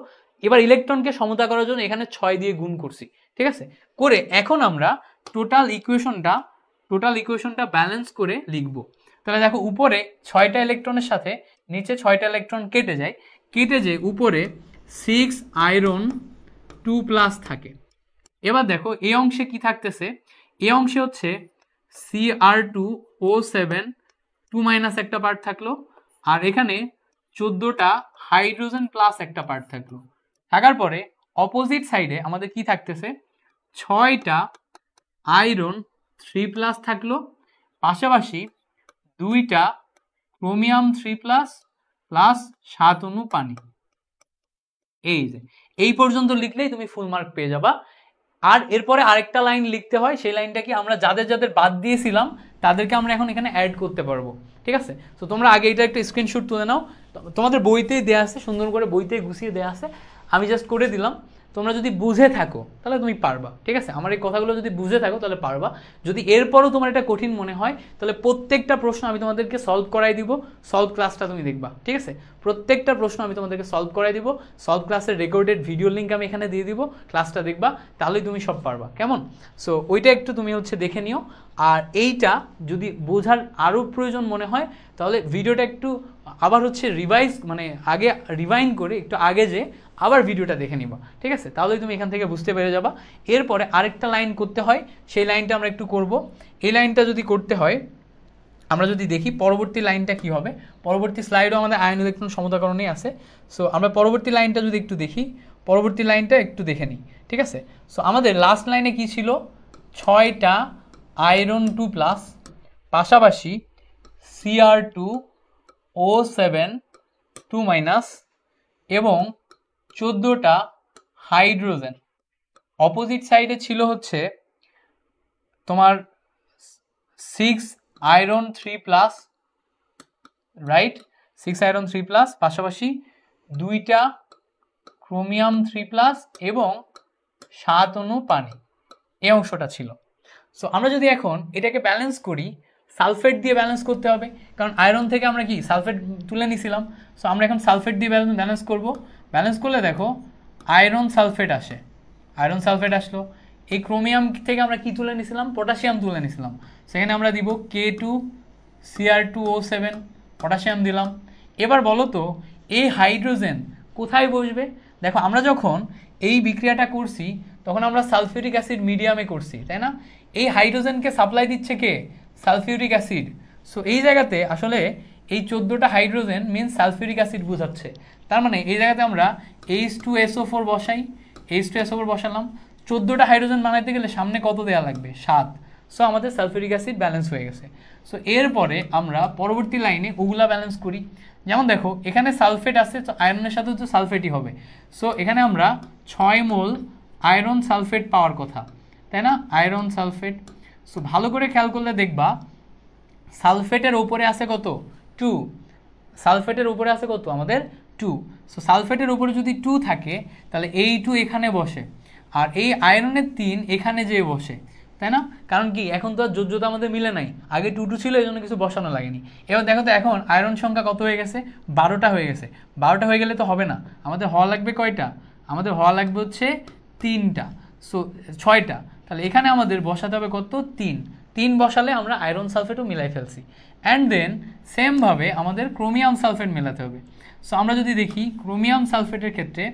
Speaker 1: এবার ইলেকট্রনকে সমতা করার জন্য এখানে 6 দিয়ে গুণ করছি, ঠিক আছে। করে এখন আমরা টোটাল ইকুয়েশনটা ব্যালেন্স করে লিখব। তাহলে দেখো উপরে 6টা ইলেকট্রনের সাথে নিচে 6টা ইলেকট্রন কেটে যায়, উপরে 6 আয়রন 2+ থাকে। এবার দেখো এই অংশে কি থাকতেছে, এই অংশে হচ্ছে Cr2O7 2- একটা পার্ট থাকলো, আর এখানে 14টা হাইড্রোজেন প্লাস একটা পার্ট থাকলো, থাকার পরে অপোজিট সাইডে আমাদের কি থাকতেছে 6টা আয়রন 3+ থাকলো, পাশাপাশি 2টা ক্রোমিয়াম 3+ প্লাস 7 অণু পানি। এই যে এই পর্যন্ত লিখলেই তুমি ফুল মার্ক পেয়ে যাবা। আর এরপরে আরেকটা লাইন লিখতে হয়, সেই লাইনটা কি আমরা যাদের যাদের বাদ দিয়েছিলাম তাদেরকে আমরা এখন এখানে অ্যাড করতে পারবো, ঠিক আছে? তো তোমরা আগে এটা একটা স্ক্রিনশট তুলে নাও, তোমাদের বইতেই দেওয়া আছে, সুন্দর করে বইতেই গুছিয়ে দেওয়া আছে, আমি জাস্ট করে দিলাম। তোমরা যদি বুঝে থাকো তাহলে তুমি পারবা, ঠিক আছে? আমার এই কথাগুলো যদি বুঝে থাকো তাহলে পারবা। যদি এরপরও তোমার এটা কঠিন মনে হয় তাহলে প্রত্যেকটা প্রশ্ন আমি তোমাদেরকে সলভ করাই দিব, সলভ ক্লাসটা তুমি দেখবা, ঠিক আছে? প্রত্যেকটা প্রশ্ন আমি তোমাদেরকে সলভ করাই দিব, সলভ ক্লাসের রেকর্ডেড ভিডিও লিঙ্ক আমি এখানে দিয়ে দিব, ক্লাসটা দেখবা, তাহলেই তুমি সব পারবা, কেমন? সো ওইটা একটু তুমি হচ্ছে দেখে নিও। আর এইটা যদি বোঝার আরও প্রয়োজন মনে হয় তাহলে ভিডিওটা একটু আবার হচ্ছে রিভাইজ, মানে আগে রিভাইন্ড করে একটু আগে যে আবার ভিডিওটা দেখে নিবা, ঠিক আছে? তাহলেই তুমি এখান থেকে বুঝতে পেরে যাবা। এরপরে আরেকটা লাইন করতে হয়, সেই লাইনটা আমরা একটু করব। এই লাইনটা যদি করতে হয়, আমরা যদি দেখি পরবর্তী লাইনটা কি হবে, পরবর্তী স্লাইডও আমাদের আয়ন ইলেকট্রন সমতাকরণেই আছে। সো আমরা পরবর্তী লাইনটা যদি একটু দেখি, পরবর্তী লাইনটা একটু দেখে নিই, ঠিক আছে? সো আমাদের লাস্ট লাইনে কি ছিল, 6টা আয়রন 2+, পাশাপাশি Cr2O7 2- এবং 14টা হাইড্রোজেন। অপোজিট সাইডে ছিল হচ্ছে তোমার 6 আয়রন 3+, রাইট, 6 আয়রন 3+, পাশাপাশি 2টা ক্রোমিয়াম 3+ এবং 7 অণু পানি, এই অংশটা ছিল। সো আমরা যদি এখন এটাকে ব্যালেন্স করি, সালফেট দিয়ে ব্যালেন্স করতে হবে, কারণ আয়রন থেকে আমরা কি সালফেট তুলে নিয়েছিলাম। সো আমরা এখন সালফেট দিয়ে ব্যালেন্স করব। ব্যালেন্স করলে দেখো আয়রন সালফেট আসে, আয়রন সালফেট আসলো। এই ক্রোমিয়াম থেকে আমরা কি তুলে নিয়েছিলাম, পটাশিয়াম তুলে নিয়েছিলাম, সেখানে আমরা দিব K2Cr2O7, পটাশিয়াম দিলাম। এবার বলো তো এই হাইড্রোজেন কোথায় বসবে? দেখো আমরা যখন এই বিক্রিয়াটা করছি তখন আমরা সালফিউরিক অ্যাসিড মিডিয়ামে করছি, তাই না? এই হাইড্রোজেনকে সাপ্লাই দিচ্ছে কে? Sulphuric acid. সো এই জায়গাতে আসলে এই 14টা হাইড্রোজেন মিনস সালফিউরিক অ্যাসিড বোঝাচ্ছে। তার মানে এই জায়গাতে আমরা H2SO4 বসাই, H2SO4 বসালাম। 14টা হাইড্রোজেন বানাইতে গেলে সামনে কত দেওয়া লাগবে? 7। সো আমাদের সালফিউরিক অ্যাসিড ব্যালেন্স হয়ে গেছে। সো এরপরে আমরা পরবর্তী লাইনে ওগুলা ব্যালেন্স করি। যেমন দেখো এখানে সালফেট আছে, তো আয়রনের সাথে তো সালফেটই হবে। সো এখানে আমরা 6 মোল আয়রন সালফেট পাওয়ার কথা, তাই না? Iron sulphate. সো ভালো করে খেয়াল করলে দেখবা সালফেটের উপরে আছে কত? 2। সালফেটের উপরে আছে কত আমাদের? 2। সো সালফেটের উপরে যদি 2 থাকে তাহলে এই 2 এখানে বসে, আর এই আয়রনের 3 এখানে যেয়ে বসে, তাই না? কারণ কি এখন তো আর যোজ্যতা আমাদের মিলে নাই, আগে 2 ছিল, এই জন্য কিছু বসানো লাগেনি। এবার দেখো তো এখন আয়রন সংখ্যা কত হয়ে গেছে? 12টা হয়ে গেছে। 12টা হয়ে গেলে তো হবে না, আমাদের হওয়া লাগবে কয়টা? আমাদের হওয়া লাগবে হচ্ছে 3টা। সো 6টা, তাহলে এখানে আমাদের বসাতে হবে কত? 3 বসালে আমরা আয়রন সালফেটও মিলাই ফেলছি। অ্যান্ড দেন সেমভাবে আমাদের ক্রোমিয়াম সালফেট মেলাতে হবে। সো আমরা যদি দেখি ক্রোমিয়াম সালফেটের ক্ষেত্রে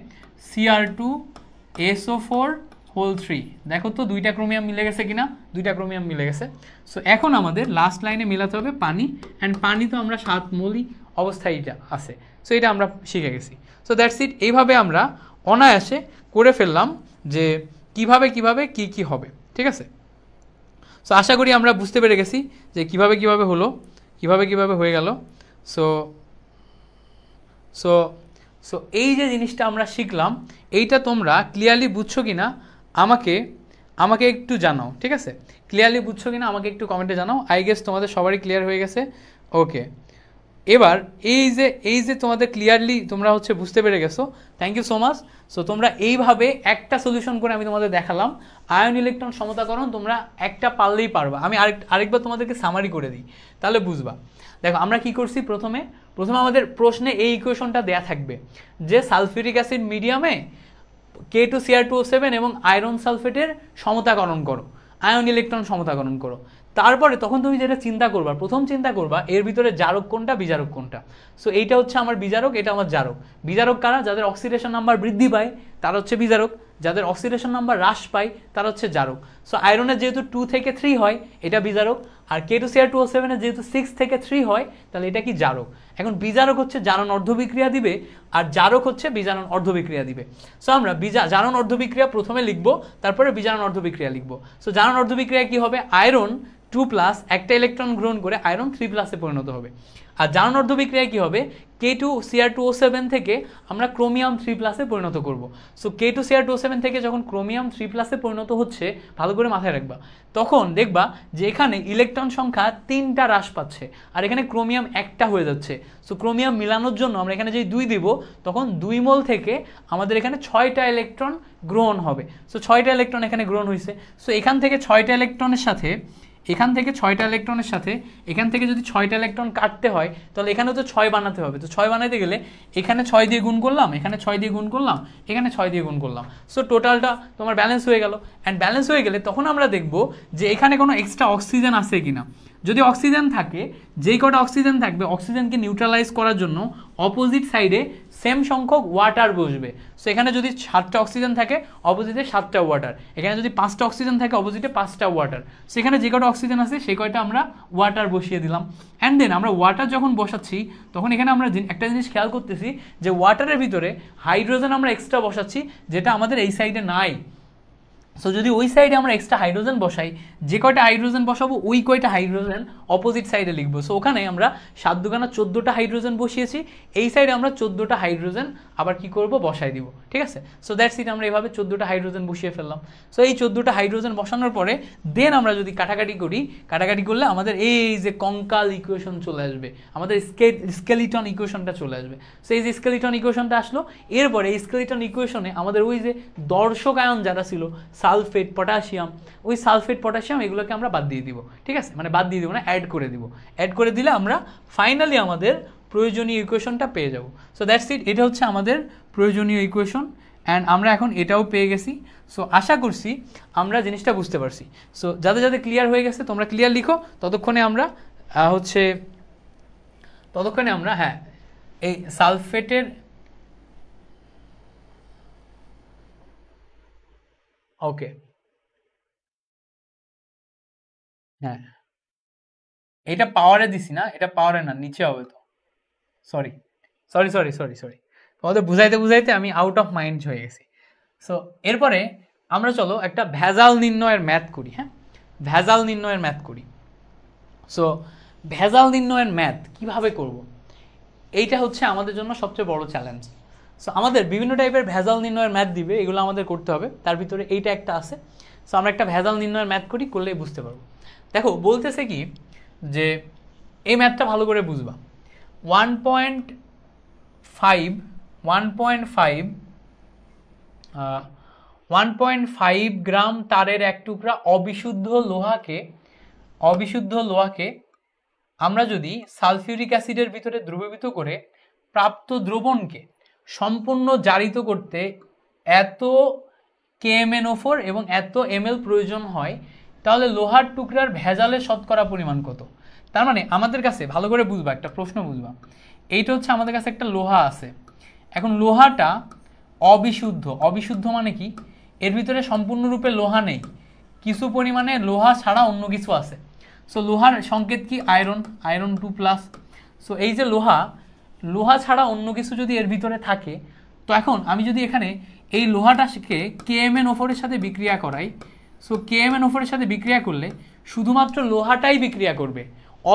Speaker 1: Cr2SO4 হোল 3, দেখো তো 2টা ক্রোমিয়াম মিলে গেছে কিনা? 2টা ক্রোমিয়াম মিলে গেছে। সো এখন আমাদের লাস্ট লাইনে মেলাতে হবে পানি, অ্যান্ড পানি তো আমরা 7 মোলই অবস্থায় এটা আছে। সো এটা আমরা শিখে গেছি। So that's it. এইভাবে আমরা অনায়াসে করে ফেললাম যে কিভাবে কি হবে, ঠিক আছে? সো আশা করি আমরা বুঝতে পেরে গেছি যে কিভাবে হলো, কিভাবে হয়ে গেল। সো সো সো এই যে জিনিসটা আমরা শিখলাম, এইটা তোমরা ক্লিয়ারলি বুঝছো কি না আমাকে একটু জানাও, ঠিক আছে? ক্লিয়ারলি বুঝছো কি না আমাকে একটু কমেন্টে জানাও। আই গেস তোমাদের সবারই ক্লিয়ার হয়ে গেছে। ওকে, এবার এই যে তোমাদের ক্লিয়ারলি তোমরা হচ্ছে বুঝতে পেরে গেছো, thank you so much. So তোমরা এইভাবে একটা সলিউশন করে আমি তোমাদের দেখালাম আয়ন ইলেকট্রন সমতাকরণ, তোমরা একটা পারলেই পারবা। আমি আরেকবার তোমাদেরকে সামারি করে দিই, তাহলে বুঝবা। দেখো আমরা কি করছি, প্রথমে আমাদের প্রশ্নে এই ইকুয়েশনটা দেয়া থাকবে যে সালফিউরিক অ্যাসিড মিডিয়ামে K2Cr2O7 এবং আয়রন সালফেটের সমতাকরণ করো, আয়ন ইলেকট্রন সমতাকরণ করো। তারপরে তখন তুমি যেটা চিন্তা করবা, প্রথম চিন্তা করবা এর ভিতরে জারক কোনটা, বিজারক কোনটা। সো এইটা হচ্ছে আমার বিজারক, এটা আমার জারক। বিজারক কারা? যাদের অক্সিডেশন নাম্বার বৃদ্ধি পায় তারা হচ্ছে বিজারক, যাদের অক্সিডেশন নাম্বার হ্রাস পায় তারা হচ্ছে জারক। সো আয়রনের যেহেতু 2 থেকে 3 হয় এটা বিজারক, আর K2Cr2O7 এর যেহেতু 6 থেকে 3 হয় তাহলে এটা কি জারক। এখন বিজারক হচ্ছে জারণ অর্ধবিক্রিয়া দিবে, আর জারক হচ্ছে বিজারণ অর্ধবিক্রিয়া দিবে। সো আমরা জারণ অর্ধবিক্রিয়া প্রথমে লিখবো, তারপরে বিজারণ অর্ধবিক্রিয়া লিখবো। সো জারণ অর্ধবিক্রিয়া কি হবে, আয়রন 2+ একটা ইলেকট্রন গ্রহণ করে আয়রন 3+ পরিণত হবে। আর জারণ অর্ধবিক্রিয়া কি হবে, K2Cr2O7 থেকে আমরা ক্রোমিয়াম 3+ পরিণত করব। সো K2Cr2O7 থেকে যখন ক্রোমিয়াম 3+ পরিণত হচ্ছে, ভালো করে মাথায় রাখবা, তখন দেখবা যে এখানে ইলেকট্রন সংখ্যা 3টা হ্রাস পাচ্ছে আর এখানে ক্রোমিয়াম 1টা হয়ে যাচ্ছে। সো ক্রোমিয়াম মিলানোর জন্য আমরা এখানে যদি 2 দিব, তখন 2 মোল থেকে আমাদের এখানে 6টা ইলেকট্রন গ্রহণ হবে। সো 6টা ইলেকট্রন এখানে গ্রহণ হয়েছে। সো এখান থেকে 6টা ইলেকট্রনের সাথে এখান থেকে 6টা ইলেকট্রনের সাথে এখান থেকে যদি 6টা ইলেকট্রন কাটতে হয়, তাহলে এখানেও তো 6 বানাতে হবে। তো 6 বানাতে গেলে এখানে 6 দিয়ে গুণ করলাম, এখানে 6 দিয়ে গুণ করলাম, এখানে 6 দিয়ে গুণ করলাম। সো টোটালটা তোমার ব্যালেন্স হয়ে গেল। অ্যান্ড ব্যালেন্স হয়ে গেলে তখন আমরা দেখব যে এখানে কোনো এক্সট্রা অক্সিজেন আছে কিনা। যদি অক্সিজেন থাকে, যেই কটা অক্সিজেন থাকবে, অক্সিজেনকে নিউট্রালাইজ করার জন্য অপোজিট সাইডে সেম সংখ্যক ওয়াটার বসবে। সো এখানে যদি 7টা অক্সিজেন থাকে, অপোজিটে 7টা ওয়াটার। এখানে যদি 5টা অক্সিজেন থাকে, অপোজিটে 5টা ওয়াটার। সেখানে যে কটা অক্সিজেন আছে সেই কয়টা আমরা ওয়াটার বসিয়ে দিলাম। অ্যান্ড দেন আমরা ওয়াটার যখন বসাচ্ছি, তখন এখানে আমরা একটা জিনিস খেয়াল করতেছি যে ওয়াটারের ভিতরে হাইড্রোজেন আমরা এক্সট্রা বসাচ্ছি, যেটা আমাদের এই সাইডে নাই। সো যদি ওই সাইডে আমরা এক্সট্রা হাইড্রোজেন বসাই, যে কয়টা হাইড্রোজেন বসাবো ওই কয়টা হাইড্রোজেন অপোজিট সাইডে লিখবো। সো ওখানে আমরা 7 দুগুণা 14টা হাইড্রোজেন বসিয়েছি, এই সাইডে আমরা 14টা হাইড্রোজেন আবার কি করব, বসাই দিব। ঠিক আছে, সো দ্যাটস ইট। আমরা এইভাবে 14টা হাইড্রোজেন বসিয়ে ফেললাম। সো এই 14টা হাইড্রোজেন বসানোর পরে দেন আমরা যদি কাটাকাটি করি, কাটাকাটি করলে আমাদের এই যে কঙ্কাল ইকুয়েশন চলে আসবে, আমাদের স্কেলিটন ইকুয়েশনটা চলে আসবে। সো এই যে স্কেলিটন ইকুয়েশনটা আসলো, এরপরে এই স্কেলিটন ইকুয়েশনে আমাদের ওই যে দর্শক আয়ন যারা ছিল, সালফেট, পটাশিয়াম, ওই সালফেট, পটাশিয়াম এগুলোকে আমরা বাদ দিয়ে দিব। ঠিক আছে, মানে বাদ দিয়ে দিব না, অ্যাড করে দিব। অ্যাড করে দিলে আমরা ফাইনালি আমাদের প্রয়োজনীয় ইকুয়েশনটা পেয়ে যাব। সো দ্যাটস ইট, এটা হচ্ছে আমাদের প্রয়োজনীয় ইকুয়েশন। অ্যান্ড আমরা এখন এটাও পেয়ে গেছি। সো আশা করছি আমরা জিনিসটা বুঝতে পারছি। সো যাদের যাদের ক্লিয়ার হয়ে গেছে তোমরা ক্লিয়ার লিখো, ততক্ষণে আমরা হ্যাঁ এই সালফেটের ওকে হ্যাঁ, এটা পাওয়ারে দিছি না, এটা পাওয়ারে না, নিচে হবে তো। Sorry sorry sorry sorry sorry তোমাদের বুঝাইতে বুঝাইতে আমি আউট অফ মাইন্ড হয়ে গেছি। সো এরপরে আমরা চলো একটা ভেজাল নির্ণয়ের ম্যাথ করি। হ্যাঁ, ভেজাল নির্ণয়ের ম্যাথ করি। সো ভেজাল নির্ণয়ের ম্যাথ কিভাবে করব, এইটা হচ্ছে আমাদের জন্য সবচেয়ে বড় চ্যালেঞ্জ। সো আমাদের বিভিন্ন টাইপের ভেজাল নির্ণয়ের ম্যাথ দিবে, এগুলো আমাদের করতে হবে। তার ভিতরে এইটা একটা আছে। সো আমরা একটা ভেজাল নির্ণয়ের ম্যাথ করি, করলেই বুঝতে পারবো। দেখো বলতেছে কি যে এই ম্যাথটা ভালো করে বুঝবা। 1.5 গ্রাম তারের এক টুকরা অবিশুদ্ধ লোহাকে আমরা যদি সালফিউরিক অ্যাসিডের ভিতরে দ্রবীভূত করে প্রাপ্ত দ্রবণকে সম্পূর্ণ জারিত করতে এত KMnO4 এবং এত ml প্রয়োজন হয়, তাহলে লোহার টুকরার ভেজালের শতকরা পরিমাণ কত? তার মানে আমাদের কাছে ভালো করে বুঝবা, একটা প্রশ্ন বুঝবা। এইটা হচ্ছে আমাদের কাছে একটা লোহা আছে। এখন লোহাটা অবিশুদ্ধ মানে কি, এর ভিতরে সম্পূর্ণরূপে লোহা নেই, কিছু পরিমাণে লোহা ছাড়া অন্য কিছু আছে। সো লোহার সংকেত কি, আয়রন 2+। সো এই যে লোহা ছাড়া অন্য কিছু যদি এর ভিতরে থাকে, তো এখন আমি যদি এখানে এই লোহাটাকে KMnO4 এর সাথে বিক্রিয়া করাই, সো KMnO4 এর সাথে বিক্রিয়া করলে শুধুমাত্র লোহাটাই বিক্রিয়া করবে,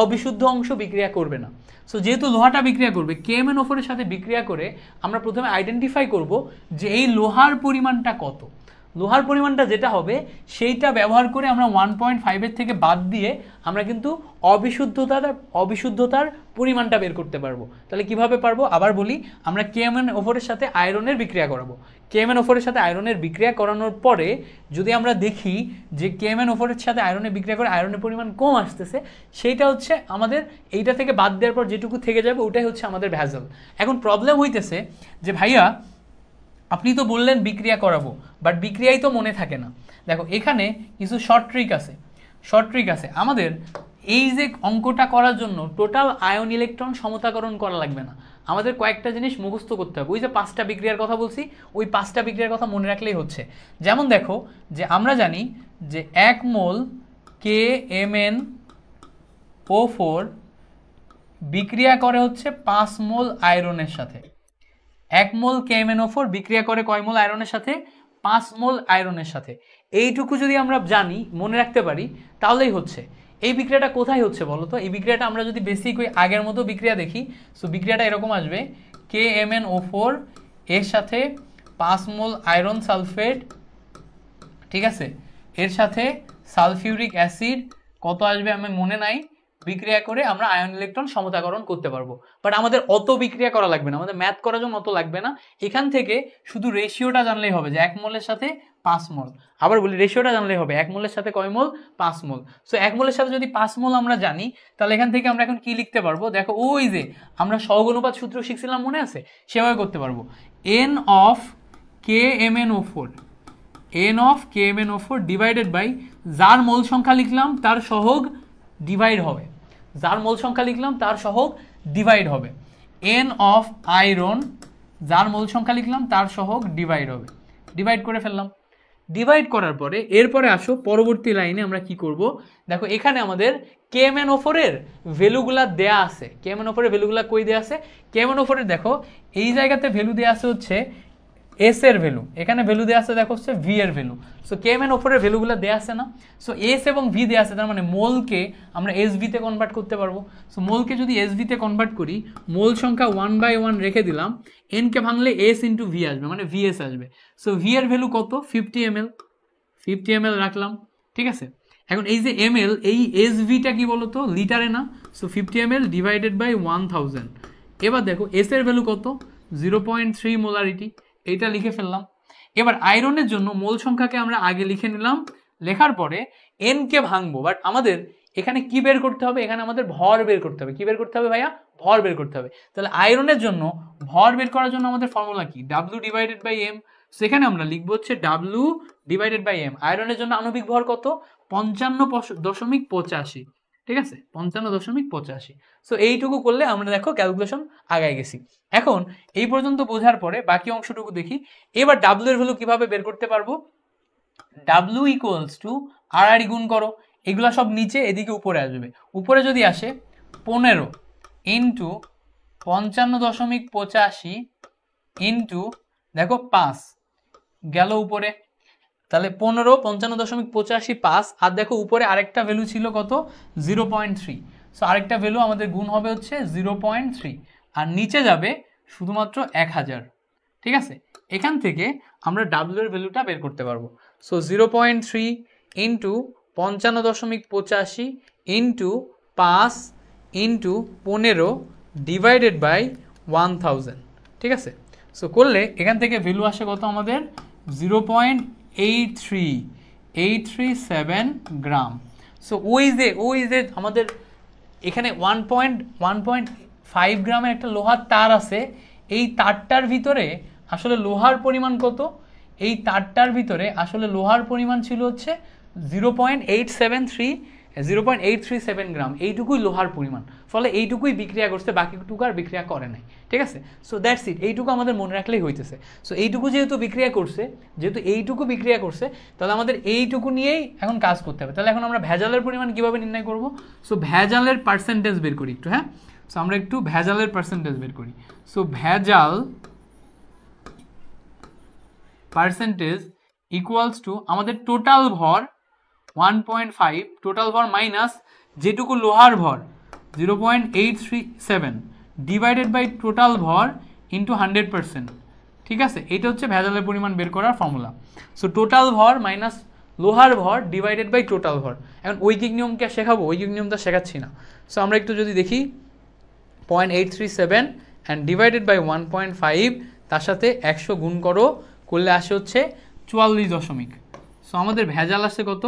Speaker 1: অবিশুদ্ধ অংশ বিক্রিয়া করবে না। সো যেহেতু লোহাটা বিক্রিয়া করবে, KMnO4 এর সাথে বিক্রিয়া করে আমরা প্রথমে আইডেন্টিফাই করব যে এই লোহার পরিমাণটা কত। লোহার পরিমাণটা যেটা হবে সেইটা ব্যবহার করে আমরা 1.5 থেকে বাদ দিয়ে আমরা কিন্তু অবিশুদ্ধতার পরিমাণটা বের করতে পারবো। তাহলে কিভাবে পারবো আবার বলি, আমরা KMnO4 এর সাথে আয়রনের বিক্রিয়া করাবো। KMnO4 এর সাথে আয়রনের বিক্রিয়া করানোর পরে যদি আমরা দেখি যে KMnO4 এর সাথে আয়রনের বিক্রিয়া করে আয়রনের পরিমাণ কম আসতেছে, সেইটা হচ্ছে আমাদের এইটা থেকে বাদ দেওয়ার পর যেটুকু থেকে যাবে ওটাই হচ্ছে আমাদের ভেজাল। এখন প্রবলেম হইতেছে যে ভাইয়া আপনি তো বললেন বিক্রিয়া করাবো, বাট বিক্রিয়াই তো মনে থাকে না। দেখো এখানে কিছু শর্ট ট্রিক আছে। আমাদের এই যে অঙ্কটা করার জন্য টোটাল আয়ন ইলেকট্রন সমতাকরণ করা লাগবে না, আমাদের কয়েকটা জিনিস মুখস্থ করতে হবে। ওই যে 5টা বিক্রিয়ার কথা বলছি, ওই 5টা বিক্রিয়ার কথা মনে রাখলেই হচ্ছে। যেমন দেখো যে আমরা জানি যে 1 মোল KMnO4 বিক্রিয়া করে হচ্ছে 5 মোল আয়রনের সাথে। 1 মোল KMnO4 বিক্রিয়া করে কয় মোল আয়রনের সাথে? 5 মোল আয়রনের সাথে। এইটুকু যদি আমরা জানি, মনে রাখতে পারি, তাহলেই হচ্ছে। এই বিক্রিয়াটা কোথায় হচ্ছে বলো তো? এই বিক্রিয়াটা আমরা যদি বেসিক ওই আগের মতো বিক্রিয়া দেখি, সো বিক্রিয়াটা এরকম আসবে, KMnO4 এর সাথে 5 মোল আয়রন সালফেট, ঠিক আছে, এর সাথে সালফিউরিক অ্যাসিড কত আসবে আমি মনে নাই, বিক্রিয়া করে আমরা আয়ন ইলেকট্রন সমতাকরণ করতে পারবো। বাট আমাদের অত বিক্রিয়া করা লাগবে না, আমাদের ম্যাথ করার জন্য অত লাগবে না। এখান থেকে শুধু রেশিওটা জানলেই হবে যে 1 মোলের সাথে 5 মোল। আবার বলি, রেশিওটা জানলেই হবে, 1 মোলের সাথে কয় মোল? 5 মোল। সো 1 মোলের সাথে যদি 5 মোল আমরা জানি, তাহলে এখান থেকে আমরা এখন কি লিখতে পারবো? দেখো, ওই যে আমরা সহগ অনুপাত সূত্র শিখছিলাম, মনে আছে? সেভাবে করতে পারবো। N of KMnO4 divided by যার মোল সংখ্যা লিখলাম তার সহগ ডিভাইড হবে, যার মোল সংখ্যা লিখলাম তার সহগ ডিভাইড হবে। N অফ আয়রন, যার মোল সংখ্যা লিখলাম তার সহগ ডিভাইড হবে। ডিভাইড করে ফেললাম। ডিভাইড করার পরে এরপরে আসো পরবর্তী লাইনে আমরা কি করব। দেখো এখানে আমাদের KMnO4 এর ভ্যালুগুলা দেয়া আছে। KMnO4 এর ভ্যালুগুলা কই দেয়া আছে? KMnO4 এর দেখো এই জায়গাতে ভ্যালু দেয়া আছে হচ্ছে S এর ভ্যালু, এখানে ভ্যালু দেয়া আছে দেখো হচ্ছে V এর ভ্যালু। সো KMnO4 এর ভ্যালুগুলো দেয়া আছে না? সো S এবং V দেয়া আছে, তার মানে মোলকে আমরা SV তে কনভার্ট করতে পারবো। সো মোলকে যদি SV তে কনভার্ট করি, মোল সংখ্যা 1/1 রেখে দিলাম, N কে ভাঙলে S × V আসবে, মানে VS আসবে। সো V এর ভ্যালু কত? 50 ml, 50 ml রাখলাম, ঠিক আছে। এখন এই যে ml, এই SVটা কি বলতো? লিটারে না? So 50 ml divided by 1000। এবার দেখো S এর ভ্যালু কত? 0.3 মোলারিটি, এইটা লিখে ফেললাম। এবার আয়রনের জন্য মোল সংখ্যাকে আমরা আগে লিখে নিলাম, লেখার পরে N কে ভাঙবো। বাট আমাদের এখানে কি বের করতে হবে? এখানে আমাদের ভর বের করতে হবে। কি বের করতে হবে ভাইয়া? ভর বের করতে হবে। তাহলে আয়রনের জন্য ভর বের করার জন্য আমাদের ফর্মুলা কি? W divided by M। সেখানে আমরা লিখবো হচ্ছে W ডিভাইডেড বাই M। আয়রনের জন্য আণবিক ভর কত? 55.85, ঠিক আছে, 55.85। সো এইটুকু করলে আমরা দেখো ক্যালকুলেশন আগায় গেছি। এখন এই পর্যন্ত বোঝার পরে বাকি অংশটুকু দেখি। এবার W এর ভ্যালু কিভাবে বের করতে পারবো? W ইকুয়ালস টু আর গুণ করো, এগুলা সব নিচে, এদিকে উপরে আসবে। উপরে যদি আসে 15 ইন্টু 55.85 ইন্টু দেখো 5 গেল উপরে, তাহলে 15 55.85 5, আর দেখো উপরে আরেকটা ভ্যালু ছিল কত? 0.3। সো আরেকটা ভ্যালু আমাদের গুণ হবে হচ্ছে 0.3, আর নিচে যাবে শুধুমাত্র 1000, ঠিক আছে। এখান থেকে আমরা W এর ভ্যালুটা বের করতে পারবো। So 0.3 into 55.85 into 5 into 15 divided by 1000, ঠিক আছে। সো করলে এখান থেকে ভ্যালু আসে কত আমাদের? 0.83837 গ্রাম। সো ওই যে আমাদের এখানে 1.5 গ্রামের একটা লোহার তার আছে, এই তারটার ভিতরে আসলে লোহার পরিমাণ কত? এই তারটার ভিতরে আসলে লোহার পরিমাণ ছিল হচ্ছে 0.837 গ্রাম। এইটুকুই লোহার পরিমাণ, ফলে এইটুকুই বিক্রিয়া করছে, বাকিটুকু আর বিক্রিয়া করে নাই, ঠিক আছে। সো দ্যাটস ইট, এইটুকু আমাদের মনে রাখলেই হইতেছে। সো এইটুকু যেহেতু বিক্রিয়া করছে, তাহলে আমাদের এইটুকু নিয়েই এখন কাজ করতে হবে। তাহলে এখন আমরা ভেজালের পরিমাণ কিভাবে নির্ণয় করব? সো ভেজালের পার্সেন্টেজ বের করি একটু, হ্যাঁ। সো আমরা একটু ভেজালের পার্সেন্টেজ বের করি। সো ভেজাল পার্সেন্টেজ ইকুয়ালস টু আমাদের টোটাল ভর 1.5, টোটাল ভর মাইনাস যেটুকু লোহার ভর 0.837 ডিভাইডেড বাই টোটাল ভর ইন্টু 100%, ঠিক আছে। এটা হচ্ছে ভেজালের পরিমাণ বের করার ফর্মুলা। সো টোটাল ভর মাইনাস লোহার ভর ডিভাইডেড বাই টোটাল ভর। এখন ঐকিক নিয়মকে শেখাবো? ঐকিক নিয়মটা শেখাচ্ছি না। সো আমরা একটু যদি দেখি 0.837 অ্যান্ড ডিভাইডেড বাই 1.5, তার সাথে 100 গুণ করলে আসে হচ্ছে 44 সো আমাদের ভেজাল আসে কত?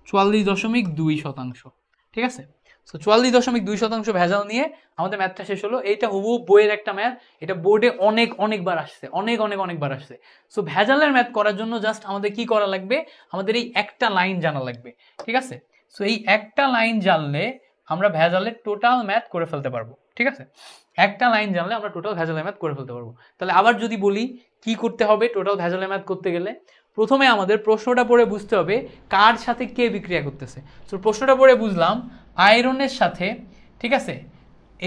Speaker 1: 44.2%, ঠিক আছে। সো 44.2% ভেজাল নিয়ে আমাদের ম্যাথটা শেষ হলো। এইটা হুবহু বইয়ের একটা ম্যাথ, এটা বোর্ডে অনেকবার আসছে, অনেকবার আসছে। সো ভেজালের ম্যাথ করার জন্য জাস্ট আমাদের কি করা লাগবে? আমাদের এই একটা লাইন জানা লাগবে, ঠিক আছে। সো এই একটা লাইন জানলে আমরা ভেজালের টোটাল ম্যাথ করে ফেলতে পারবো। ঠিক আছে, একটা লাইন জানলে আমরা টোটাল ভেজালের ম্যাথ করে ফেলতে পারবো। তাহলে আবার যদি বলি কি করতে হবে টোটাল ভেজালের ম্যাথ করতে গেলে, প্রথমে আমাদের প্রশ্নটা পড়ে বুঝতে হবে কার সাথে কে বিক্রিয়া করতেছে। তো প্রশ্নটা পড়ে বুঝলাম আয়রনের সাথে, ঠিক আছে,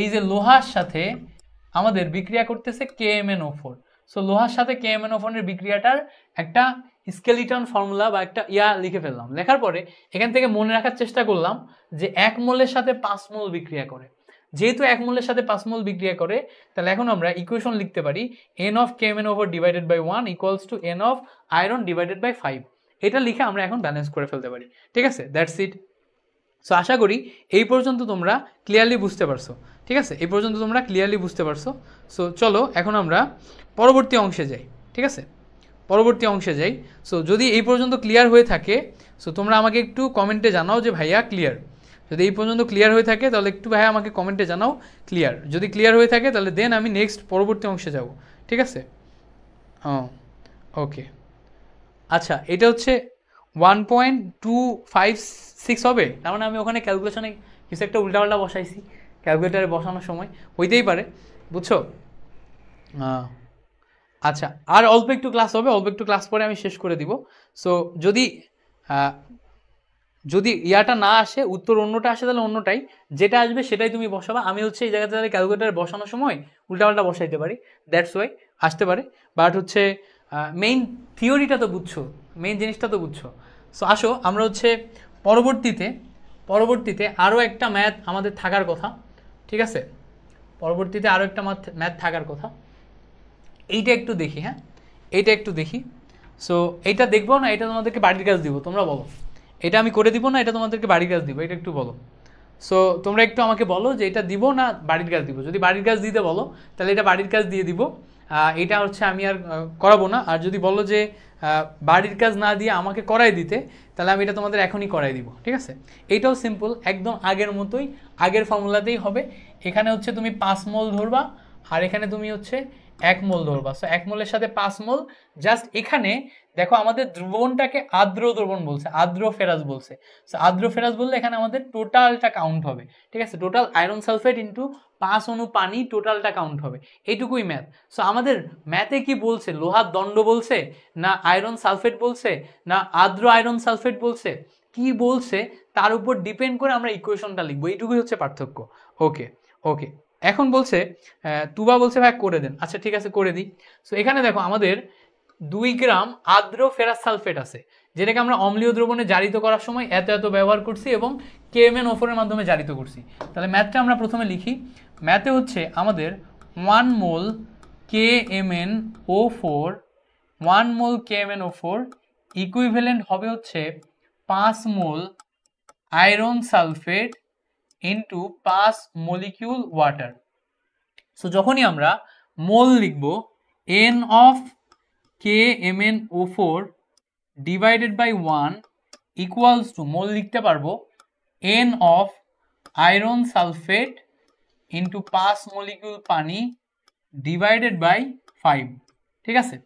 Speaker 1: এই যে লোহার সাথে আমাদের বিক্রিয়া করতেছে KMnO4। সো লোহার সাথে KMnO4 এর বিক্রিয়াটার একটা স্কেলিটন ফর্মুলা বা একটা লিখে ফেললাম। লেখার পরে এখান থেকে মনে রাখার চেষ্টা করলাম যে 1 মোলের সাথে 5 মোল বিক্রিয়া করে। যেহেতু 1 মোলের সাথে 5 মোল বিক্রিয়া করে, তাহলে এখন আমরা ইকুয়েশন লিখতে পারি n of KMnO4 divided by 1 equals to n of iron divided by 5। এটা লিখে আমরা এখন ব্যালেন্স করে ফেলতে পারি। ঠিক আছে, দ্যাটস ইট। সো আশা করি এই পর্যন্ত তোমরা ক্লিয়ারলি বুঝতে পারছো। ঠিক আছে, এই পর্যন্ত তোমরা ক্লিয়ারলি বুঝতে পারছো। সো চলো এখন আমরা পরবর্তী অংশে যাই। ঠিক আছে, পরবর্তী অংশে যাই। সো যদি এই পর্যন্ত ক্লিয়ার হয়ে থাকে, সো তোমরা আমাকে একটু কমেন্টে জানাও যে ভাইয়া ক্লিয়ার। যদি এই পর্যন্ত ক্লিয়ার হয়ে থাকে তাহলে একটু ভাইয়া আমাকে কমেন্টে জানাও ক্লিয়ার। যদি ক্লিয়ার হয়ে থাকে তাহলে দেন আমি নেক্সট পরবর্তী অংশে যাব। ঠিক আছে, ওকে। আচ্ছা, এটা হচ্ছে 1.256 হবে, তার মানে আমি ওখানে ক্যালকুলেশনে কিছু একটা উল্টাপাল্টা বসাইছি, ক্যালকুলেটারে বসানোর সময় হইতেই পারে, বুঝছো? আচ্ছা, আর অল্প একটু ক্লাস হবে, অল্প একটু ক্লাস পরে আমি শেষ করে দিব। সো যদি ইয়াটা না আসে, উত্তর অন্যটা আসে, তাহলে অন্যটাই, যেটা আসবে সেটাই তুমি বসাবা। আমি হচ্ছে এই জায়গাতে তাহলে ক্যালকুলেটারে বসানোর সময় উল্টাপাল্টা বসাইতে পারি, দ্যাটস ওয়াই আসতে পারে। বাট হচ্ছে মেইন থিওরিটা তো বুঝছো, মেইন জিনিসটা তো বুঝছো। সো আসো আমরা হচ্ছে পরবর্তীতে আরও একটা ম্যাথ আমাদের থাকার কথা। ঠিক আছে, পরবর্তীতে আরও একটা ম্যাথ থাকার কথা। এইটা একটু দেখি, হ্যাঁ এইটা একটু দেখি। সো এইটা দেখবো না, এটা তোমাদেরকে বাড়ির কাজ দিব, তোমরা বলো। এটা আমি করে দিব না, এটা তোমাদেরকে বাড়ির কাজ দিব, এটা একটু বলো। সো তোমরা একটু আমাকে বলো যে এটা দিব না বাড়ির কাজ দিব। যদি বাড়ির কাজ দিতে বলো তাহলে এটা বাড়ির কাজ দিয়ে দিব, এটা হচ্ছে আমি আর করাবো না। আর যদি বলো যে বাড়ির কাজ না দিয়ে আমাকে করাই দিতে, তাহলে আমি এটা তোমাদের এখনই করাই দিব। ঠিক আছে, এইটাও সিম্পল, একদম আগের মতোই, আগের ফর্মুলাতেই হবে। এখানে হচ্ছে তুমি 5 মোল ধরবা, আর এখানে তুমি হচ্ছে 1 মোল ধরবা। সো 1 মোলের সাথে 5 মোল, জাস্ট এখানে দেখো আমাদের দ্রবণটাকে আর্দ্র দ্রবণ বলছে, আর্দ্র ফেরাস বলছে। সো আর্দ্র ফেরাস বললে এখানে আমাদের টোটালটা কাউন্ট হবে। ঠিক আছে, টোটাল আয়রন সালফেট ইন্টু 5 অণু পানি, টোটালটা কাউন্ট হবে। এইটুকুই ম্যাথ। সো আমাদের ম্যাথে কি বলছে, লোহার দণ্ড বলছে না আয়রন সালফেট বলছে না আর্দ্র আয়রন সালফেট বলছে, কি বলছে তার উপর ডিপেন্ড করে আমরা ইকুয়েশনটা লিখবো, এইটুকুই হচ্ছে পার্থক্য। ওকে ওকে, এখন বলছে তুবা বলছে ভাই করে দেন। আচ্ছা ঠিক আছে, করে দিই। সো এখানে দেখো আমাদের 2 গ্রাম আর্দ্র ফেরাস সালফেট আছে, যেটাকে আমরা অম্লীয় দ্রবণে জারিত করার সময় এত ব্যবহার করছি এবং KMnO4 এর মাধ্যমে জারিত করছি। তাহলে ম্যাথটা আমরা প্রথমে লিখি। ম্যাথে হচ্ছে আমাদের 1 মোল KMnO4 ইকুইভ্যালেন্ট হবে হচ্ছে 5 mole iron sulphate into 5 molecule water. So যখনই আমরা মোল লিখব, n of KMnO4 divided by 1 equals to, mole লিখতে পারবো n of iron sulphate into 5 molecule পানি ডিভাইডেড বাই 5। ঠিক আছে,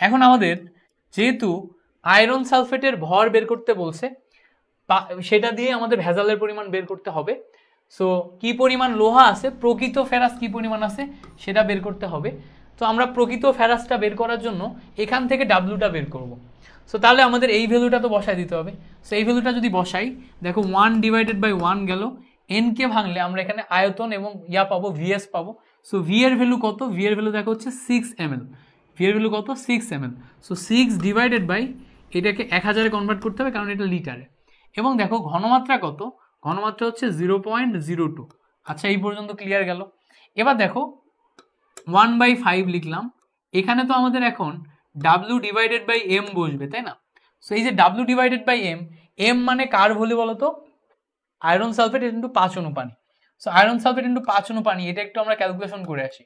Speaker 1: এখন আমাদের যেহেতু আয়রন সালফেটের ভর বের করতে বলছে, সেটা দিয়ে আমাদের ভেজালের পরিমাণ বের করতে হবে। সো কি পরিমাণ লোহা আছে, প্রকৃত ফেরাস কি পরিমাণ আছে সেটা বের করতে হবে। তো আমরা প্রকৃত ফেরাসটা বের করার জন্য এখান থেকে ডাব্লুটা বের করব। সো তাহলে আমাদের এই ভ্যালুটা তো বসাই দিতে হবে। সো এই ভ্যালুটা যদি বসাই, দেখো 1 ডিভাইডেড বাই 1 গেল, এনকে ভাঙলে আমরা এখানে আয়তন এবং পাবো, ভিএস পাবো। সো ভি এর ভ্যালু কত, ভি এর ভ্যালু দেখো হচ্ছে 6 ml, ভি এর ভ্যালু কত 6 ml। সো 6 ডিভাইডেড বাই, এটাকে 1000-এ কনভার্ট করতে হবে কারণ এটা লিটারে। এবং দেখো ঘনমাত্রা কত, ঘনমাত্রা হচ্ছে 0.02। আচ্ছা এই পর্যন্ত ক্লিয়ার গেল। এবার দেখো 1/5 লিখলাম, এখানে তো আমাদের এখন W ডিভাইডেড বাই এম বসবে, তাই না? সো এই যে W divided by M, M মানে কার ভ্যালু বলো তো, আয়রন সালফেট ইন্টু 5 অণু পানি। সো আয়রন সালফেট ইন্টু 5 অণু পানি, এটা একটু আমরা ক্যালকুলেশন করে আসি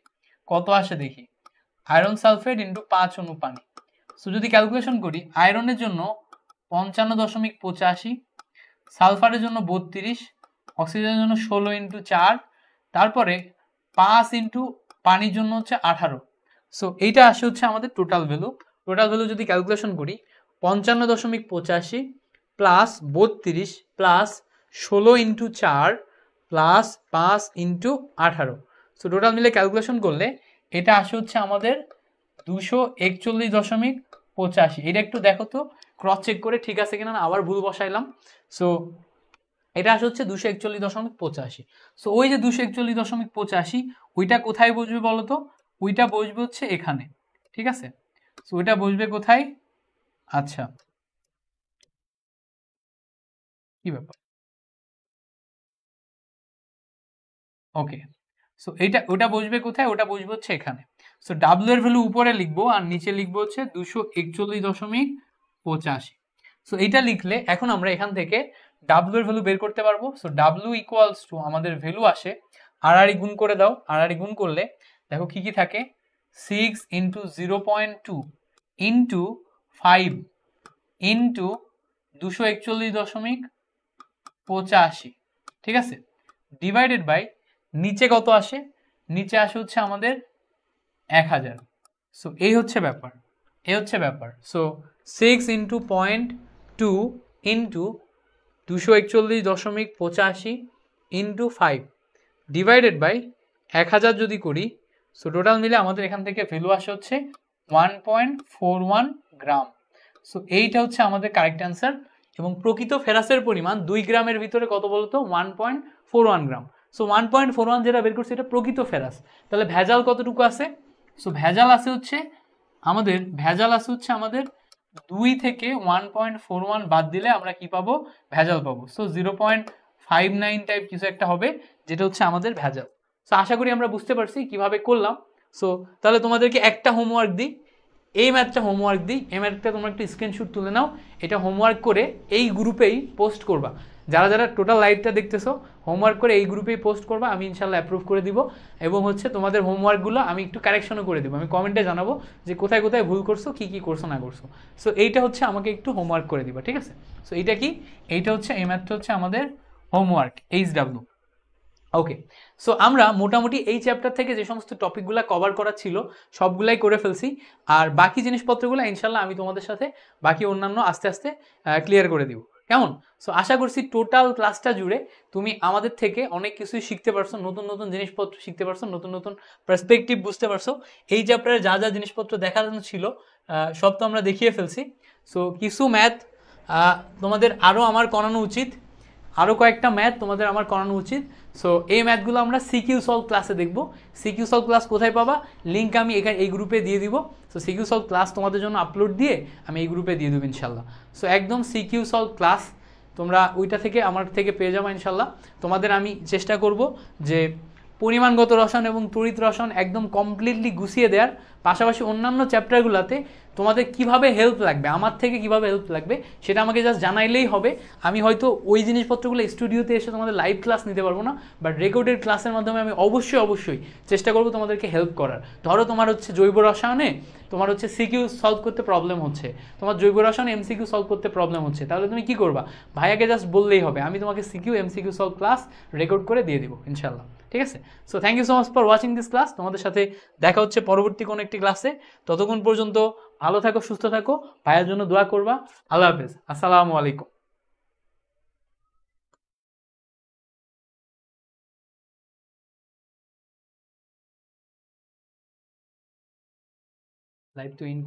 Speaker 1: কত আসে দেখি। আয়রন সালফেট ইন্টু 5 অণু পানি, সো যদি ক্যালকুলেশন করি, আয়রনের জন্য 55.85, সালফারের জন্য 32, অক্সিজেনের জন্য 16 ইন্টু 4, তারপরে 5 ইন্টু পানির জন্য হচ্ছে 18। সো এইটা আসে হচ্ছে আমাদের টোটাল ভ্যালু। টোটাল ভ্যালু যদি ক্যালকুলেশন করি, 55.85 plus 32 plus 16 into 4 plus 5 into 18। So total মিলে ক্যালকুলেশন করলে এটা আসে হচ্ছে আমাদের 241.85। এটা একটু দেখো তো ক্রস চেক করে ঠিক আছে কিনা, আবার ভুল বসাইলাম। সো এটা আসে হচ্ছে 241.85। সো ওই যে 241.85 ওইটা কোথায় বসবে বলো তো? ওইটা বসবে হচ্ছে এখানে, ঠিক আছে? সো ওইটা বসবে কোথায়? আচ্ছা, কি ব্যাপার? ওকে, সো এইটা ওটা বসবে কোথায়? ওটা বসবে হচ্ছে এখানে। সো ডাব্লিউ এর ভ্যালু উপরে লিখবো আর নিচে লিখবো হচ্ছে 241.85। সো এইটা লিখলে এখন আমরা এখান থেকে ডাব্লিউ এর ভ্যালু বের করতে পারবো। সো ডাব্লিউ ইকুয়ালস টু আমাদের ভ্যালু আসে আড়াআড়ি গুণ করে দাও, আড়াআড়ি গুণ করলে দেখো কি কি থাকে, 6 ইন্টু 0.2 ইন্টু 5 ইন্টু 241.85, ঠিক আছে, ডিভাইডেড বাই নিচে কত আসে? নিচে আসে হচ্ছে আমাদের 1000। সো এই হচ্ছে ব্যাপার, এই হচ্ছে ব্যাপার। So 6 into 0.2 into 241.85 into 5 divided by 1000 যদি করি, সো টোটাল মিলে আমাদের এখান থেকে ভ্যালু আসে হচ্ছে 1.41 গ্রাম। সো এইটা হচ্ছে আমাদের কারেক্ট অ্যান্সার। এবং প্রকৃত ফেরাসের পরিমাণ 2 গ্রামের ভিতরে কত বলতো? 1.41 গ্রাম। সো 1.41 যেটা বের করছে এটা প্রকৃত ফেরাস। তাহলে ভেজাল কতটুকু আছে? সো ভেজাল আছে হচ্ছে আমাদের 2 থেকে 1.41 বাদ দিলে আমরা কি পাবো? ভেজাল পাবো। সো 0.59 টাইপ কিছু একটা হবে, যেটা হচ্ছে আমাদের ভেজাল। সো আশা করি আমরা বুঝতে পারছি কিভাবে করলাম। সো তাহলে তোমাদেরকে একটা হোমওয়ার্ক দিই, এই ম্যাথটা হোমওয়ার্ক দিই, এই ম্যাথটা তোমরা একটু স্ক্রিনশট তুলে নাও, এটা হোমওয়ার্ক করে এই গ্রুপেই পোস্ট করবা। যারা যারা টোটাল লাইভটা দেখতেছো হোমওয়ার্ক করে এই গ্রুপেই পোস্ট করবা, আমি ইনশাল্লাহ অ্যাপ্রুভ করে দিব। এবং হচ্ছে তোমাদের হোমওয়ার্কগুলো আমি একটু কারেকশনও করে দিব, আমি কমেন্টে জানাবো যে কোথায় কোথায় ভুল করছো, কি কি করছো না করছো। সো এইটা হচ্ছে আমাকে একটু হোমওয়ার্ক করে দিবা, ঠিক আছে? সো এইটা কি? এইটা হচ্ছে, এই ম্যাথটা হচ্ছে আমাদের হোমওয়ার্ক HW। ওকে, সো আমরা মোটামুটি এই চ্যাপ্টার থেকে যে সমস্ত টপিকগুলো কভার করা ছিল সবগুলাই করে ফেলছি। আর বাকি জিনিসপত্রগুলো ইনশাল্লাহ আমি তোমাদের সাথে বাকি অন্যান্য আস্তে আস্তে ক্লিয়ার করে দিব, কেমন? সো আশা করছি টোটাল ক্লাসটা জুড়ে তুমি আমাদের থেকে অনেক কিছুই শিখতে পারছো, নতুন নতুন জিনিসপত্র শিখতে পারছো, নতুন নতুন পার্সপেক্টিভ বুঝতে পারছো। এই চ্যাপ্টারে যা যা জিনিসপত্র দেখানো ছিল সব তো আমরা দেখিয়ে ফেলছি। সো কিছু ম্যাথ তোমাদের আরও আমার করানো উচিত, আরও কয়েকটা ম্যাথ তোমাদের আমার করানো উচিত। সো এই ম্যাথগুলো আমরা সিকিউ সলভ ক্লাসে দেখব। সিকিউ সলভ ক্লাস কোথায় পাবা? লিঙ্ক আমি এখানে এই গ্রুপে দিয়ে দিব। সো সিকিউ সলভ ক্লাস তোমাদের জন্য আপলোড দিয়ে আমি এই গ্রুপে দিয়ে দেবো ইনশাল্লাহ। সো একদম সিকিউ সলভ ক্লাস তোমরা ওইটা থেকে আমার থেকে পেয়ে যাবো ইনশাল্লাহ। তোমাদের আমি চেষ্টা করব যে পরিমাণগত রসায়ন এবং তড়িৎ রসায়ন একদম কমপ্লিটলি গুছিয়ে দেওয়ার পাশাপাশি অন্যান্য চ্যাপ্টারগুলোতে তোমাদের কিভাবে হেল্প লাগবে, আমার থেকে কিভাবে হেল্প লাগবে সেটা আমাকে জাস্ট জানাইলেই হবে। আমি হয়তো ওই জিনিসপত্রগুলো স্টুডিওতে এসে তোমাদের লাইভ ক্লাস নিতে পারবো না, বাট রেকর্ডেড ক্লাসের মাধ্যমে আমি অবশ্যই চেষ্টা করবো তোমাদেরকে হেল্প করার। ধরো তোমার হচ্ছে জৈব রসায়নে তোমার হচ্ছে সিকিউ সলভ করতে প্রবলেম হচ্ছে, তোমার জৈব রসায়নে MCQ সলভ করতে প্রবলেম হচ্ছে, তাহলে তুমি কি করবা? ভাইয়াকে জাস্ট বললেই হবে, আমি তোমাকে CQ MCQ solve class record করে দিয়ে দিব ইনশাল্লাহ, ঠিক আছে? So thank you so much for watching this class. তোমাদের সাথে দেখা হচ্ছে পরবর্তী কোনো একটি ক্লাসে। ততক্ষণ পর্যন্ত ভালো থাকো, সুস্থ থাকো, ভাইয়ের জন্য দোয়া করবা। আল্লাহ হাফেজ, আসসালামু আলাইকুম। লাইভ তো ইন